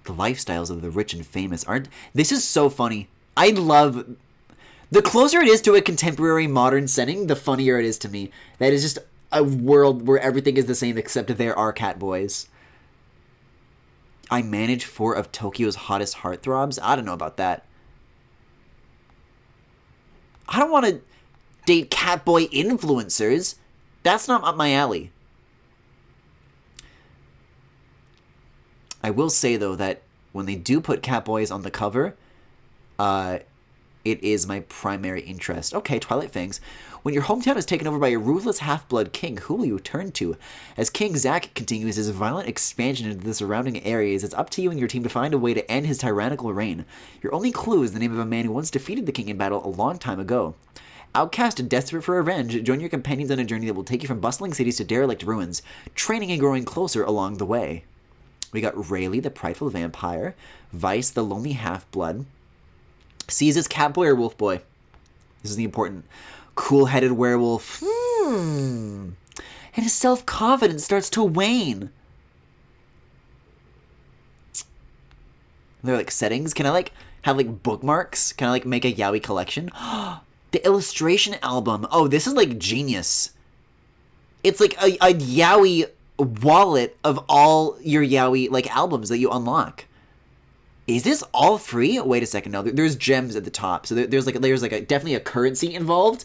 [SPEAKER 1] The lifestyles of the rich and famous aren't... This is so funny. I love... The closer it is to a contemporary modern setting, the funnier it is to me. That is just a world where everything is the same except there are Catboys. I manage 4 of Tokyo's hottest heartthrobs? I don't know about that. I don't want to date Catboy influencers. That's not up my alley. I will say, though, that when they do put Catboys on the cover, it is my primary interest. Okay, Twilight Fangs. When your hometown is taken over by a ruthless half-blood king, who will you turn to? As King Zack continues his violent expansion into the surrounding areas, it's up to you and your team to find a way to end his tyrannical reign. Your only clue is the name of a man who once defeated the king in battle a long time ago. Outcast and desperate for revenge, join your companions on a journey that will take you from bustling cities to derelict ruins, training and growing closer along the way. We got Rayleigh, the prideful vampire, Vice, the lonely half-blood, Caesar's Catboy or Wolf Boy. This is the important. Cool-headed werewolf. And his self-confidence starts to wane. They're like settings. Can I like have like bookmarks? Can I like make a Yaoi collection? The illustration album. Oh, this is like genius. It's like a Yaoi wallet of all your Yaoi like albums that you unlock. Is this all free? Wait a second. No, there's gems at the top. So there's definitely a currency involved.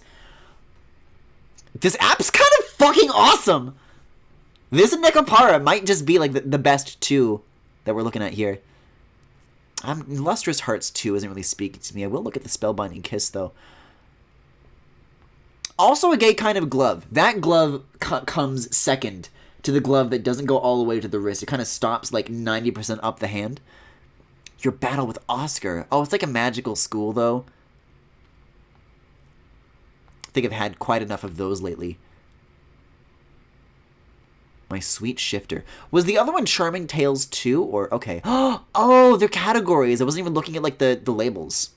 [SPEAKER 1] This app's kind of fucking awesome. This and Nekopara might just be like the best two that we're looking at here. Lustrous Hearts 2 isn't really speaking to me. I will look at the Spellbinding Kiss though. Also a gay kind of glove. That glove comes second to the glove that doesn't go all the way to the wrist. It kind of stops like 90% up the hand. Your battle with Oscar. Oh, it's like a magical school, though. I think I've had quite enough of those lately. My Sweet Shifter. Was the other one Charming Tales 2? Or, okay. Oh, they're categories. I wasn't even looking at, like, the labels.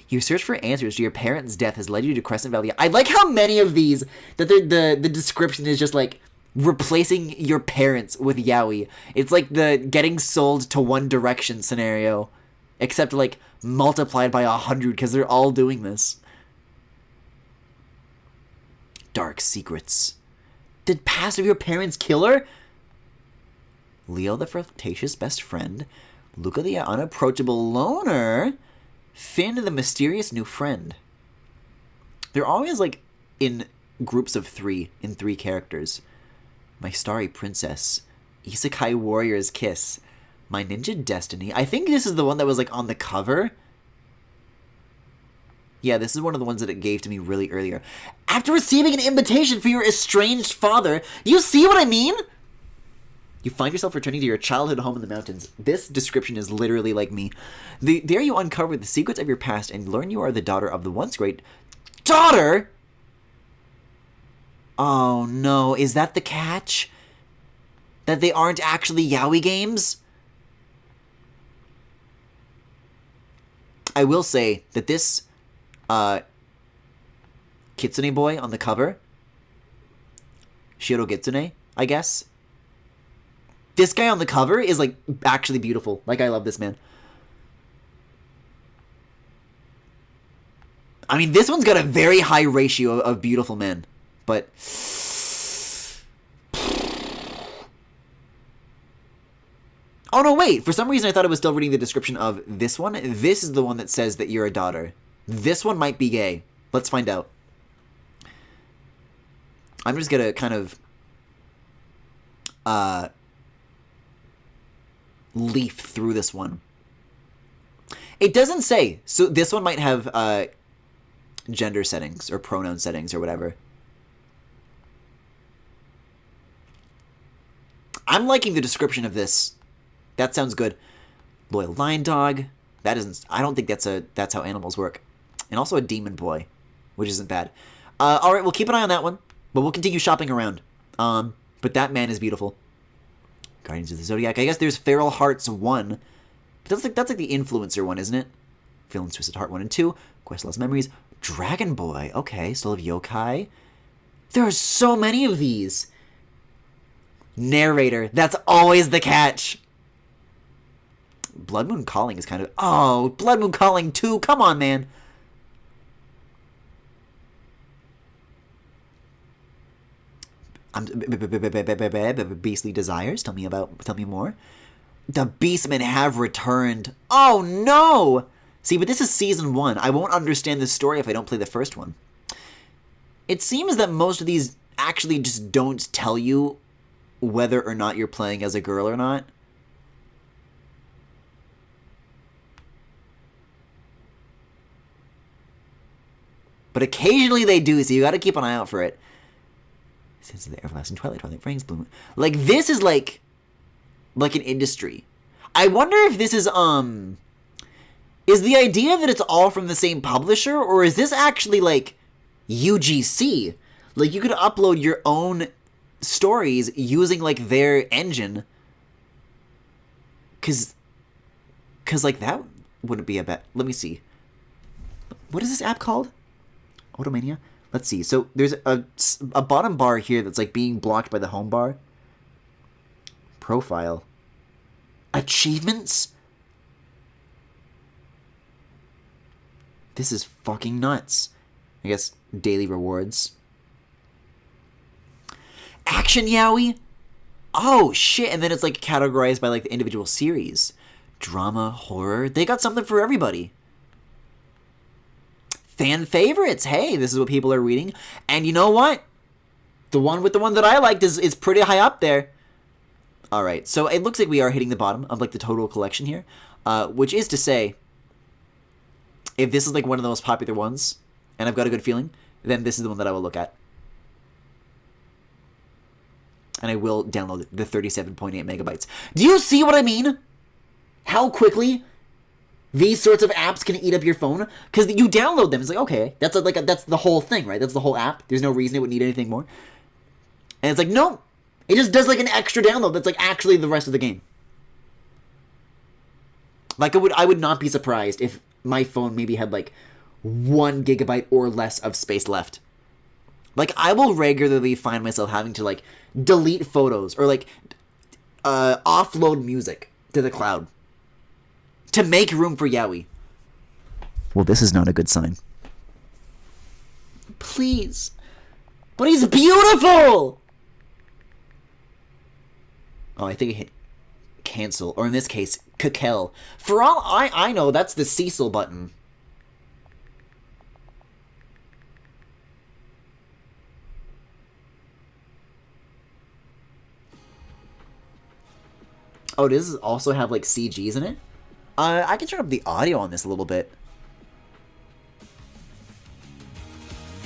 [SPEAKER 1] Your search for answers to your parents' death has led you to Crescent Valley. I like how many of these, that the description is just, like, replacing your parents with Yaoi. It's like the getting sold to One Direction scenario, except like multiplied by 100 because they're all doing this. Dark Secrets. Did past of your parents kill her? Leo the flirtatious best friend, Luca the unapproachable loner, Finn the mysterious new friend. They're always like in groups of 3, in 3 characters. My Starry Princess. Isekai Warrior's Kiss. My Ninja Destiny. I think this is the one that was like on the cover. Yeah, this is one of the ones that it gave to me really earlier. After receiving an invitation for your estranged father, you see what I mean? You find yourself returning to your childhood home in the mountains. This description is literally like me. There you uncover the secrets of your past and learn you are the daughter of the once great... Daughter?! Oh no, is that the catch? That they aren't actually yaoi games? I will say that this Kitsune boy on the cover, Shiro Kitsune, I guess. This guy on the cover is like actually beautiful. Like, I love this man. I mean, this one's got a very high ratio of beautiful men, but oh no, wait, for some reason I thought I was still reading the description of this one. This is the one that says that you're a daughter. This one might be gay. Let's find out. I'm just gonna kind of leaf through this one. It doesn't say, so this one might have gender settings or pronoun settings or whatever. I'm liking the description of this. That sounds good. Loyal lion dog. That isn't. I don't think that's how animals work. And also a demon boy, which isn't bad. All right, we'll keep an eye on that one, but we'll continue shopping around. But that man is beautiful. Guardians of the Zodiac. I guess there's Feral Hearts 1. But that's like the influencer one, isn't it? Feelings Twisted Heart 1 and 2. Quest Lost Memories. Dragon Boy. Okay, Soul of Yokai. There are so many of these. Narrator. That's always the catch. Blood Moon Calling is kind of... Oh, Blood Moon Calling 2. Come on, man. Beastly Desires. Tell me more. The Beastmen have returned. Oh, no! See, but this is Season 1. I won't understand the story if I don't play the first one. It seems that most of these actually just don't tell you whether or not you're playing as a girl or not. But occasionally they do, so you gotta keep an eye out for it. Since the Everlasting Twilight Rings, Bloom. Like, this is like an industry. I wonder if this is the idea that it's all from the same publisher, or is this actually like UGC? Like, you could upload your own stories using like their engine. Cause like that wouldn't be a bad. Let me see. What is this app called? Otomania? Let's see. So there's a bottom bar here that's like being blocked by the home bar. Profile. Achievements? This is fucking nuts. I guess daily rewards. Action yaoi? Oh, shit. And then it's like categorized by like the individual series. Drama, horror. They got something for everybody. Fan favorites. Hey, this is what people are reading. And you know what? The one that I liked is pretty high up there. All right. So it looks like we are hitting the bottom of like the total collection here. Which is to say, if this is like one of the most popular ones, and I've got a good feeling, then this is the one that I will look at. And I will download the 37.8 megabytes. Do you see what I mean? How quickly these sorts of apps can eat up your phone? Because you download them. It's like, okay, that's that's the whole thing, right? That's the whole app. There's no reason it would need anything more. And it's like, no. It just does like an extra download that's like actually the rest of the game. Like, I would not be surprised if my phone maybe had like 1 gigabyte or less of space left. Like, I will regularly find myself having to like delete photos or like offload music to the cloud to make room for yaoi. Well, this is not a good sign. Please. But he's beautiful! Oh, I think I hit cancel. Or in this case, Kakel. For all I know, that's the Cecil button. Oh, does this also have, like, CGs in it?
[SPEAKER 2] I can turn up the audio on this a little bit.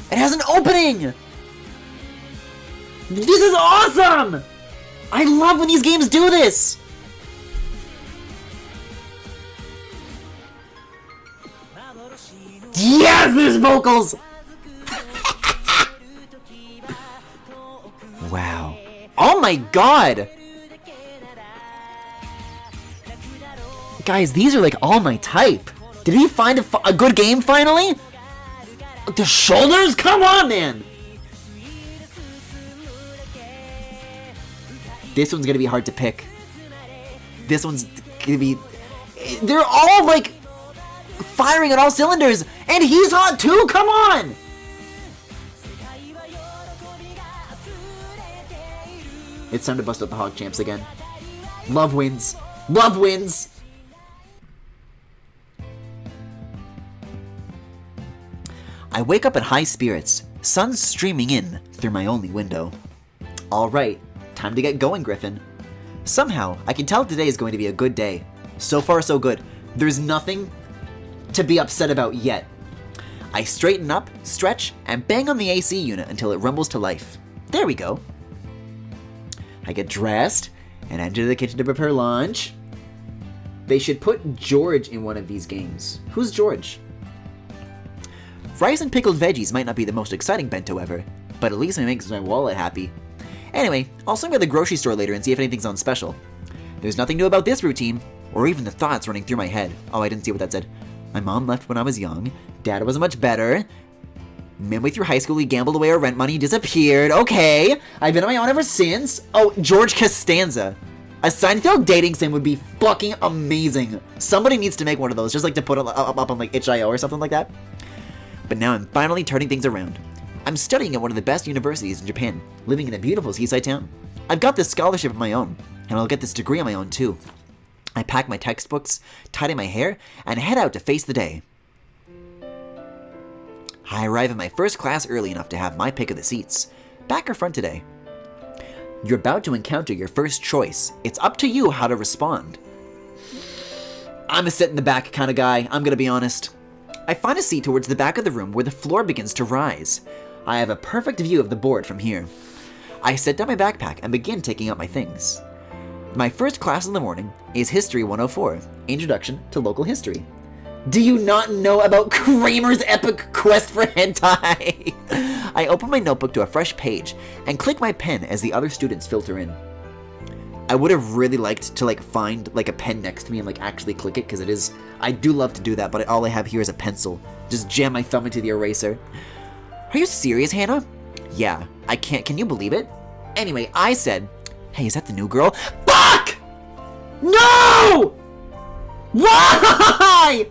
[SPEAKER 2] It has an opening!
[SPEAKER 1] This is awesome! I love when these games do this! Yes, there's vocals!
[SPEAKER 2] Wow. Oh my god!
[SPEAKER 1] Guys, these are like all my type. Did he find a good game finally? The shoulders? Come on, man!
[SPEAKER 2] This one's gonna be hard to pick. This one's gonna be... They're all like firing on all cylinders, and he's hot too, come on!
[SPEAKER 1] It's time to bust up the Hog Champs again. Love wins. Love wins!
[SPEAKER 2] I wake up in high spirits, sun streaming in through my only window.
[SPEAKER 1] Alright, time to get going, Griffin.
[SPEAKER 2] Somehow, I can tell today is going to be a good day.
[SPEAKER 1] So far, so good. There's nothing to be upset about yet.
[SPEAKER 2] I straighten up, stretch, and bang on the AC unit until it rumbles to life. There we go.
[SPEAKER 1] I get dressed and enter the kitchen to prepare lunch. They should put George in one of these games. Who's George?
[SPEAKER 2] Rice and pickled veggies might not be the most exciting bento ever, but at least it makes my wallet happy. Anyway, I'll swing by the grocery store later and see if anything's on special. There's nothing new about this routine, or even the thoughts running through my head. Oh, I didn't see what that said. My mom left when I was young. Dad wasn't much better. Midway through high school, he gambled away our rent money, disappeared. Okay, I've been on my own ever since. Oh, George Costanza. A Seinfeld dating sim would be fucking amazing. Somebody needs to make one of those, just like to put it up on like itch.io or something like that. But now I'm finally turning things around. I'm studying at one of the best universities in Japan, living in a beautiful seaside town. I've got this scholarship of my own, and I'll get this degree on my own too. I pack my textbooks, tidy my hair, and head out to face the day. I arrive at my first class early enough to have my pick of the seats. Back or front today? You're about to encounter your first choice. It's up to you how to respond.
[SPEAKER 1] I'm a sit in the back kind of guy, I'm gonna be honest.
[SPEAKER 2] I find a seat towards the back of the room where the floor begins to rise. I have a perfect view of the board from here. I set down my backpack and begin taking out my things. My first class in the morning is History 104, Introduction to Local History.
[SPEAKER 1] Do you not know about Kramer's epic quest for hentai?
[SPEAKER 2] I open my notebook to a fresh page and click my pen as the other students filter in.
[SPEAKER 1] I would have really liked to like find like a pen next to me and like actually click it, because it is, I do love to do that, but all I have here is a pencil. Just jam my thumb into the eraser.
[SPEAKER 2] Are you serious, Hannah? Yeah, I can't, can you believe it? Anyway, I said, hey, is that the new girl?
[SPEAKER 1] Fuck! No! Why?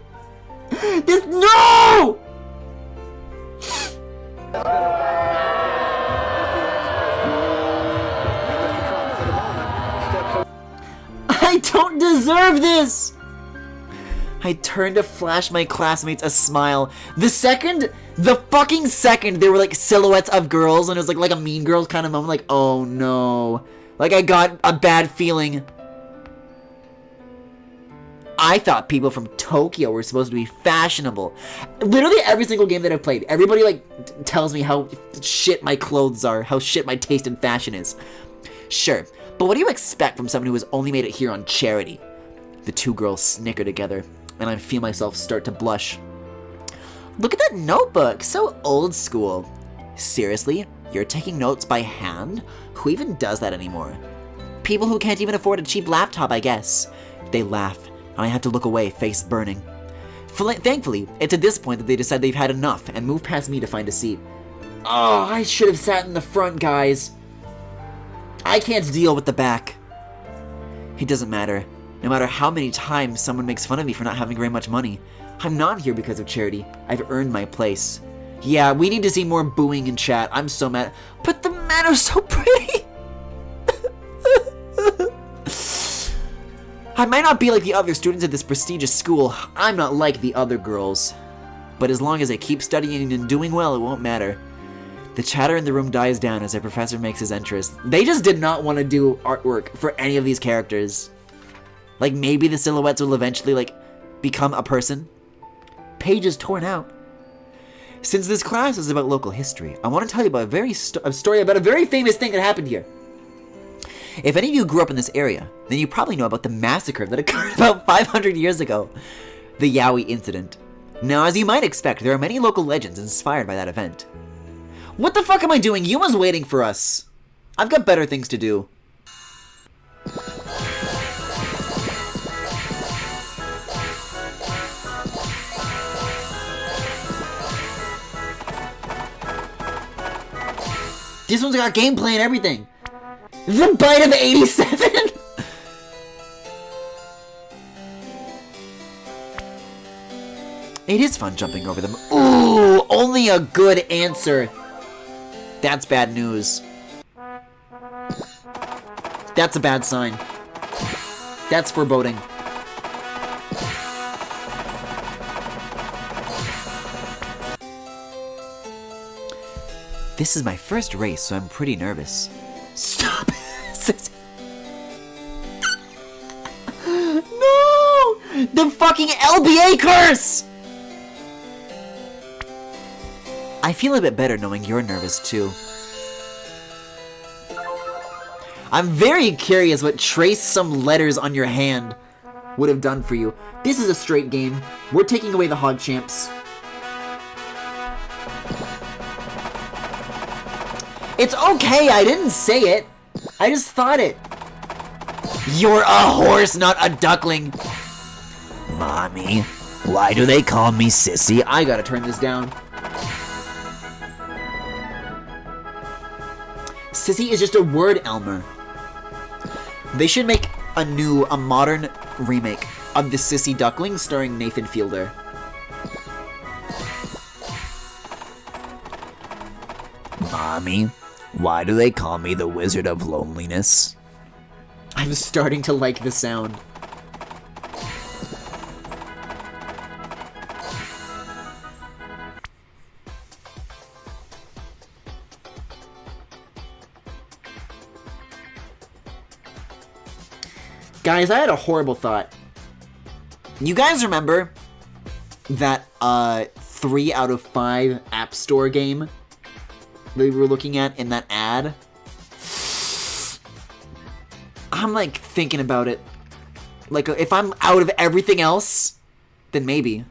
[SPEAKER 1] This, no! I don't deserve this! I turned to flash my classmates a smile. The fucking second there were like silhouettes of girls and it was like a Mean Girls kind of moment, like, oh no. Like I got a bad feeling. I thought people from Tokyo were supposed to be fashionable. Literally every single game that I've played, everybody like tells me how shit my clothes are, how shit my taste in fashion is. Sure, but what do you expect from someone who has only made it here on charity? The two girls snicker together, and I feel myself start to blush. Look at that notebook, so old school. Seriously, you're taking notes by hand? Who even does that anymore? People who can't even afford a cheap laptop, I guess. They laugh. I have to look away, face burning. Thankfully, it's at this point that they decide they've had enough and move past me to find a seat. Oh, I should have sat in the front, guys. I can't deal with the back. It doesn't matter. No matter how many times someone makes fun of me for not having very much money. I'm not here because of charity. I've earned my place. Yeah, we need to see more booing in chat. I'm so mad. But the men are so pretty. I might not be like the other students at this prestigious school. I'm not like the other girls. But as long as I keep studying and doing well, it won't matter. The chatter in the room dies down as our professor makes his entrance. They just did not want to do artwork for any of these characters.
[SPEAKER 2] Like maybe the silhouettes will eventually like become a person. Pages torn out. Since this class is about local history, I want to tell you about a story about a very famous thing that happened here. If any of you grew up in this area, then you probably know about the massacre that occurred about 500 years ago, the Yaoi incident. Now, as you might expect, there are many local legends inspired by that event. What the fuck am I doing? Yuma's waiting for us. I've got better things to do. This one's got gameplay and everything. The Bite of 87? It is fun jumping over them. Ooh, only a good answer. That's bad news. That's a bad sign. That's foreboding. This is my first race, so I'm pretty nervous. Stop! No! The fucking LBA curse! I feel a bit better knowing you're nervous too. I'm very curious what trace some letters on your hand would have done for you. This is a straight game. We're taking away the hog champs. It's okay, I didn't say it. I just thought it. You're a horse, not a duckling. Mommy, why do they call me sissy? I gotta turn this down. Sissy is just a word, Elmer. They should make a modern remake of the Sissy Duckling starring Nathan Fielder. Mommy, why do they call me the Wizard of Loneliness? I'm starting to like the sound. Guys, I had a horrible thought. You guys remember that 3 out of 5 App Store game that we were looking at in that ad? I'm like thinking about it. Like if I'm out of everything else, then maybe.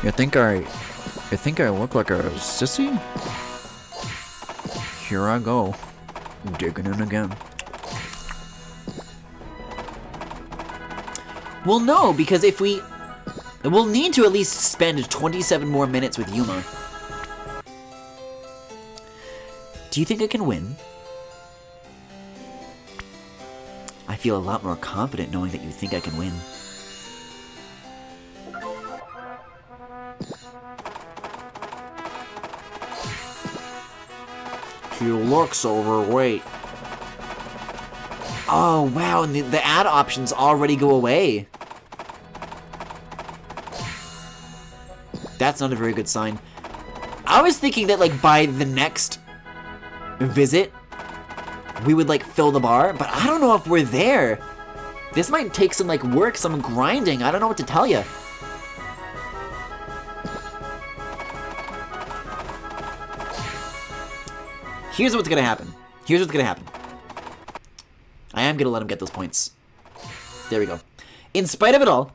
[SPEAKER 2] You think I look like a sissy? Here I go, digging in again. Well, no, because if we'll need to at least spend 27 more minutes with Yuma. Do you think I can win? I feel a lot more confident knowing that you think I can win. He looks overweight. Oh, wow, and the ad options already go away. That's not a very good sign. I was thinking that, like, by the next visit, we would, like, fill the bar, but I don't know if we're there. This might take some, like, work, some grinding. I don't know what to tell you. Here's what's gonna happen. Here's what's gonna happen. I am gonna let him get those points. There we go. In spite of it all,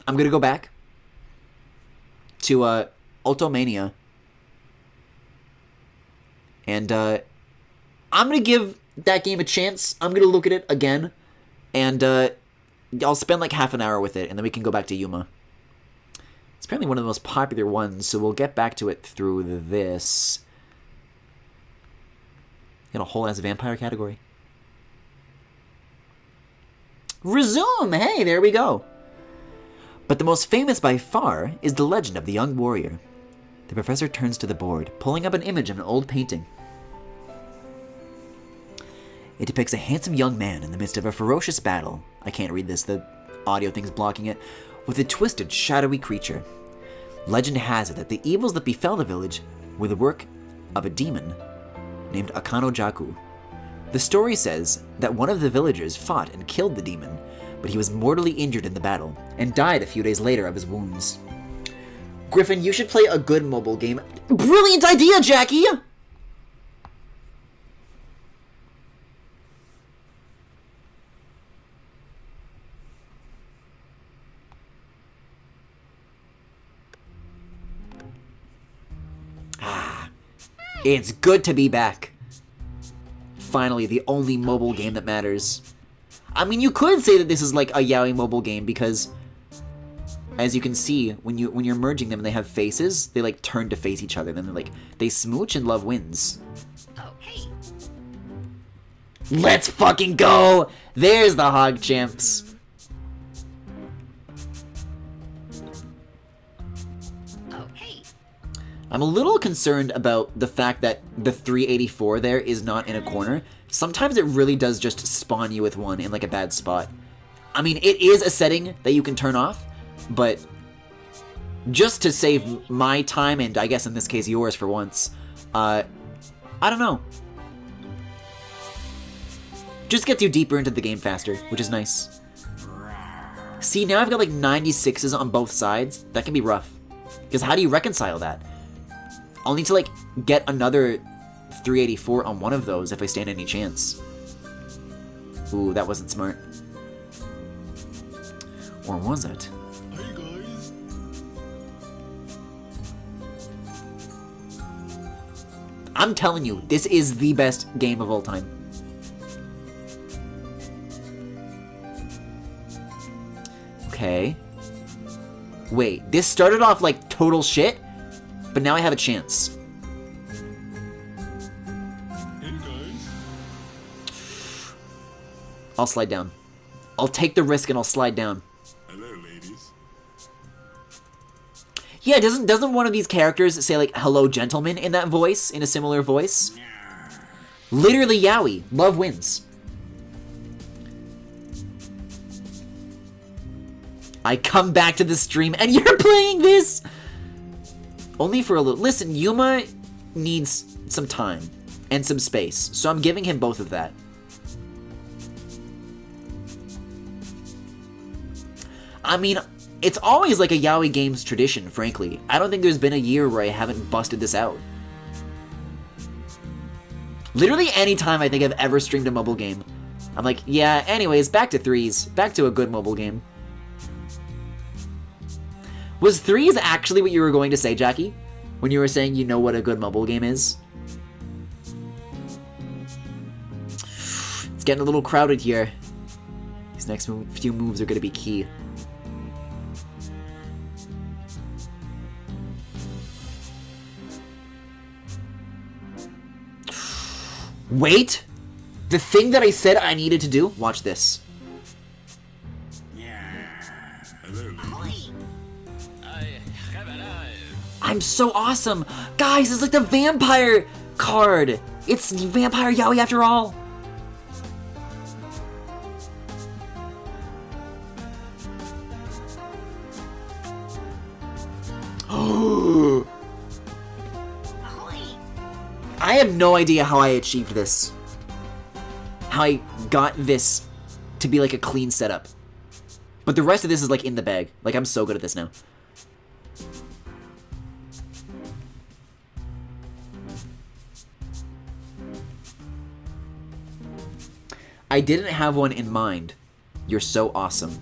[SPEAKER 2] I'm gonna go back to Otomania. And I'm gonna give that game a chance. I'm gonna look at it again. And I'll spend like half an hour with it, and then we can go back to Yuma. It's apparently one of the most popular ones, so we'll get back to it through this. Got a whole ass vampire category. Resume! Hey, there we go. But the most famous by far is the legend of the young warrior. The professor turns to the board, pulling up an image of an old painting. It depicts a handsome young man in the midst of a ferocious battle. I can't read this, the audio thing's blocking it. With a twisted, shadowy creature.
[SPEAKER 1] Legend has it that the evils that befell the village were the work of a demon named Akano Jaku. The story says that one of the villagers fought and killed the demon, but he was mortally injured in the battle and died a few days later of his wounds. Griffin, you should play a good mobile game. Brilliant idea, Jackie! It's good to be back. Finally, the only mobile game that matters. I mean, you could say that this is like a Yaoi mobile game because, as you can see, when you're merging them and they have faces, they like turn to face each other. Then they're like they smooch and love wins.
[SPEAKER 5] Oh, hey.
[SPEAKER 1] Let's fucking go! There's the hog champs. I'm a little concerned about the fact that the 384 there is not in a corner. Sometimes it really does just spawn you with one in like a bad spot. I mean, it is a setting that you can turn off, but just to save my time, and I guess in this case yours for once, I don't know. Just gets you deeper into the game faster, which is nice. See, now I've got like 96s on both sides. That can be rough. Because how do you reconcile that? I'll need to, like, get another 384 on one of those if I stand any chance. Ooh, that wasn't smart. Or was it?
[SPEAKER 3] Hey guys.
[SPEAKER 1] I'm telling you, this is the best game of all time. Okay. Wait, this started off like total shit? But now I have a chance.
[SPEAKER 3] Hey guys.
[SPEAKER 1] I'll slide down. I'll take the risk and I'll slide down.
[SPEAKER 3] Hello, ladies.
[SPEAKER 1] Yeah, doesn't one of these characters say like "hello, gentlemen" in that voice, in a similar voice? Literally, Yaoi. Love wins. I come back to the stream and you're playing this. Only for a little. Listen, Yuma needs some time and some space, so I'm giving him both of that. I mean, it's always like a Yaoi game's tradition, frankly. I don't think there's been a year where I haven't busted this out. Literally any time I think I've ever streamed a mobile game, I'm like, yeah, anyways, back to threes. Back to a good mobile game. Was threes actually what you were going to say, Jackie? When you were saying you know what a good mobile game is? It's getting a little crowded here. These next few moves are going to be key. Wait! The thing that I said I needed to do? Watch this. I'm so awesome! Guys, it's like the vampire card! It's Vampire Yaoi after all! I have no idea how I achieved this. How I got this to be like a clean setup. But the rest of this is like in the bag. Like, I'm so good at this now. I didn't have one in mind. You're so awesome.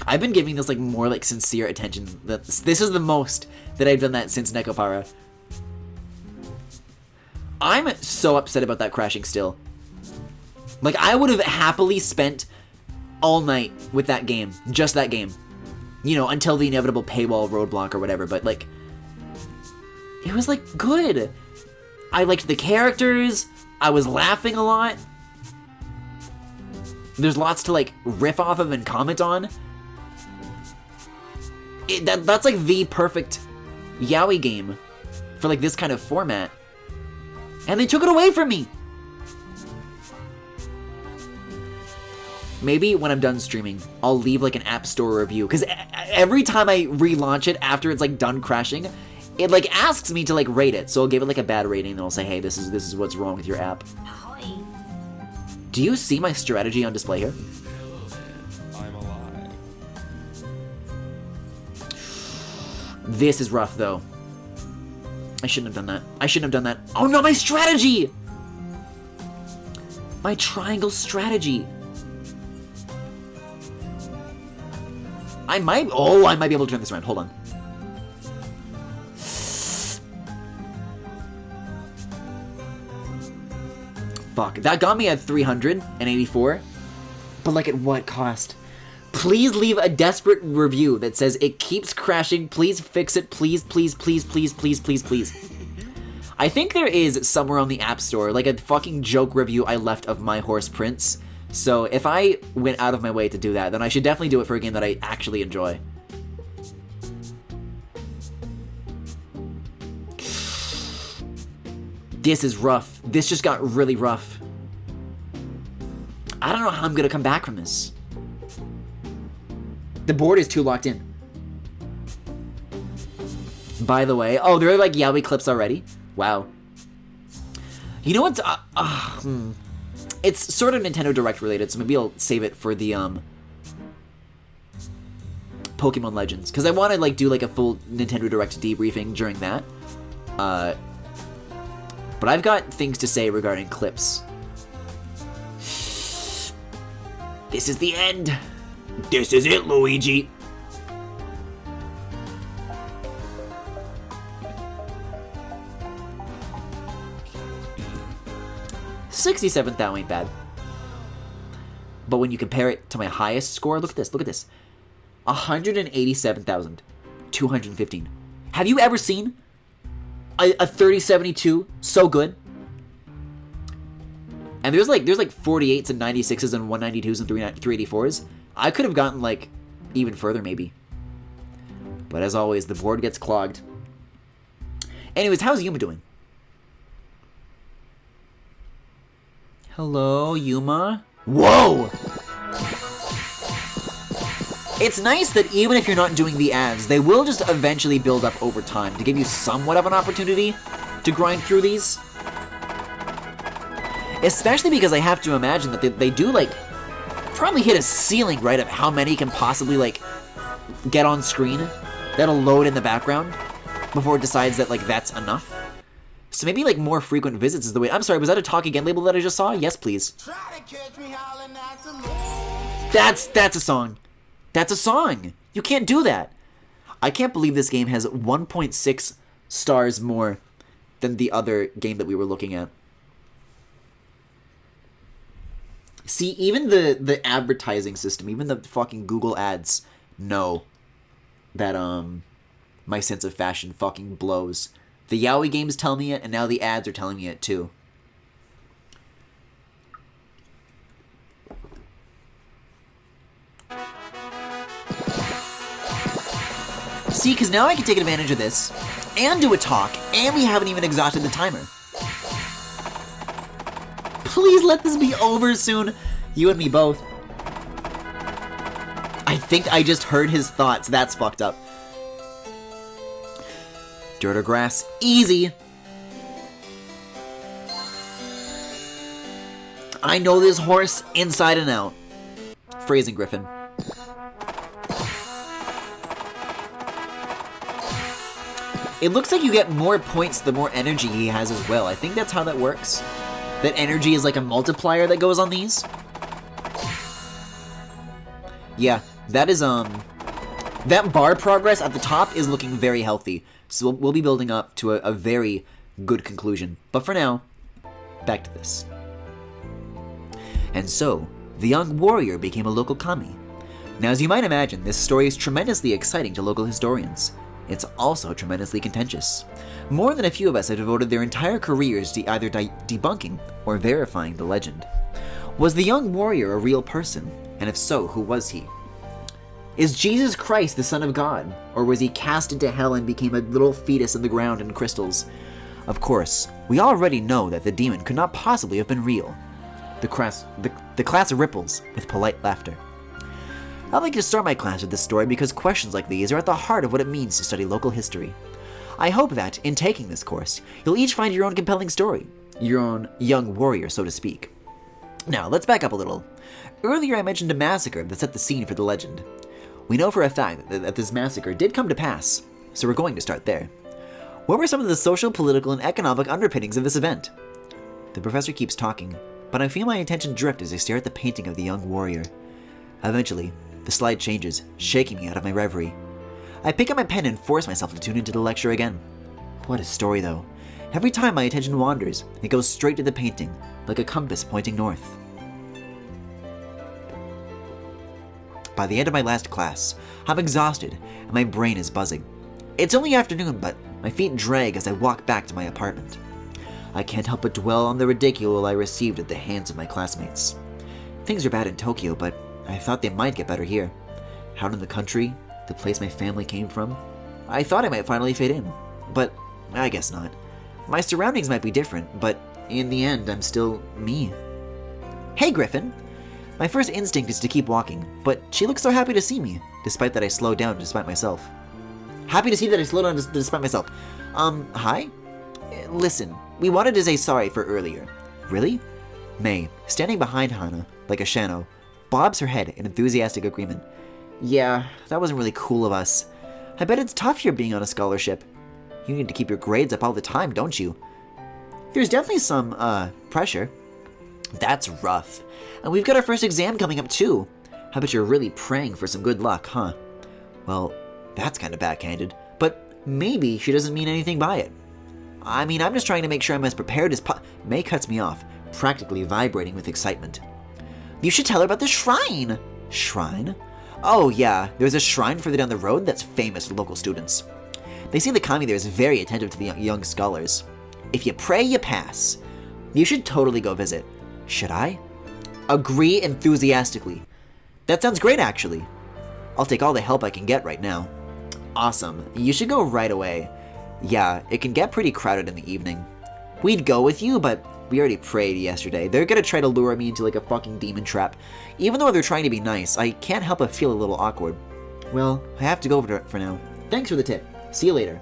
[SPEAKER 1] I've been giving this like more like sincere attention. This is the most that I've done that since Nekopara. I'm so upset about that crashing still. Like, I would have happily spent all night with that game. Just that game. You know, until the inevitable paywall roadblock or whatever, but like, it was like good. I liked the characters. I was laughing a lot. There's lots to like riff off of and comment on. That's like the perfect Yaoi game for like this kind of format. And they took it away from me. maybe when I'm done streaming, I'll leave like an app store review. Because every time I relaunch it after it's like done crashing, it like asks me to like rate it. So I'll give it like a bad rating and I'll say, hey, this is what's wrong with your app. Do you see my strategy on display here?
[SPEAKER 5] I'm alive.
[SPEAKER 1] This is rough though. I shouldn't have done that. I shouldn't have done that. Oh no, my strategy! My triangle strategy. I might be able to turn this around. Hold on. Fuck, that got me at 384. But like at what cost? Please leave a desperate review that says it keeps crashing. Please fix it. Please, please, please, please, please, please, please. I think there is somewhere on the App Store, like a fucking joke review I left of My Horse Prince. So if I went out of my way to do that, then I should definitely do it for a game that I actually enjoy. This is rough. This just got really rough. I don't know how I'm gonna come back from this. The board is too locked in. By the way, oh, there are like Yaoi clips already? Wow. You know what's, it's sort of Nintendo Direct related, so maybe I'll save it for the, Pokemon Legends. Because I want to, like, do, like, a full Nintendo Direct debriefing during that. But I've got things to say regarding clips. This is the end. This is it, Luigi. $67,000 ain't bad. But when you compare it to my highest score, look at this, look at this. 187,215. Have you ever seen a 3072 so good? And there's like 48s and 96s and 192s and 384s. I could have gotten like even further maybe. But as always, the board gets clogged. Anyways, how's Yuma doing? Hello, Yuma? Whoa! It's nice that even if you're not doing the ads, they will just eventually build up over time to give you somewhat of an opportunity to grind through these. Especially because I have to imagine that they do, like, probably hit a ceiling, right, of how many can possibly, like, get on screen that'll load in the background before it decides that, like, that's enough. So maybe, like, more frequent visits is the way. I'm sorry, was that a Talk Again label that I just saw? Yes, please. That's a song. That's a song. You can't do that. I can't believe this game has 1.6 stars more than the other game that we were looking at. See, even the advertising system, even the fucking Google ads know that my sense of fashion fucking blows. The Yaoi games tell me it, and now the ads are telling me it too. See, because now I can take advantage of this, and do a talk, and we haven't even exhausted the timer. Please let this be over soon. You and me both. I think I just heard his thoughts. That's fucked up. Dirt or grass? Easy. I know this horse inside and out. Phrasing, Griffin. It looks like you get more points the more energy he has as well. I think that's how that works. That energy is like a multiplier that goes on these. Yeah, that is, that bar progress at the top is looking very healthy. So we'll be building up to a very good conclusion. But for now, back to this. And so, the young warrior became a local kami. Now, as you might imagine, this story is tremendously exciting to local historians. It's also tremendously contentious. More than a few of us have devoted their entire careers to either debunking or verifying the legend. Was the young warrior a real person? And if so, who was he? Is Jesus Christ the Son of God? Or was he cast into hell and became a little fetus in the ground and crystals? Of course, we already know that the demon could not possibly have been real. The class ripples with polite laughter. I'd like to start my class with this story because questions like these are at the heart of what it means to study local history. I hope that, in taking this course, you'll each find your own compelling story, your own young warrior, so to speak. Now, let's back up a little. Earlier I mentioned a massacre that set the scene for the legend. We know for a fact that this massacre did come to pass, so we're going to start there. What were some of the social, political, and economic underpinnings of this event? The professor keeps talking, but I feel my attention drift as I stare at the painting of the young warrior. Eventually, the slide changes, shaking me out of my reverie. I pick up my pen and force myself to tune into the lecture again. What a story, though. Every time my attention wanders, it goes straight to the painting, like a compass pointing north. By the end of my last class, I'm exhausted and my brain is buzzing. It's only afternoon, but my feet drag as I walk back to my apartment. I can't help but dwell on the ridicule I received at the hands of my classmates. Things are bad in Tokyo, but I thought they might get better here. Out in the country, the place my family came from, I thought I might finally fit in, but I guess not. My surroundings might be different, but in the end, I'm still me. Hey, Griffin! My first instinct is to keep walking, but she looks so happy to see me, despite that I slow down despite myself. Happy to see that I slowed down despite myself. Hi? Listen, we wanted to say sorry for earlier. Really? May, standing behind Hana, like a Shano, bobs her head in enthusiastic agreement. Yeah, that wasn't really cool of us. I bet it's tough here being on a scholarship. You need to keep your grades up all the time, don't you? There's definitely some, pressure. That's rough. And we've got our first exam coming up too. I bet you're really praying for some good luck, huh? Well, that's kind of backhanded, but maybe she doesn't mean anything by it. I mean, I'm just trying to make sure I'm as prepared as May cuts me off, practically vibrating with excitement. You should tell her about the shrine! Shrine? Oh yeah, there's a shrine further down the road that's famous to local students. They say the kami there is very attentive to the young scholars. If you pray, you pass. You should totally go visit. Should I? Agree enthusiastically. That sounds great, actually. I'll take all the help I can get right now. Awesome. You should go right away. Yeah, it can get pretty crowded in the evening. We'd go with you, but we already prayed yesterday. They're gonna try to lure me into like a fucking demon trap. Even though they're trying to be nice, I can't help but feel a little awkward. Well, I have to go for now. Thanks for the tip. See you later.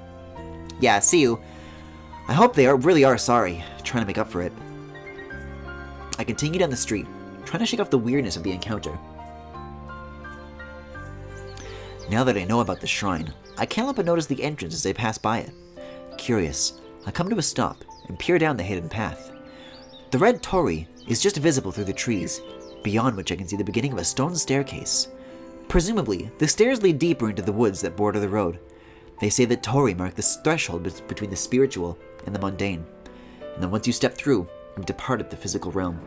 [SPEAKER 1] Yeah, see you. I hope they really are sorry, trying to make up for it. I continue down the street, trying to shake off the weirdness of the encounter. Now that I know about the shrine, I can't help but notice the entrance as I pass by it. Curious, I come to a stop and peer down the hidden path. The red torii is just visible through the trees, beyond which I can see the beginning of a stone staircase. Presumably, the stairs lead deeper into the woods that border the road. They say that torii mark the threshold between the spiritual and the mundane, and that once you step through, you've departed the physical realm.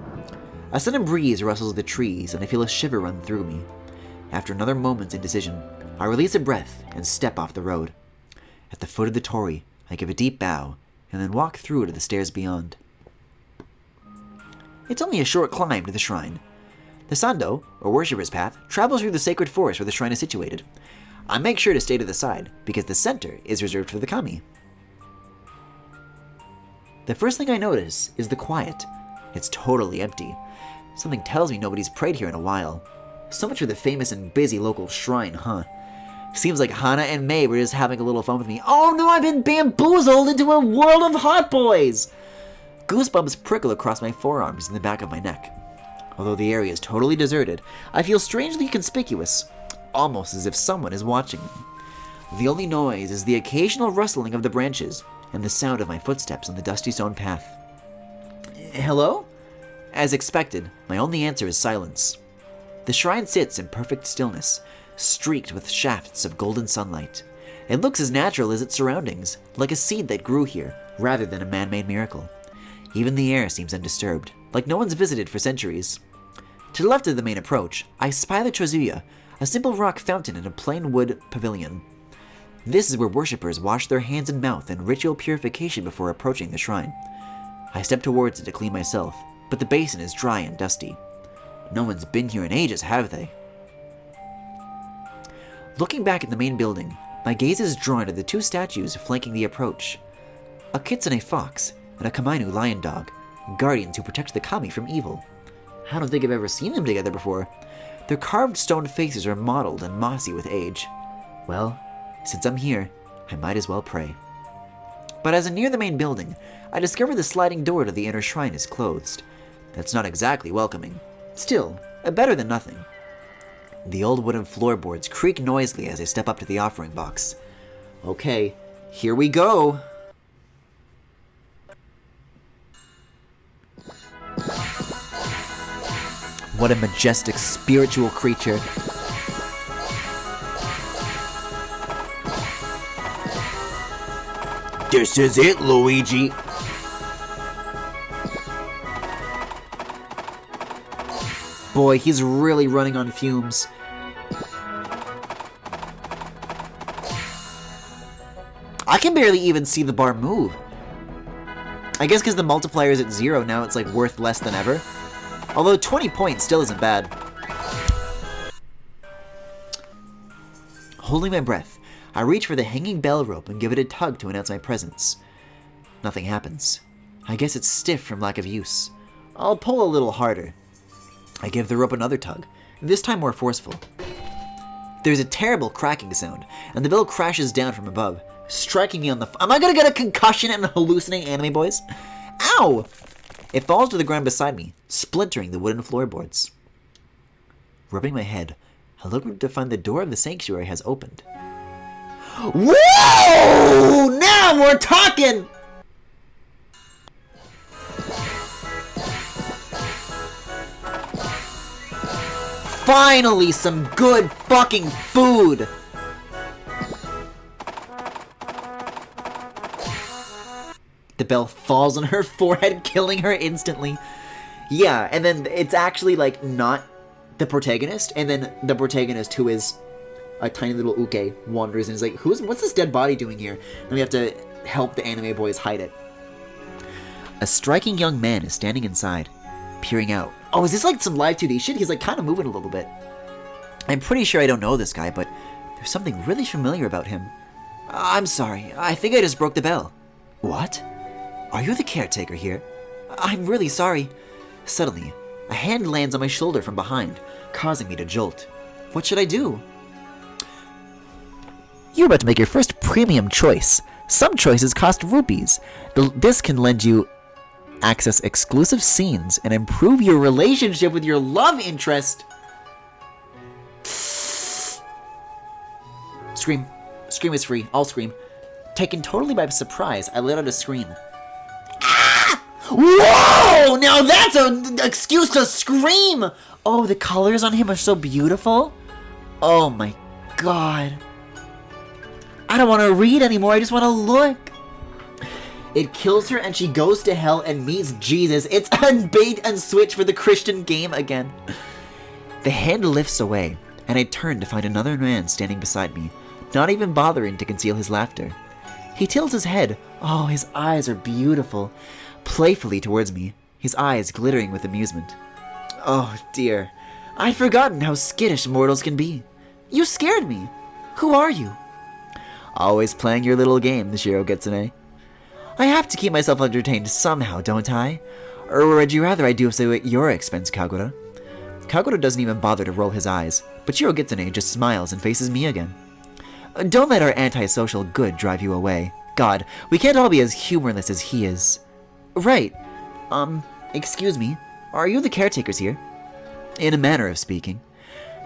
[SPEAKER 1] A sudden breeze rustles the trees, and I feel a shiver run through me. After another moment's indecision, I release a breath and step off the road. At the foot of the torii, I give a deep bow, and then walk through to the stairs beyond. It's only a short climb to the shrine. The Sando, or worshipper's path, travels through the sacred forest where the shrine is situated. I make sure to stay to the side, because the center is reserved for the kami. The first thing I notice is the quiet. It's totally empty. Something tells me nobody's prayed here in a while. So much for the famous and busy local shrine, huh? Seems like Hana and May were just having a little fun with me. Oh no, I've been bamboozled into a world of hot boys! Goosebumps prickle across my forearms and the back of my neck. Although the area is totally deserted, I feel strangely conspicuous, almost as if someone is watching me. The only noise is the occasional rustling of the branches and the sound of my footsteps on the dusty stone path. Hello? As expected, my only answer is silence. The shrine sits in perfect stillness, streaked with shafts of golden sunlight. It looks as natural as its surroundings, like a seed that grew here, rather than a man-made miracle. Even the air seems undisturbed, like no one's visited for centuries. To the left of the main approach, I spy the Trazuya, a simple rock fountain in a plain wood pavilion. This is where worshippers wash their hands and mouth in ritual purification before approaching the shrine. I step towards it to clean myself, but the basin is dry and dusty. No one's been here in ages, have they? Looking back at the main building, my gaze is drawn to the two statues flanking the approach. A kitsune fox and a kamainu lion dog, guardians who protect the kami from evil.
[SPEAKER 2] I don't think I've ever seen them together before. Their carved stone faces are mottled and mossy with age. Well, since I'm here, I might as well pray. But as I near the main building, I discover the sliding door to the inner shrine is closed. That's not exactly welcoming. Still, better than nothing. The old wooden floorboards creak noisily as I step up to the offering box. Okay, here we go! What a majestic spiritual creature.
[SPEAKER 3] This is it, Luigi.
[SPEAKER 2] Boy, he's really running on fumes. I can barely even see the bar move. I guess because the multiplier is at 0, now it's like worth less than ever. Although 20 points still isn't bad. Holding my breath, I reach for the hanging bell rope and give it a tug to announce my presence. Nothing happens. I guess it's stiff from lack of use. I'll pull a little harder. I give the rope another tug, this time more forceful. There's a terrible cracking sound, and the bell crashes down from above, striking me on the... Am I gonna get a concussion and hallucinate anime boys? Ow! It falls to the ground beside me, splintering the wooden floorboards. Rubbing my head, I look to find the door of the sanctuary has opened. Whoa! Now we're talking! Finally, some good fucking food! The bell falls on her forehead, killing her instantly. Yeah, and then it's actually, like, not the protagonist, and then the protagonist, who is a tiny little uke, wanders and is like, what's this dead body doing here? And we have to help the anime boys hide it. A striking young man is standing inside, peering out. Oh, is this like some live 2D shit? He's like kind of moving a little bit. I'm pretty sure I don't know this guy, but there's something really familiar about him. I'm sorry, I think I just broke the bell. What? Are you the caretaker here? I'm really sorry. Suddenly, a hand lands on my shoulder from behind, causing me to jolt. What should I do? You're about to make your first premium choice. Some choices cost rupees. This can lend you access exclusive scenes and improve your relationship with your love interest. Scream. Scream is free. I'll scream. Taken totally by surprise, I let out a scream. Ah! Whoa! Now that's an excuse to scream! Oh, the colors on him are so beautiful. Oh my god. I don't want to read anymore, I just want to look. It kills her and she goes to hell and meets Jesus. It's a bait and switch for the Christian game again. The hand lifts away, and I turn to find another man standing beside me, not even bothering to conceal his laughter. He tilts his head. Oh, his eyes are beautiful. Playfully towards me, his eyes glittering with amusement. Oh dear, I'd forgotten how skittish mortals can be. You scared me. Who are you? Always playing your little game, Shiro Getsune. I have to keep myself entertained somehow, don't I? Or would you rather I do so at your expense, Kagura? Kagura doesn't even bother to roll his eyes, but Shiro Getsune just smiles and faces me again. Don't let our antisocial good drive you away. God, we can't all be as humorless as he is. Right. Excuse me. Are you the caretakers here? In a manner of speaking.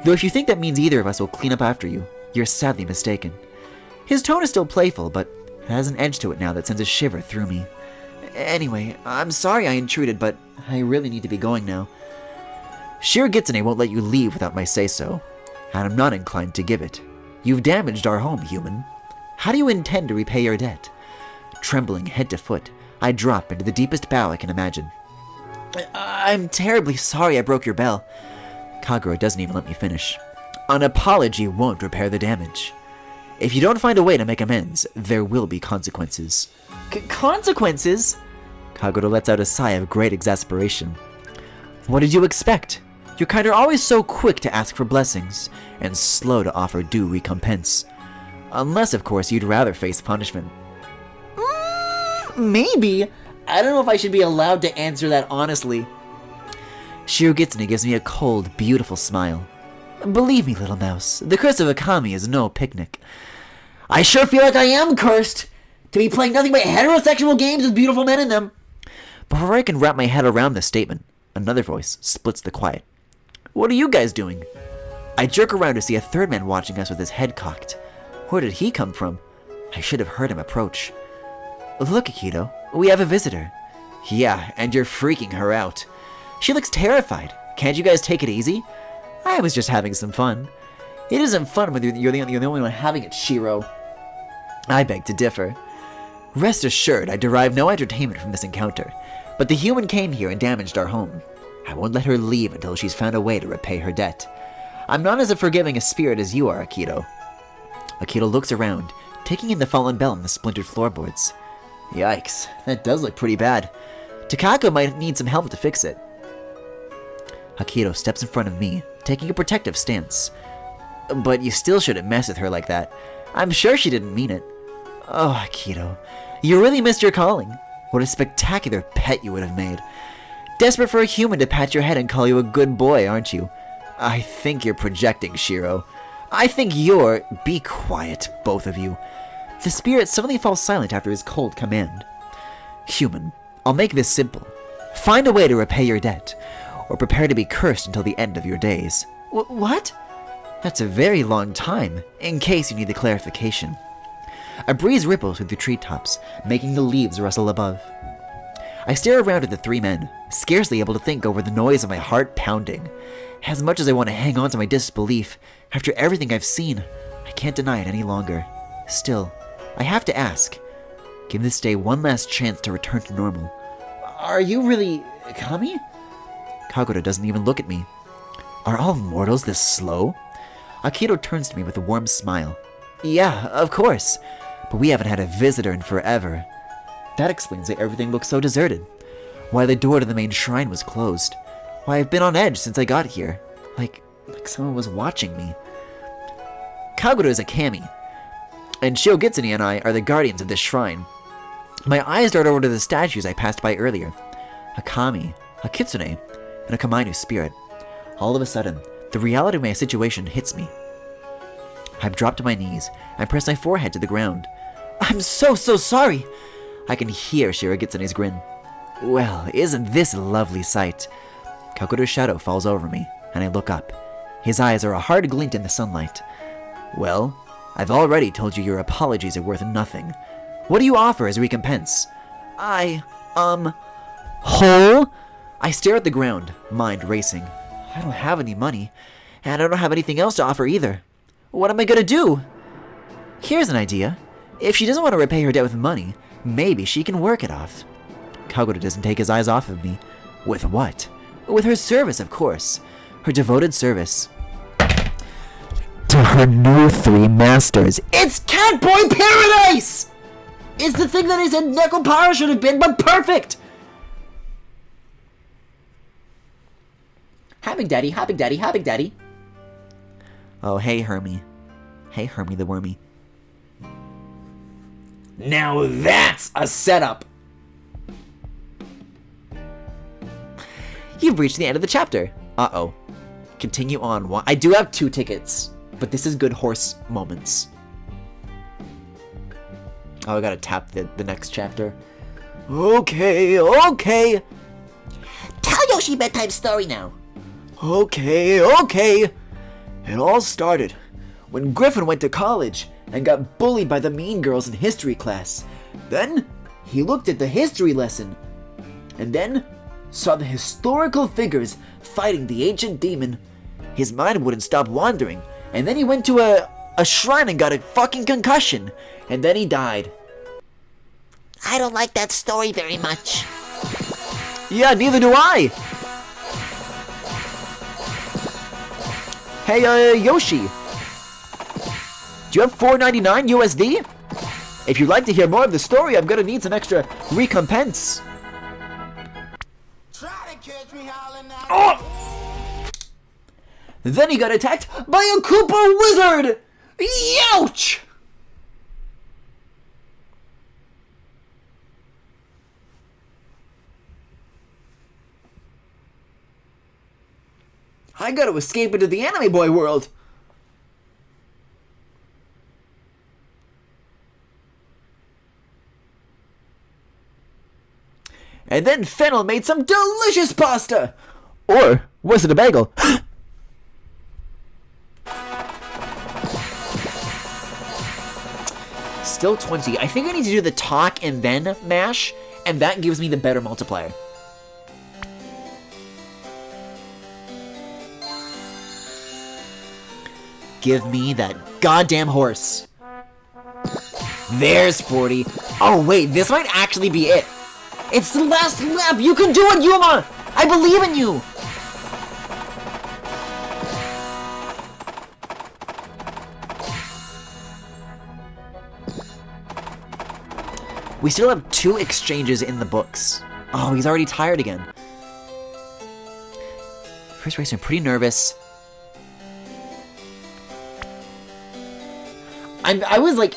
[SPEAKER 2] Though if you think that means either of us will clean up after you, you're sadly mistaken. His tone is still playful, but it has an edge to it now that sends a shiver through me. Anyway, I'm sorry I intruded, but I really need to be going now. Shiro Gitsune won't let you leave without my say-so, and I'm not inclined to give it. You've damaged our home, human. How do you intend to repay your debt? Trembling head to foot, I drop into the deepest bow I can imagine. I'm terribly sorry I broke your bell. Kagura doesn't even let me finish. An apology won't repair the damage. If you don't find a way to make amends, there will be consequences. Consequences? Kagura lets out a sigh of great exasperation. What did you expect? Your kind are always so quick to ask for blessings, and slow to offer due recompense. Unless, of course, you'd rather face punishment. Maybe. I don't know if I should be allowed to answer that honestly. Shirogitsune gives me a cold, beautiful smile. Believe me, little mouse, the curse of Akami is no picnic. I sure feel like I am cursed to be playing nothing but heterosexual games with beautiful men in them. Before I can wrap my head around this statement, another voice splits the quiet. What are you guys doing? I jerk around to see a third man watching us with his head cocked. Where did he come from? I should have heard him approach. Look, Akito, we have a visitor. Yeah, and you're freaking her out. She looks terrified. Can't you guys take it easy? I was just having some fun. It isn't fun when you're the only one having it, Shiro. I beg to differ. Rest assured, I derive no entertainment from this encounter, but the human came here and damaged our home. I won't let her leave until she's found a way to repay her debt. I'm not as forgiving a spirit as you are, Akito. Akito looks around, taking in the fallen bell and the splintered floorboards. Yikes, that does look pretty bad. Takako might need some help to fix it. Akito steps in front of me, taking a protective stance. But you still shouldn't mess with her like that. I'm sure she didn't mean it. Oh, Akito, you really missed your calling. What a spectacular pet you would have made. Desperate for a human to pat your head and call you a good boy, aren't you? I think you're projecting, Shiro. I think you're... Be quiet, both of you. The spirit suddenly falls silent after his cold command. Human, I'll make this simple. Find a way to repay your debt, or prepare to be cursed until the end of your days. What? That's a very long time, in case you need the clarification. A breeze ripples through the treetops, making the leaves rustle above. I stare around at the three men, scarcely able to think over the noise of my heart pounding. As much as I want to hang on to my disbelief, after everything I've seen, I can't deny it any longer. Still, I have to ask. Give this day one last chance to return to normal. Are you really... Kami? Kagoda doesn't even look at me. Are all mortals this slow? Akito turns to me with a warm smile. Yeah, of course. But we haven't had a visitor in forever. That explains why everything looks so deserted. Why the door to the main shrine was closed. Why I've been on edge since I got here. Like someone was watching me. Kagoda is a kami, and Shiogitsune and I are the guardians of this shrine. My eyes dart over to the statues I passed by earlier. A kami, a kitsune, and a kamainu spirit. All of a sudden, the reality of my situation hits me. I've dropped to my knees and pressed my forehead to the ground. I'm so sorry! I can hear Shirogitsune's grin. Well, isn't this a lovely sight? Kagoda's shadow falls over me, and I look up. His eyes are a hard glint in the sunlight. Well, I've already told you your apologies are worth nothing. What do you offer as recompense? Whole? I stare at the ground, mind racing. I don't have any money, and I don't have anything else to offer either. What am I gonna do? Here's an idea. If she doesn't want to repay her debt with money, maybe she can work it off. Kagoda doesn't take his eyes off of me. With what? With her service, of course. Her devoted service. To her new three masters. It's Catboy Paradise! It's the thing that I said Nekopara should have been, but perfect! Hi, Big Daddy. Hi, Big Daddy. Hi, Big Daddy. Oh, hey, Hermie. Hey, Hermie the Wormy. Now that's a setup! You've reached the end of the chapter. Uh-oh. Continue on. I do have 2 tickets, but this is good horse moments. Oh, I gotta tap the next chapter. Okay. Tell Yoshi bedtime story now. Okay. It all started when Griffin went to college and got bullied by the mean girls in history class. Then, he looked at the history lesson, and then saw the historical figures fighting the ancient demon. His mind wouldn't stop wandering, and then he went to a shrine and got a fucking concussion, and then he died.
[SPEAKER 6] I don't like that story very much.
[SPEAKER 2] Yeah, neither do I! Hey, Yoshi! Do you have $4.99 USD? If you'd like to hear more of the story, I'm gonna need some extra recompense.
[SPEAKER 3] Try to catch me howling now.
[SPEAKER 2] Oh! Then he got attacked by a Koopa Wizard! Youch!
[SPEAKER 1] I gotta escape into the anime boy world. And then Fennel made some delicious pasta! Or was it a bagel? Still 20. I think I need to do the talk and then mash, and that gives me the better multiplier. Give me that goddamn horse. There's 40. Oh wait, this might actually be it. It's the last lap! You can do it, Yuma! I believe in you! We still have 2 exchanges in the books. Oh, he's already tired again. First race, I'm pretty nervous. I was like...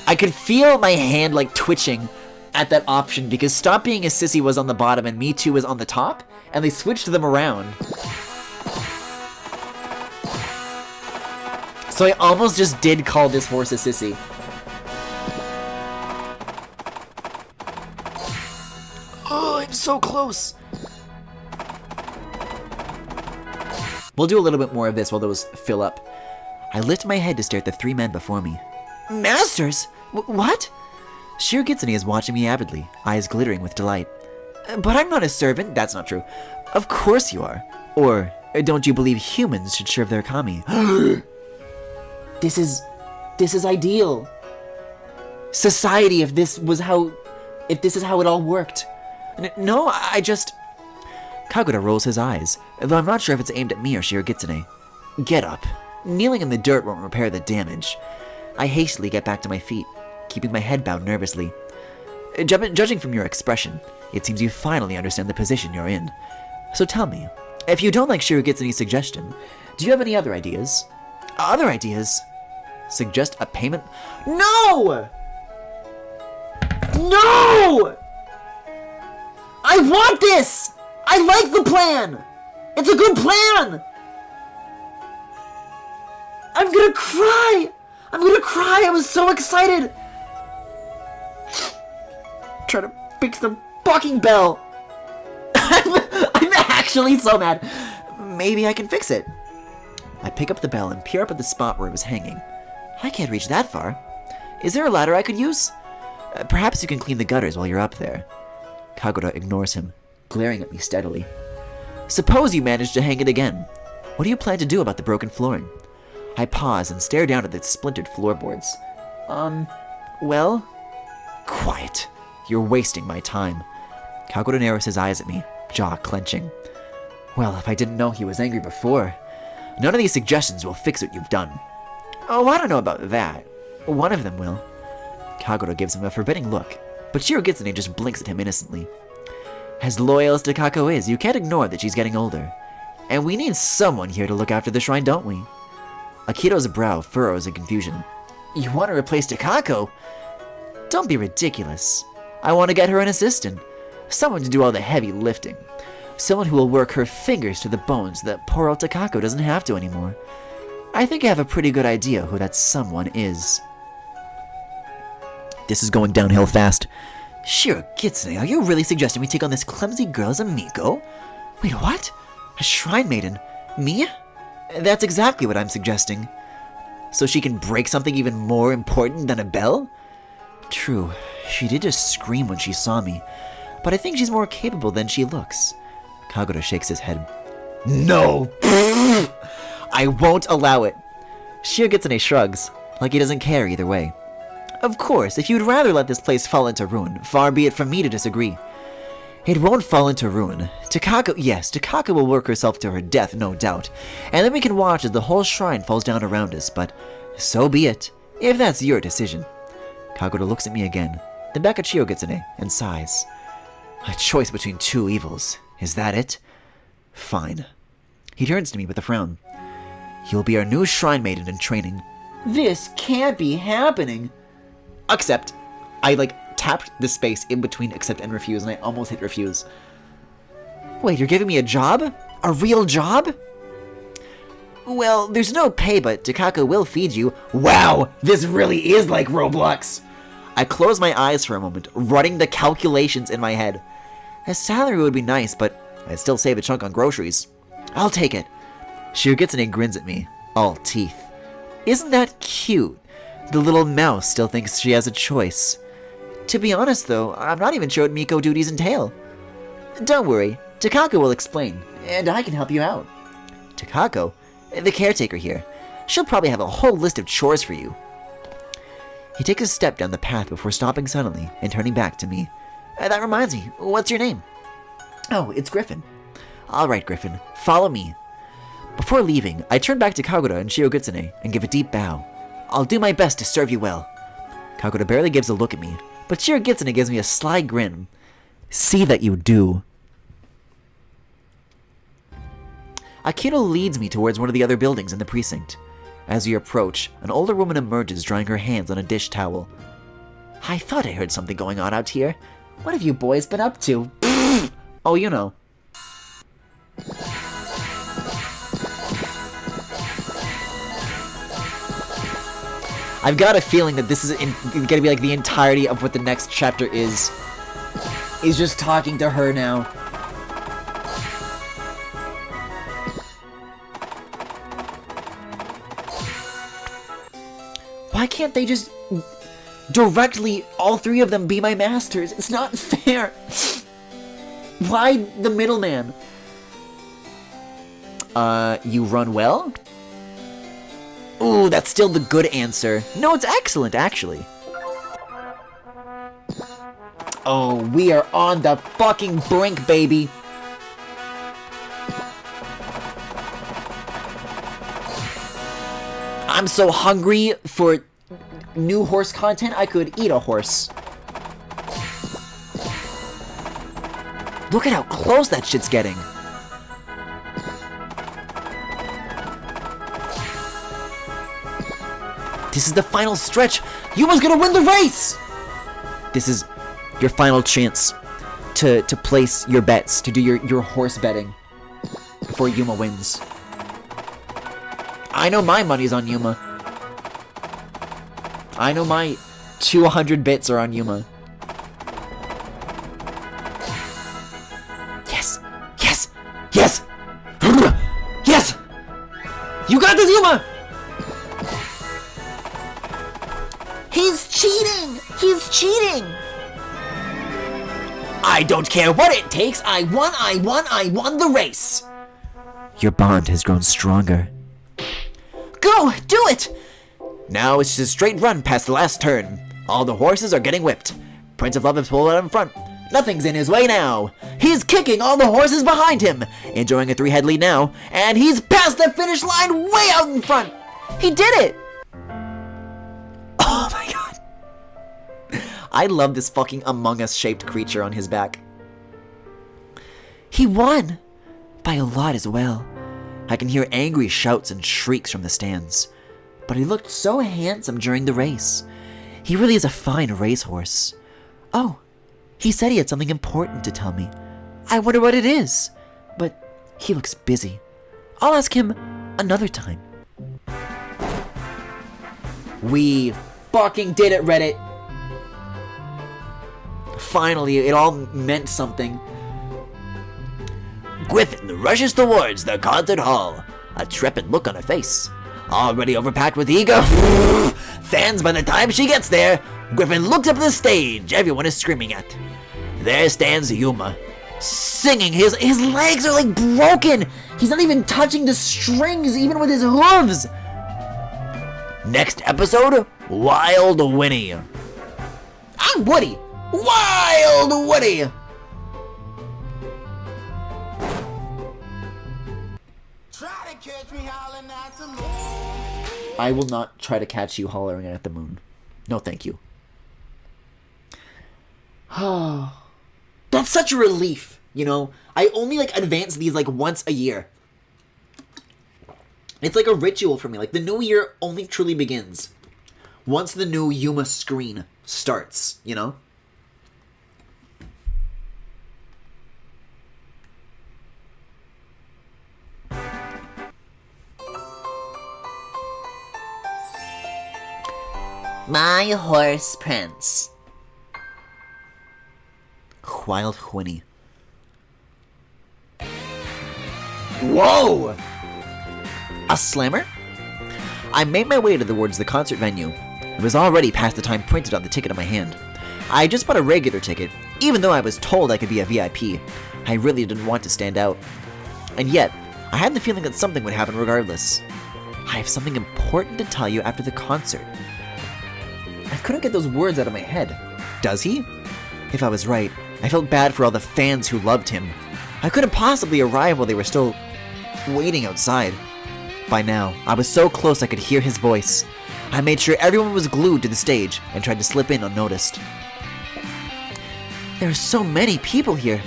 [SPEAKER 1] I could feel my hand like twitching at that option because Stop Being a Sissy was on the bottom and Me Too was on the top, and they switched them around. So I almost just did call this horse a sissy. Oh, I'm so close. We'll do a little bit more of this while those fill up. I lift my head to stare at the 3 men before me. Masters? What? Shirogitsune is watching me avidly, eyes glittering with delight. But I'm not a servant. That's not true. Of course you are. Or don't you believe humans should serve their kami? This is ideal. Society, if this is how it all worked. No, I just... Kagura rolls his eyes, though I'm not sure if it's aimed at me or Shirogitsune. Get up. Kneeling in the dirt won't repair the damage. I hastily get back to my feet, keeping my head bowed nervously. Judging from your expression, it seems you finally understand the position you're in. So tell me, if you don't like Shirogitsune's suggestion, do you have any other ideas? Other ideas? Suggest a payment? No! No! I want this! I like the plan! It's a good plan! I'm gonna cry! I'm gonna cry! I was so excited! Try to fix the fucking bell! I'm actually so mad! Maybe I can fix it. I pick up the bell and peer up at the spot where it was hanging. I can't reach that far. Is there a ladder I could use? Perhaps you can clean the gutters while you're up there. Kagura ignores him, glaring at me steadily. Suppose you manage to hang it again. What do you plan to do about the broken flooring? I pause and stare down at the splintered floorboards. Well? Quiet. You're wasting my time. Kagura narrows his eyes at me, jaw clenching. Well, if I didn't know he was angry before, none of these suggestions will fix what you've done. Oh, I don't know about that. One of them will. Kagura gives him a forbidding look, but Shirogitsune just blinks at him innocently. As loyal as Takako is, you can't ignore that she's getting older. And we need someone here to look after the shrine, don't we? Akito's brow furrows in confusion. You want to replace Takako? Don't be ridiculous. I want to get her an assistant. Someone to do all the heavy lifting. Someone who will work her fingers to the bone so that poor old Takako doesn't have to anymore. I think I have a pretty good idea who that someone is. This is going downhill fast. Shirogitsune, are you really suggesting we take on this clumsy girl as a Miko? Wait, what? A shrine maiden? Me? That's exactly what I'm suggesting. So she can break something even more important than a bell? True, she did just scream when she saw me, but I think she's more capable than she looks. Kagura shakes his head. No! I won't allow it. Shirogitsune shrugs, like he doesn't care either way. Of course, if you'd rather let this place fall into ruin, far be it from me to disagree. It won't fall into ruin. Takako will work herself to her death, no doubt, and then we can watch as the whole shrine falls down around us, but so be it, if that's your decision. Kagura looks at me again, then back at Shirogitsune, and sighs. A choice between 2 evils. Is that it? Fine. He turns to me with a frown. You'll be our new shrine maiden in training. This can't be happening. Accept. I, tapped the space in between accept and refuse, and I almost hit refuse. Wait, you're giving me a job?
[SPEAKER 2] A real job? Well, there's no pay, but Takako will feed you. Wow, this really is like Roblox. I closed my eyes for a moment, running the calculations in my head. A salary would be nice, but I'd still save a chunk on groceries. I'll take it. Shirogitsune grins at me, all teeth. Isn't that cute? The little mouse still thinks she has a choice. To be honest, though, I'm not even sure what Miko duties entail. Don't worry, Takako will explain, and I can help you out. Takako? The caretaker here. She'll probably have a whole list of chores for you. He takes a step down the path before stopping suddenly and turning back to me. That reminds me, what's your name? Oh, it's Griffin. Alright, Griffin, follow me. Before leaving, I turn back to Kagura and Shirogitsune and give a deep bow. I'll do my best to serve you well. Kagura barely gives a look at me, but Shirogitsune gives me a sly grin. See that you do. Akito leads me towards one of the other buildings in the precinct. As we approach, an older woman emerges drying her hands on a dish towel. I thought I heard something going on out here. What have you boys been up to? Oh, you know. I've got a feeling that this is gonna be like the entirety of what the next chapter is. He's just talking to her now. Why can't they just directly, all three of them, be my masters? It's not fair. Why the middleman? You run well? Ooh, that's still the good answer. No, it's excellent, actually. Oh, we are on the fucking brink, baby. I'm so hungry for new horse content, I could eat a horse. Look at how close that shit's getting. This is the final stretch. Yuma's gonna win the race! This is your final chance to place your bets, to do your horse betting before Yuma wins. I know my money's on Yuma. I know my 200 bits are on Yuma. Yes! Yes! Yes! Yes! You got this, Yuma!
[SPEAKER 6] He's cheating! He's cheating!
[SPEAKER 2] I don't care what it takes. I won the race. Your bond has grown stronger. Go, do it! Now it's just a straight run past the last turn. All the horses are getting whipped. Prince of Love is pulled out in front. Nothing's in his way now. He's kicking all the horses behind him, enjoying a 3-head lead now, and he's past the finish line way out in front. He did it! Oh my god. I love this fucking Among Us shaped creature on his back. He won! By a lot as well. I can hear angry shouts and shrieks from the stands. But he looked so handsome during the race. He really is a fine racehorse. Oh, he said he had something important to tell me. I wonder what it is. But he looks busy. I'll ask him another time. We fucking did it, Reddit. Finally, it all meant something. Griffin rushes towards the concert hall, a trepid look on her face. Already overpacked with ego. Fans by the time she gets there. Griffin looks up the stage everyone is screaming at. There stands Yuma, singing. His legs are like broken. He's not even touching the strings, even with his hooves. Next episode, Wild Winnie. I'm Woody. Wild Woody. I will not try to catch you hollering at the moon. No, thank you. Oh, that's such a relief, you know? I only, advance these, once a year. It's like a ritual for me. Like, the new year only truly begins once the new Yuma screen starts, you know? My horse Prince. Wild whinny. Whoa! A slammer? I made my way towards the concert venue. It was already past the time printed on the ticket in my hand. I just bought a regular ticket, even though I was told I could be a VIP. I really didn't want to stand out. And yet, I had the feeling that something would happen regardless. I have something important to tell you after the concert. I couldn't get those words out of my head. Does he? If I was right, I felt bad for all the fans who loved him. I couldn't possibly arrive while they were still waiting outside. By now, I was so close I could hear his voice. I made sure everyone was glued to the stage and tried to slip in unnoticed. There are so many people here.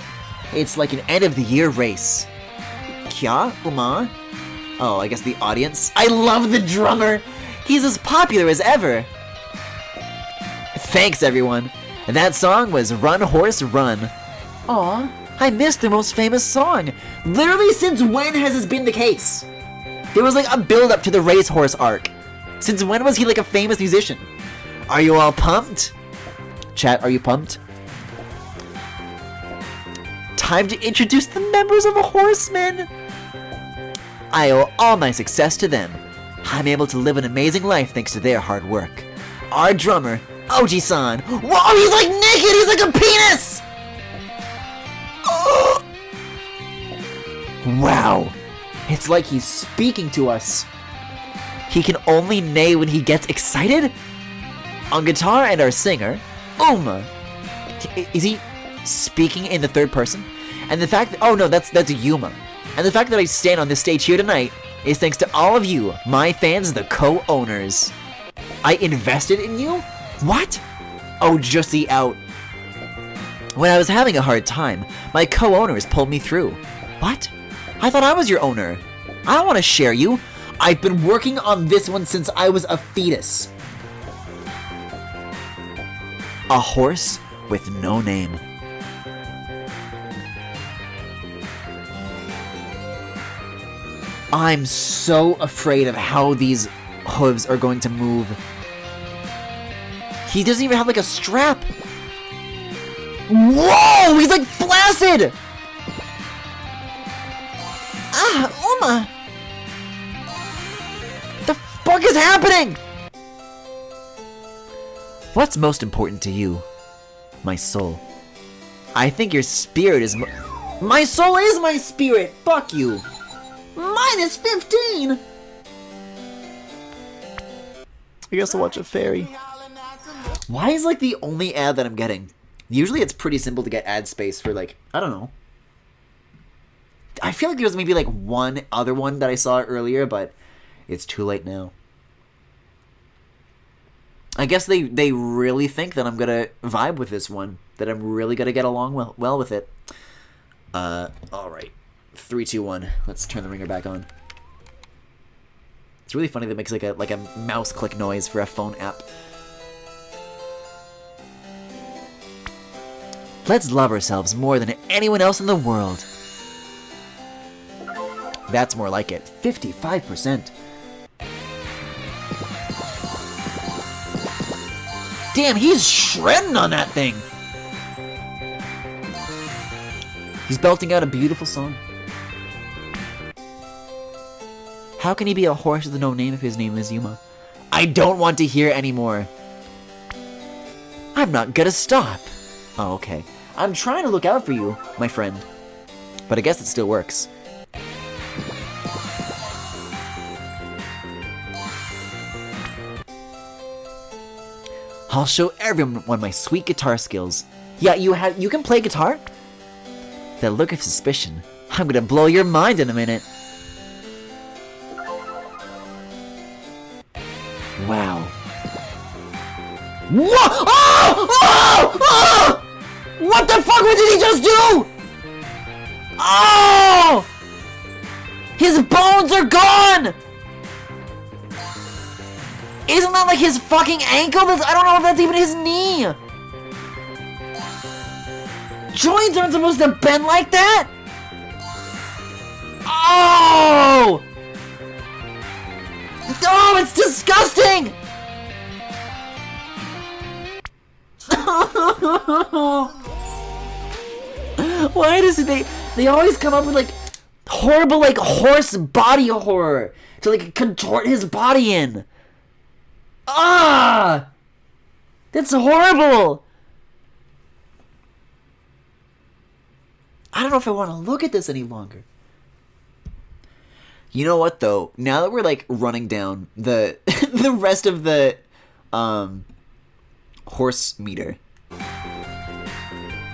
[SPEAKER 2] It's like an end-of-the-year race. Kya? Uma? Oh, I guess the audience? I love the drummer! He's as popular as ever! Thanks, everyone. That song was Run Horse Run. Aw, I missed their most famous song. Literally, since when has this been the case? There was like a build-up to the racehorse arc. Since when was he like a famous musician? Are you all pumped? Chat, are you pumped? Time to introduce the members of a Horseman. I owe all my success to them. I'm able to live an amazing life thanks to their hard work. Our drummer, Oji-san. Whoa, he's like naked! He's like a penis! Oh. Wow. It's like he's speaking to us. He can only neigh when he gets excited? On guitar and our singer, Uma. Is he speaking in the third person? And the fact that, oh no, that's Yuma. And the fact that I stand on this stage here tonight is thanks to all of you, my fans, the co-owners. I invested in you? What? Oh, just see out. When I was having a hard time, my co-owners pulled me through. What? I thought I was your owner. I don't want to share you. I've been working on this one since I was a fetus. A horse with no name. I'm so afraid of how these hooves are going to move. He doesn't even have like a strap. Whoa! He's like flaccid! Ah, Uma! The fuck is happening? What's most important to you? My soul. I think your spirit is my soul is my spirit! Fuck you! Minus 15! I guess I'll watch a fairy. Why is like the only ad that I'm getting? Usually it's pretty simple to get ad space for like, I don't know. I feel like there's maybe like one other one that I saw earlier, but it's too late now. I guess they really think that I'm gonna vibe with this one, that I'm really gonna get along well with it. Alright. 3, 2, 1. Let's turn the ringer back on. It's really funny that it makes like a mouse click noise for a phone app. Let's love ourselves more than anyone else in the world. That's more like it. 55%. Damn, he's shredding on that thing. He's belting out a beautiful song. How can he be a horse with no name if his name is Yuma? I don't want to hear anymore. I'm not gonna stop. Oh, okay. I'm trying to look out for you, my friend. But I guess it still works. I'll show everyone my sweet guitar skills. Yeah, you can play guitar? That look of suspicion. I'm gonna blow your mind in a minute. Wow. Whoa! Oh! Oh! Oh! What the fuck? What did he just do? Oh! His bones are gone! Isn't that like his fucking ankle? I don't know if that's even his knee. Joints aren't supposed to bend like that. Oh! Oh, it's disgusting! Why does they always come up with like horrible like horse body horror to like contort his body in? Ah! That's horrible! I don't know if I want to look at this any longer. You know what though? Now that we're like running down the the rest of the horse meter.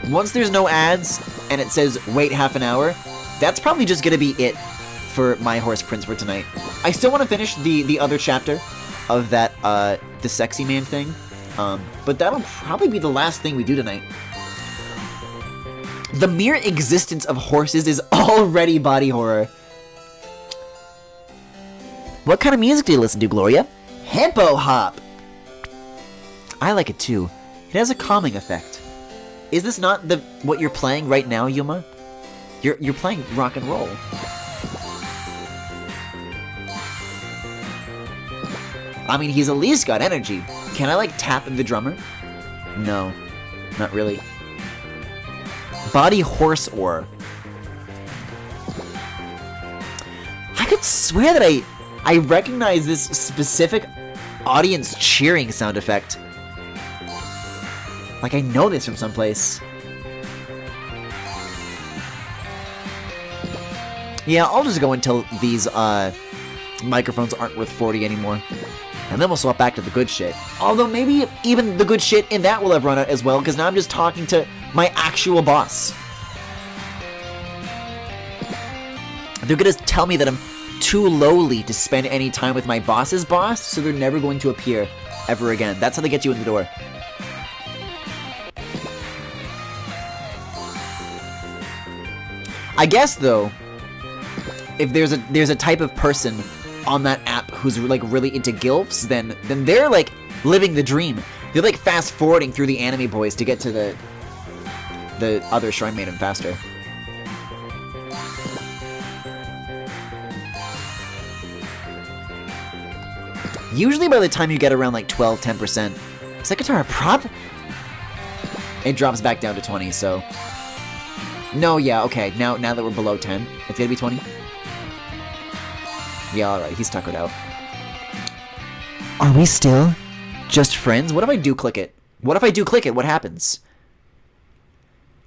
[SPEAKER 2] Once there's no ads and it says wait half an hour, that's probably just gonna be it for My Horse Prince for tonight. I still want to finish the other chapter of that the sexy man thing, but that'll probably be the last thing we do tonight. The mere existence of horses is already body horror. What kind of music do you listen to, Gloria? Hippo hop! I like it too. It has a calming effect. Is this not what you're playing right now, Yuma? You're playing rock and roll. I mean, he's at least got energy. Can I, like, tap the drummer? No. Not really. Body horse ore. I could swear that I recognize this specific audience cheering sound effect. Like, I know this from someplace. Yeah, I'll just go until these, microphones aren't worth 40 anymore. And then we'll swap back to the good shit. Although maybe even the good shit in that will have run out as well, because now I'm just talking to my actual boss. They're gonna tell me that I'm too lowly to spend any time with my boss's boss, so they're never going to appear ever again. That's how they get you in the door. I guess, though, if there's a type of person on that app who's like really into gilfs, then they're like living the dream. They're like fast forwarding through the anime boys to get to the other shrine maiden faster. Usually by the time you get around like 12-10%, Sekatara prop, it drops back down to 20. So no, yeah, okay. Now that we're below 10, it's gonna be 20. Yeah, alright, he's tuckered out. Are we still just friends? What if I do click it? What if I do click it? What happens?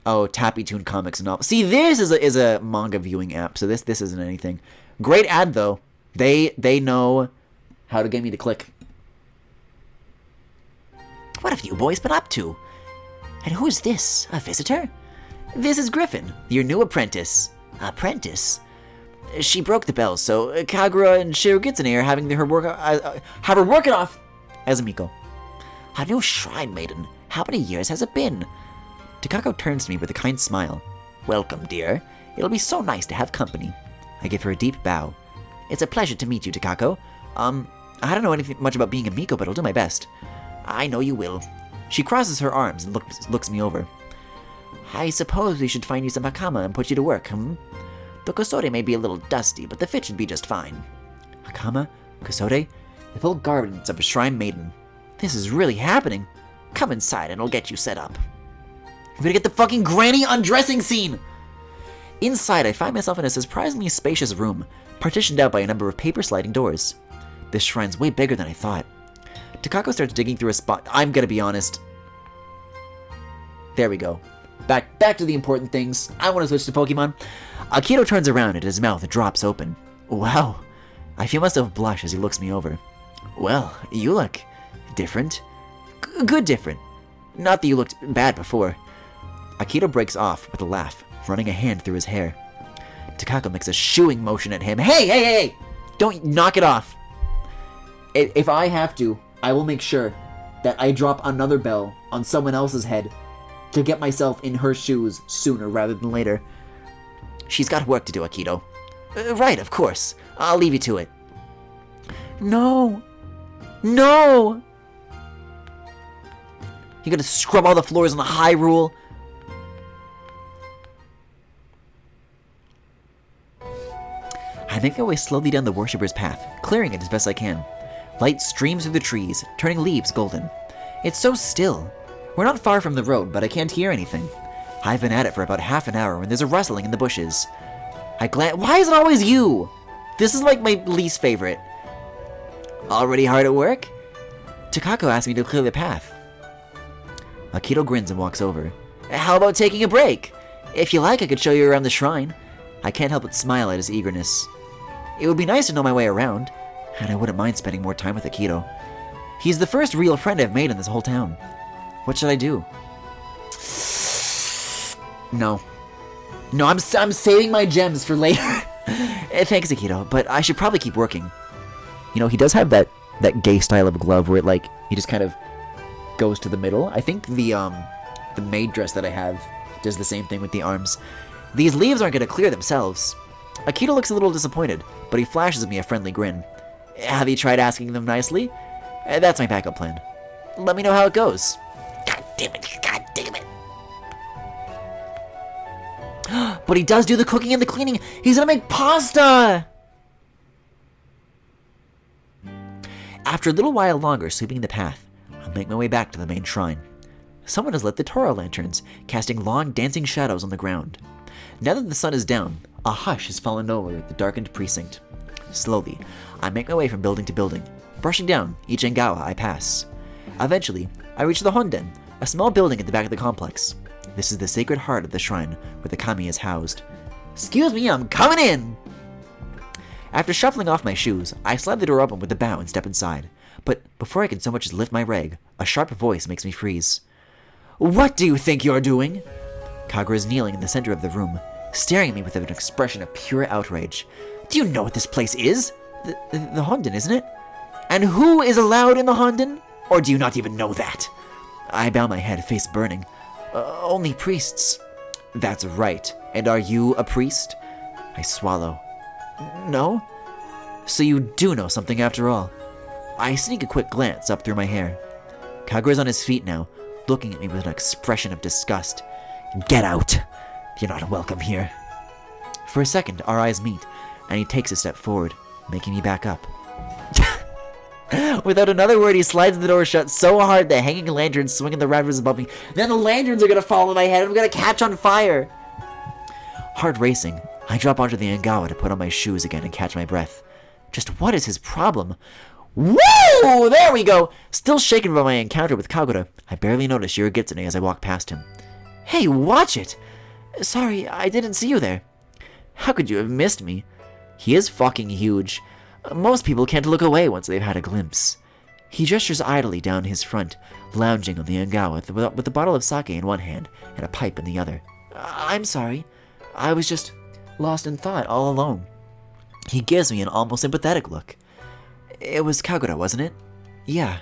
[SPEAKER 2] Oh, Tappy Toon Comics and all. See, this is a manga viewing app, so this isn't anything. Great ad though. They know how to get me to click.
[SPEAKER 6] What have you boys been up to? And who is this? A visitor?
[SPEAKER 2] This is Griffin, your new apprentice.
[SPEAKER 6] Apprentice?
[SPEAKER 2] She broke the bell, so Kagura and Shirogitsune are having her work it off as Amiko.
[SPEAKER 6] A new shrine maiden. How many years has it been?
[SPEAKER 2] Takako turns to me with a kind smile.
[SPEAKER 6] Welcome, dear. It'll be so nice to have company.
[SPEAKER 2] I give her a deep bow.
[SPEAKER 6] It's a pleasure to meet you, Takako.
[SPEAKER 2] I don't know anything much about being a Miko, but I'll do my best.
[SPEAKER 6] I know you will.
[SPEAKER 2] She crosses her arms and looks me over.
[SPEAKER 6] I suppose we should find you some hakama and put you to work, The kosore may be a little dusty, but the fit should be just fine.
[SPEAKER 2] Hakama? Kosore? The full garments of a shrine maiden. This is really happening.
[SPEAKER 6] Come inside and I'll get you set up.
[SPEAKER 2] We're gonna get the fucking granny undressing scene! Inside, I find myself in a surprisingly spacious room, partitioned out by a number of paper sliding doors. This shrine's way bigger than I thought. Takako starts digging through a spot. I'm gonna be honest. There we go. Back to the important things. I want to switch to Pokemon. Akito turns around and his mouth drops open. Wow. I feel myself blush as he looks me over. Well, you look different. Good different. Not that you looked bad before. Akito breaks off with a laugh, running a hand through his hair. Takako makes a shooing motion at him. Hey! Don't knock it off. If I have to, I will make sure that I drop another bell on someone else's head to get myself in her shoes sooner rather than later.
[SPEAKER 6] She's got work to do, Akito. Right, of course. I'll leave you to it.
[SPEAKER 2] No! You gonna scrub all the floors in the Hyrule? I make my way slowly down the worshipper's path, clearing it as best I can. Light streams through the trees, turning leaves golden. It's so still. We're not far from the road, but I can't hear anything. I've been at it for about half an hour when there's a rustling in the bushes. I glance. Why is it always you? This is like my least favorite. Already hard at work? Takako asked me to clear the path. Akito grins and walks over. How about taking a break? If you like, I could show you around the shrine. I can't help but smile at his eagerness. It would be nice to know my way around, and I wouldn't mind spending more time with Akito. He's the first real friend I've made in this whole town. What should I do? No, I'm saving my gems for later. Thanks, Akito, but I should probably keep working. You know, he does have that gay style of glove where it, he just kind of goes to the middle. I think the maid dress that I have does the same thing with the arms. These leaves aren't going to clear themselves. Akito looks a little disappointed, but he flashes me a friendly grin. Have you tried asking them nicely? That's my backup plan. Let me know how it goes. God damn it, God damn it. But he does do the cooking and the cleaning. He's gonna make pasta! After a little while longer sweeping the path, I make my way back to the main shrine. Someone has lit the Toro lanterns, casting long dancing shadows on the ground. Now that the sun is down, a hush has fallen over the darkened precinct. Slowly, I make my way from building to building, brushing down each engawa I pass. Eventually, I reach the Honden, a small building at the back of the complex. This is the sacred heart of the shrine, where the kami is housed. Excuse me, I'm coming in! After shuffling off my shoes, I slide the door open with a bow and step inside. But before I can so much as lift my rag, a sharp voice makes me freeze. What do you think you're doing? Kagura is kneeling in the center of the room, staring at me with an expression of pure outrage. Do you know what this place is? The Honden, isn't it? And who is allowed in the Honden? Or do you not even know that? I bow my head, face burning. Only priests. That's right. And are you a priest? I swallow. No? So you do know something after all. I sneak a quick glance up through my hair. Kagura's on his feet now, looking at me with an expression of disgust. Get out! You're not welcome here. For a second, our eyes meet, and he takes a step forward, making me back up. Without another word, he slides the door shut so hard the hanging lanterns swing in the rafters above me. Then the lanterns are gonna fall on my head and I'm gonna catch on fire! Heart racing, I drop onto the Engawa to put on my shoes again and catch my breath. Just what is his problem? Woo! There we go! Still shaken by my encounter with Kagura, I barely notice Shirogitsune as I walk past him. Hey, watch it! Sorry, I didn't see you there. How could you have missed me? He is fucking huge. Most people can't look away once they've had a glimpse. He gestures idly down his front, lounging on the Engawa with a bottle of sake in one hand and a pipe in the other. I'm sorry. I was just lost in thought all alone. He gives me an almost sympathetic look. It was Kagura, wasn't it? Yeah.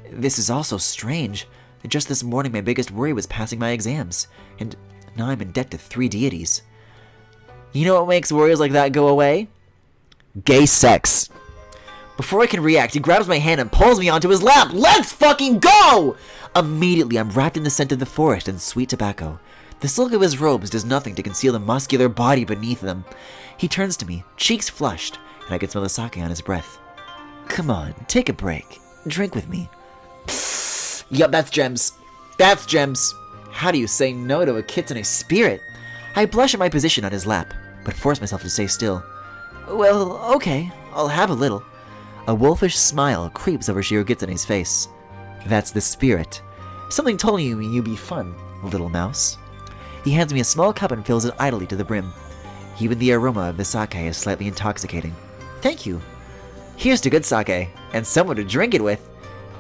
[SPEAKER 2] This is also strange. Just this morning my biggest worry was passing my exams, and now I'm in debt to 3 deities. You know what makes worries like that go away? Gay sex. Before I can react, he grabs my hand and pulls me onto his lap. Let's fucking go! Immediately, I'm wrapped in the scent of the forest and sweet tobacco. The silk of his robes does nothing to conceal the muscular body beneath them. He turns to me, cheeks flushed, and I can smell the sake on his breath. Come on, take a break. Drink with me. Yup, that's gems. That's gems. How do you say no to a kitsune spirit? I blush at my position on his lap, but force myself to stay still. Well, okay, I'll have a little. A wolfish smile creeps over Shirogitsune's face. That's the spirit. Something told me you'd be fun, little mouse. He hands me a small cup and fills it idly to the brim. Even the aroma of the sake is slightly intoxicating. Thank you. Here's to good sake, and someone to drink it with.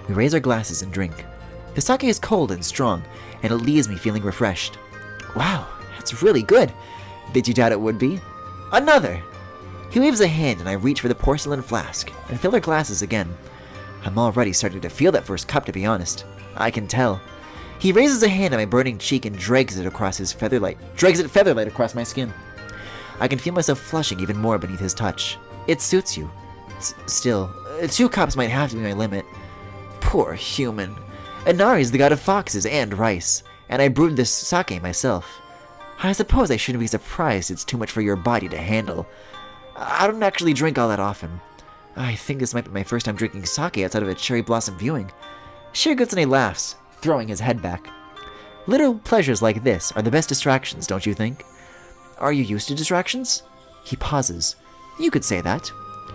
[SPEAKER 2] We raise our glasses and drink. The sake is cold and strong, and it leaves me feeling refreshed. Wow, that's really good. Did you doubt it would be? Another! He waves a hand and I reach for the porcelain flask and fill our glasses again. I'm already starting to feel that first cup, to be honest. I can tell. He raises a hand on my burning cheek and drags it featherlight across my skin. I can feel myself flushing even more beneath his touch. It suits you. Still, 2 cups might have to be my limit. Poor human. Inari is the god of foxes and rice, and I brewed this sake myself. I suppose I shouldn't be surprised it's too much for your body to handle. I don't actually drink all that often. I think this might be my first time drinking sake outside of a cherry blossom viewing. Shirogitsune laughs, throwing his head back. Little pleasures like this are the best distractions, don't you think? Are you used to distractions? He pauses. You could say that.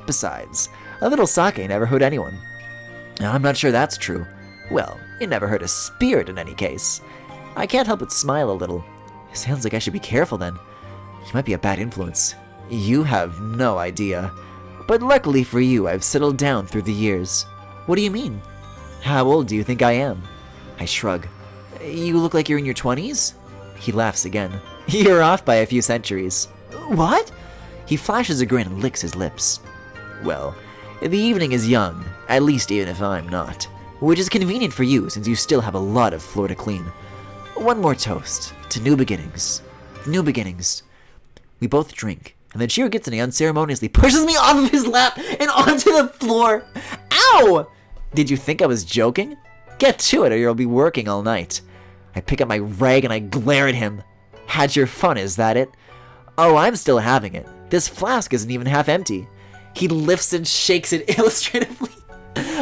[SPEAKER 2] Besides, a little sake never hurt anyone. I'm not sure that's true. Well, it never hurt a spirit in any case. I can't help but smile a little. It sounds like I should be careful then. He might be a bad influence. You have no idea. But luckily for you, I've settled down through the years. What do you mean? How old do you think I am? I shrug. You look like you're in your 20s? He laughs again. You're off by a few centuries. What? He flashes a grin and licks his lips. Well, the evening is young, at least even if I'm not. Which is convenient for you since you still have a lot of floor to clean. One more toast to new beginnings. New beginnings. We both drink, and then Shirogitsune unceremoniously pushes me off of his lap and onto the floor. Ow! Did you think I was joking? Get to it or you'll be working all night. I pick up my rag and I glare at him. Had your fun, is that it? Oh, I'm still having it. This flask isn't even half empty. He lifts and shakes it illustratively.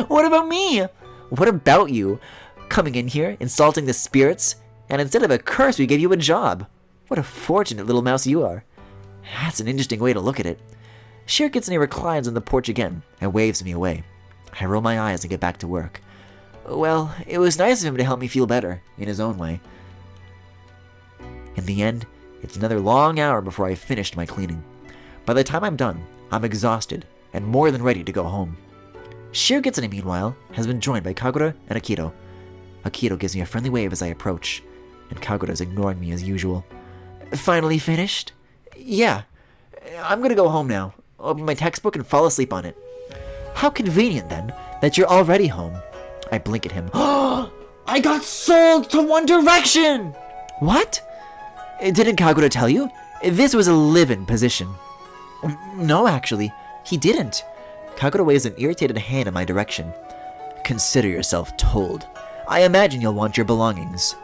[SPEAKER 2] What about me? What about you? Coming in here, insulting the spirits, and instead of a curse, we gave you a job. What a fortunate little mouse you are. That's an interesting way to look at it. Shirogitsune reclines on the porch again and waves me away. I roll my eyes and get back to work. Well, it was nice of him to help me feel better, in his own way. In the end, it's another long hour before I've finished my cleaning. By the time I'm done, I'm exhausted and more than ready to go home. Shirogitsune, meanwhile, has been joined by Kagura and Akito. Akito gives me a friendly wave as I approach, and Kagura's ignoring me as usual. Finally finished? Yeah. I'm gonna go home now, open my textbook and fall asleep on it. How convenient, then, that you're already home. I blink at him. I got sold to One Direction! What? Didn't Kagura tell you? This was a live-in position. No, actually, he didn't. Kagura waves an irritated hand in my direction. Consider yourself told. I imagine you'll want your belongings.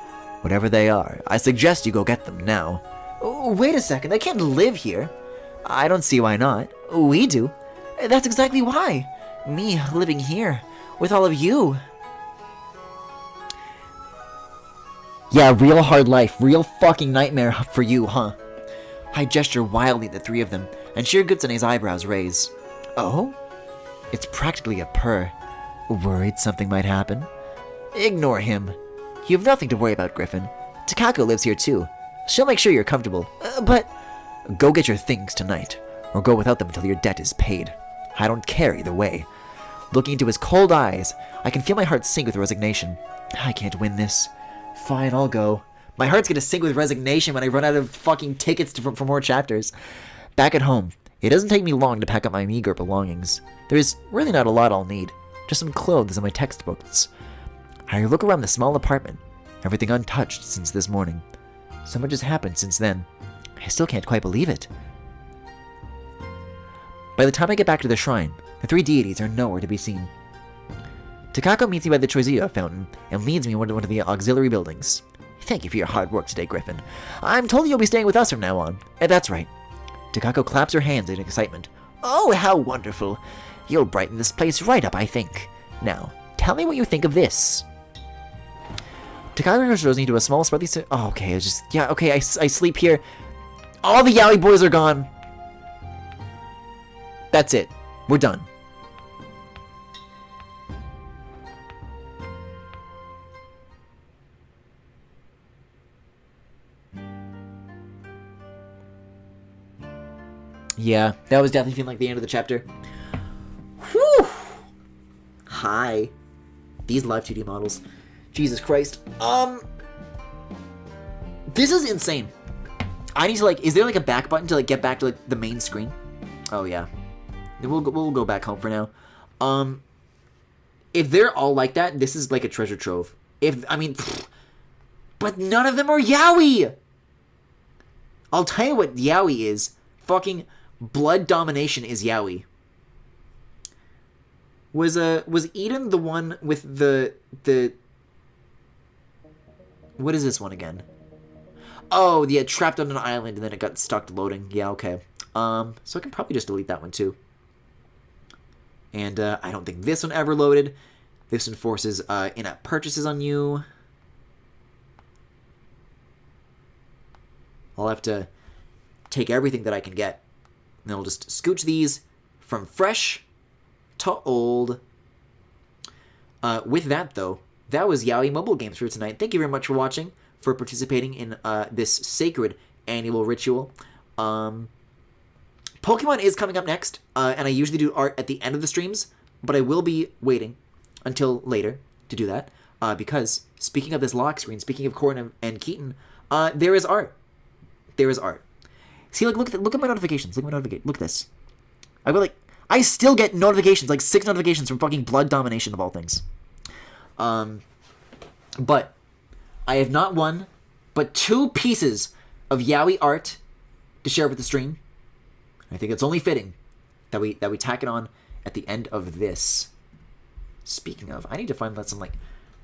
[SPEAKER 2] Whatever they are, I suggest you go get them now. Wait a second, I can't live here. I don't see why not. We do. That's exactly why. Me living here, with all of you. Yeah, real hard life, real fucking nightmare for you, huh? I gesture wildly at the three of them, and Shirogitsune's eyebrows raise. Oh? It's practically a purr. Worried something might happen? Ignore him. You have nothing to worry about, Griffin. Takako lives here too. She'll make sure you're comfortable. But... Go get your things tonight, or go without them until your debt is paid. I don't care either way. Looking into his cold eyes, I can feel my heart sink with resignation. I can't win this. Fine, I'll go. My heart's gonna sink with resignation when I run out of fucking tickets for more chapters. Back at home, it doesn't take me long to pack up my meager belongings. There's really not a lot I'll need, just some clothes and my textbooks. I look around the small apartment, everything untouched since this morning. So much has happened since then. I still can't quite believe it. By the time I get back to the shrine, the three deities are nowhere to be seen. Takako meets me by the Choizuya fountain and leads me into one of the auxiliary buildings. Thank you for your hard work today, Griffin. I'm told you'll be staying with us from now on. That's right. Takako claps her hands in excitement. Oh, how wonderful. You'll brighten this place right up, I think. Now, tell me what you think of this. Takako shows me to a small swarthy... Oh, okay, I sleep here. All the Yaoi boys are gone. That's it. We're done. Yeah, that was definitely feeling like the end of the chapter. Whew! Hi. These live 2D models. Jesus Christ. This is insane. I need to, like, is there, like, a back button to, like, get back to, like, the main screen? Oh, yeah. We'll go back home for now. If they're all like that, this is, like, a treasure trove. But none of them are Yaoi! I'll tell you what Yaoi is. Fucking blood domination is Yaoi. Was Eden the one with the... What is this one again? Oh, yeah, trapped on an island and then it got stuck loading. Yeah, okay. So I can probably just delete that one too. And I don't think this one ever loaded. This one forces in-app purchases on you.
[SPEAKER 1] I'll have to take everything that I can get. And then I'll just scooch these from fresh to old. With that, though, that was Yaoi Mobile Games for tonight. Thank you very much for watching, for participating in this sacred annual ritual. Pokemon is coming up next, and I usually do art at the end of the streams, but I will be waiting until later to do that, because speaking of this lock screen, speaking of Corin and Keaton, there is art. There is art. See, like, look at my notifications. Look at this. I still get notifications, like 6 notifications from fucking Blood Domination of all things. But I have not one, but 2 pieces of Yaoi art to share with the stream. I think it's only fitting that we tack it on at the end of this. Speaking of, I need to find some like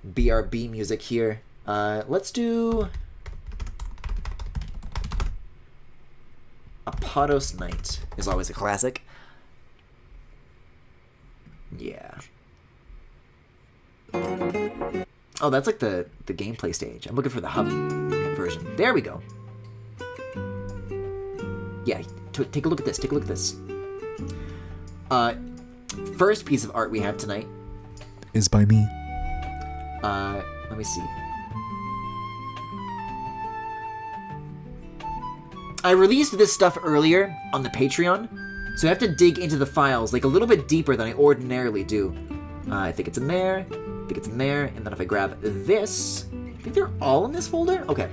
[SPEAKER 1] BRB music here. Let's do Apodos Night is always a classic. Yeah. Oh, that's like the gameplay stage. I'm looking for the hub version. There we go. Yeah, take a look at this. Take a look at this. First piece of art we have tonight
[SPEAKER 7] is by me.
[SPEAKER 1] Let me see. I released this stuff earlier on the Patreon, so I have to dig into the files like a little bit deeper than I ordinarily do. I think it's in there, and then if I grab this, I think they're all in this folder? Okay.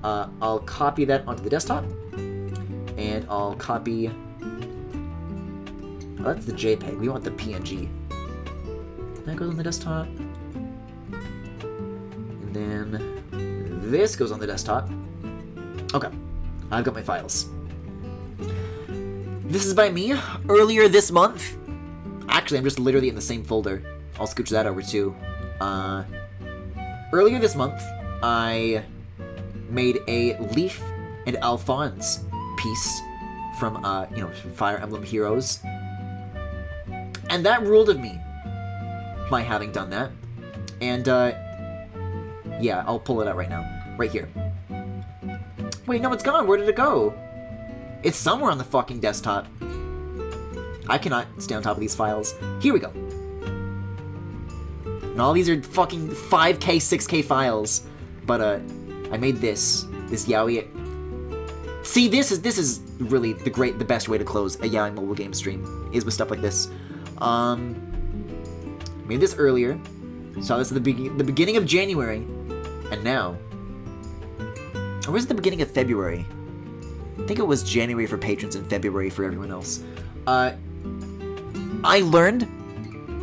[SPEAKER 1] I'll copy that onto the desktop, and I'll copy... Oh, that's the JPEG. We want the PNG. That goes on the desktop. And then this goes on the desktop. Okay. I've got my files. This is by me earlier this month. Actually, I'm just literally in the same folder. I'll scooch that over too. Earlier this month, I made a Leaf and Alphonse piece from, from Fire Emblem Heroes. And that ruled of me, my having done that. And, yeah, I'll pull it out right now. Right here. Wait, no, it's gone. Where did it go? It's somewhere on the fucking desktop. I cannot stay on top of these files. Here we go. And all these are fucking 5K, 6K files. But, I made this Yaoi. See, this is really the best way to close a Yaoi mobile game stream, is with stuff like this. Made this earlier. Saw this at the beginning of January. And now... Or was it the beginning of February? I think it was January for patrons and February for everyone else. I learned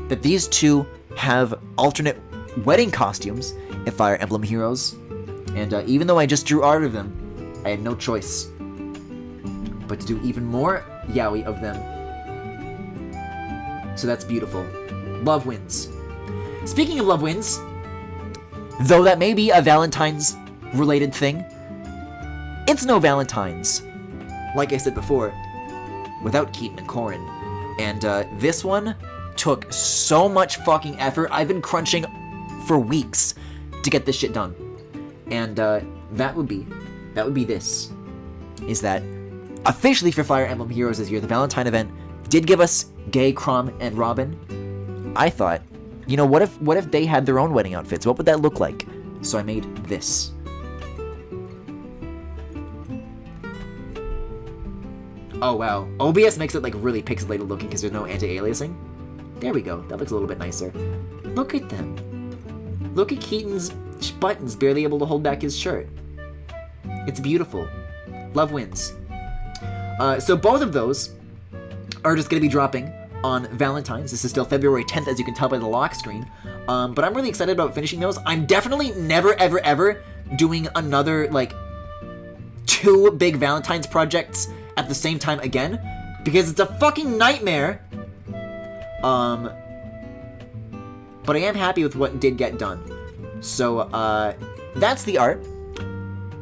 [SPEAKER 1] that these two have alternate wedding costumes in Fire Emblem Heroes. And even though I just drew art of them, I had no choice but to do even more yaoi of them. So that's beautiful. Love wins. Speaking of love wins, though that may be a Valentine's related thing, it's no Valentine's, like I said before, without Keaton and Corin. And this one took so much fucking effort. I've been crunching for weeks to get this shit done. And that would be this. Is that officially for Fire Emblem Heroes this year, the Valentine event did give us Gay, Chrom, and Robin. I thought, what if they had their own wedding outfits? What would that look like? So I made this. Oh wow, OBS makes it like really pixelated looking because there's no anti-aliasing. There we go, that looks a little bit nicer. Look at them. Look at Keaton's buttons barely able to hold back his shirt. It's beautiful. Love wins. So both of those are just going to be dropping on Valentine's. This is still February 10th, as you can tell by the lock screen. But I'm really excited about finishing those. I'm definitely never, ever, ever doing another, 2 big Valentine's projects at the same time again, because it's a fucking nightmare. But I am happy with what did get done. So, that's the art.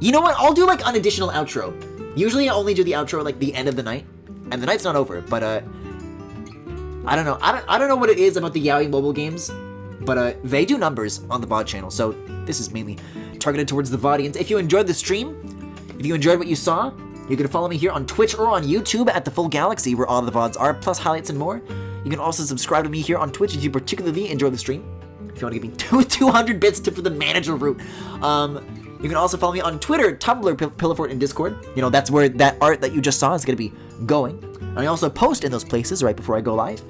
[SPEAKER 1] You know what? I'll do, an additional outro. Usually I only do the outro, the end of the night, and the night's not over, but, I don't know. I don't know what it is about the Yaoi mobile games, but, they do numbers on the VOD channel, so this is mainly targeted towards the VODians. If you enjoyed the stream, If you enjoyed what you saw, you can follow me here on Twitch or on YouTube at The Full Galaxy, where all the VODs are, plus highlights and more. You can also subscribe to me here on Twitch if you particularly enjoy the stream. If you want to give me 200 bits for the manager route. You can also follow me on Twitter, Tumblr, Pillowfort, and Discord. You know, that's where that art that you just saw is going to be going. And I also post in those places right before I go live.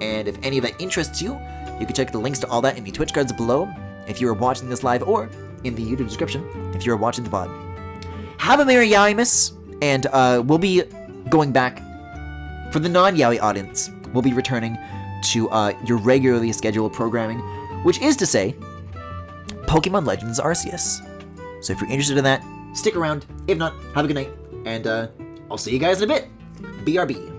[SPEAKER 1] And if any of that interests you, you can check the links to all that in the Twitch cards below if you are watching this live, or in the YouTube description if you are watching the VOD. Have a Merry Yaoi Miss, and we'll be going back for the non-Yaoi audience. We'll be returning to your regularly scheduled programming, which is to say, Pokemon Legends Arceus. So if you're interested in that, stick around. If not, have a good night, and I'll see you guys in a bit. BRB.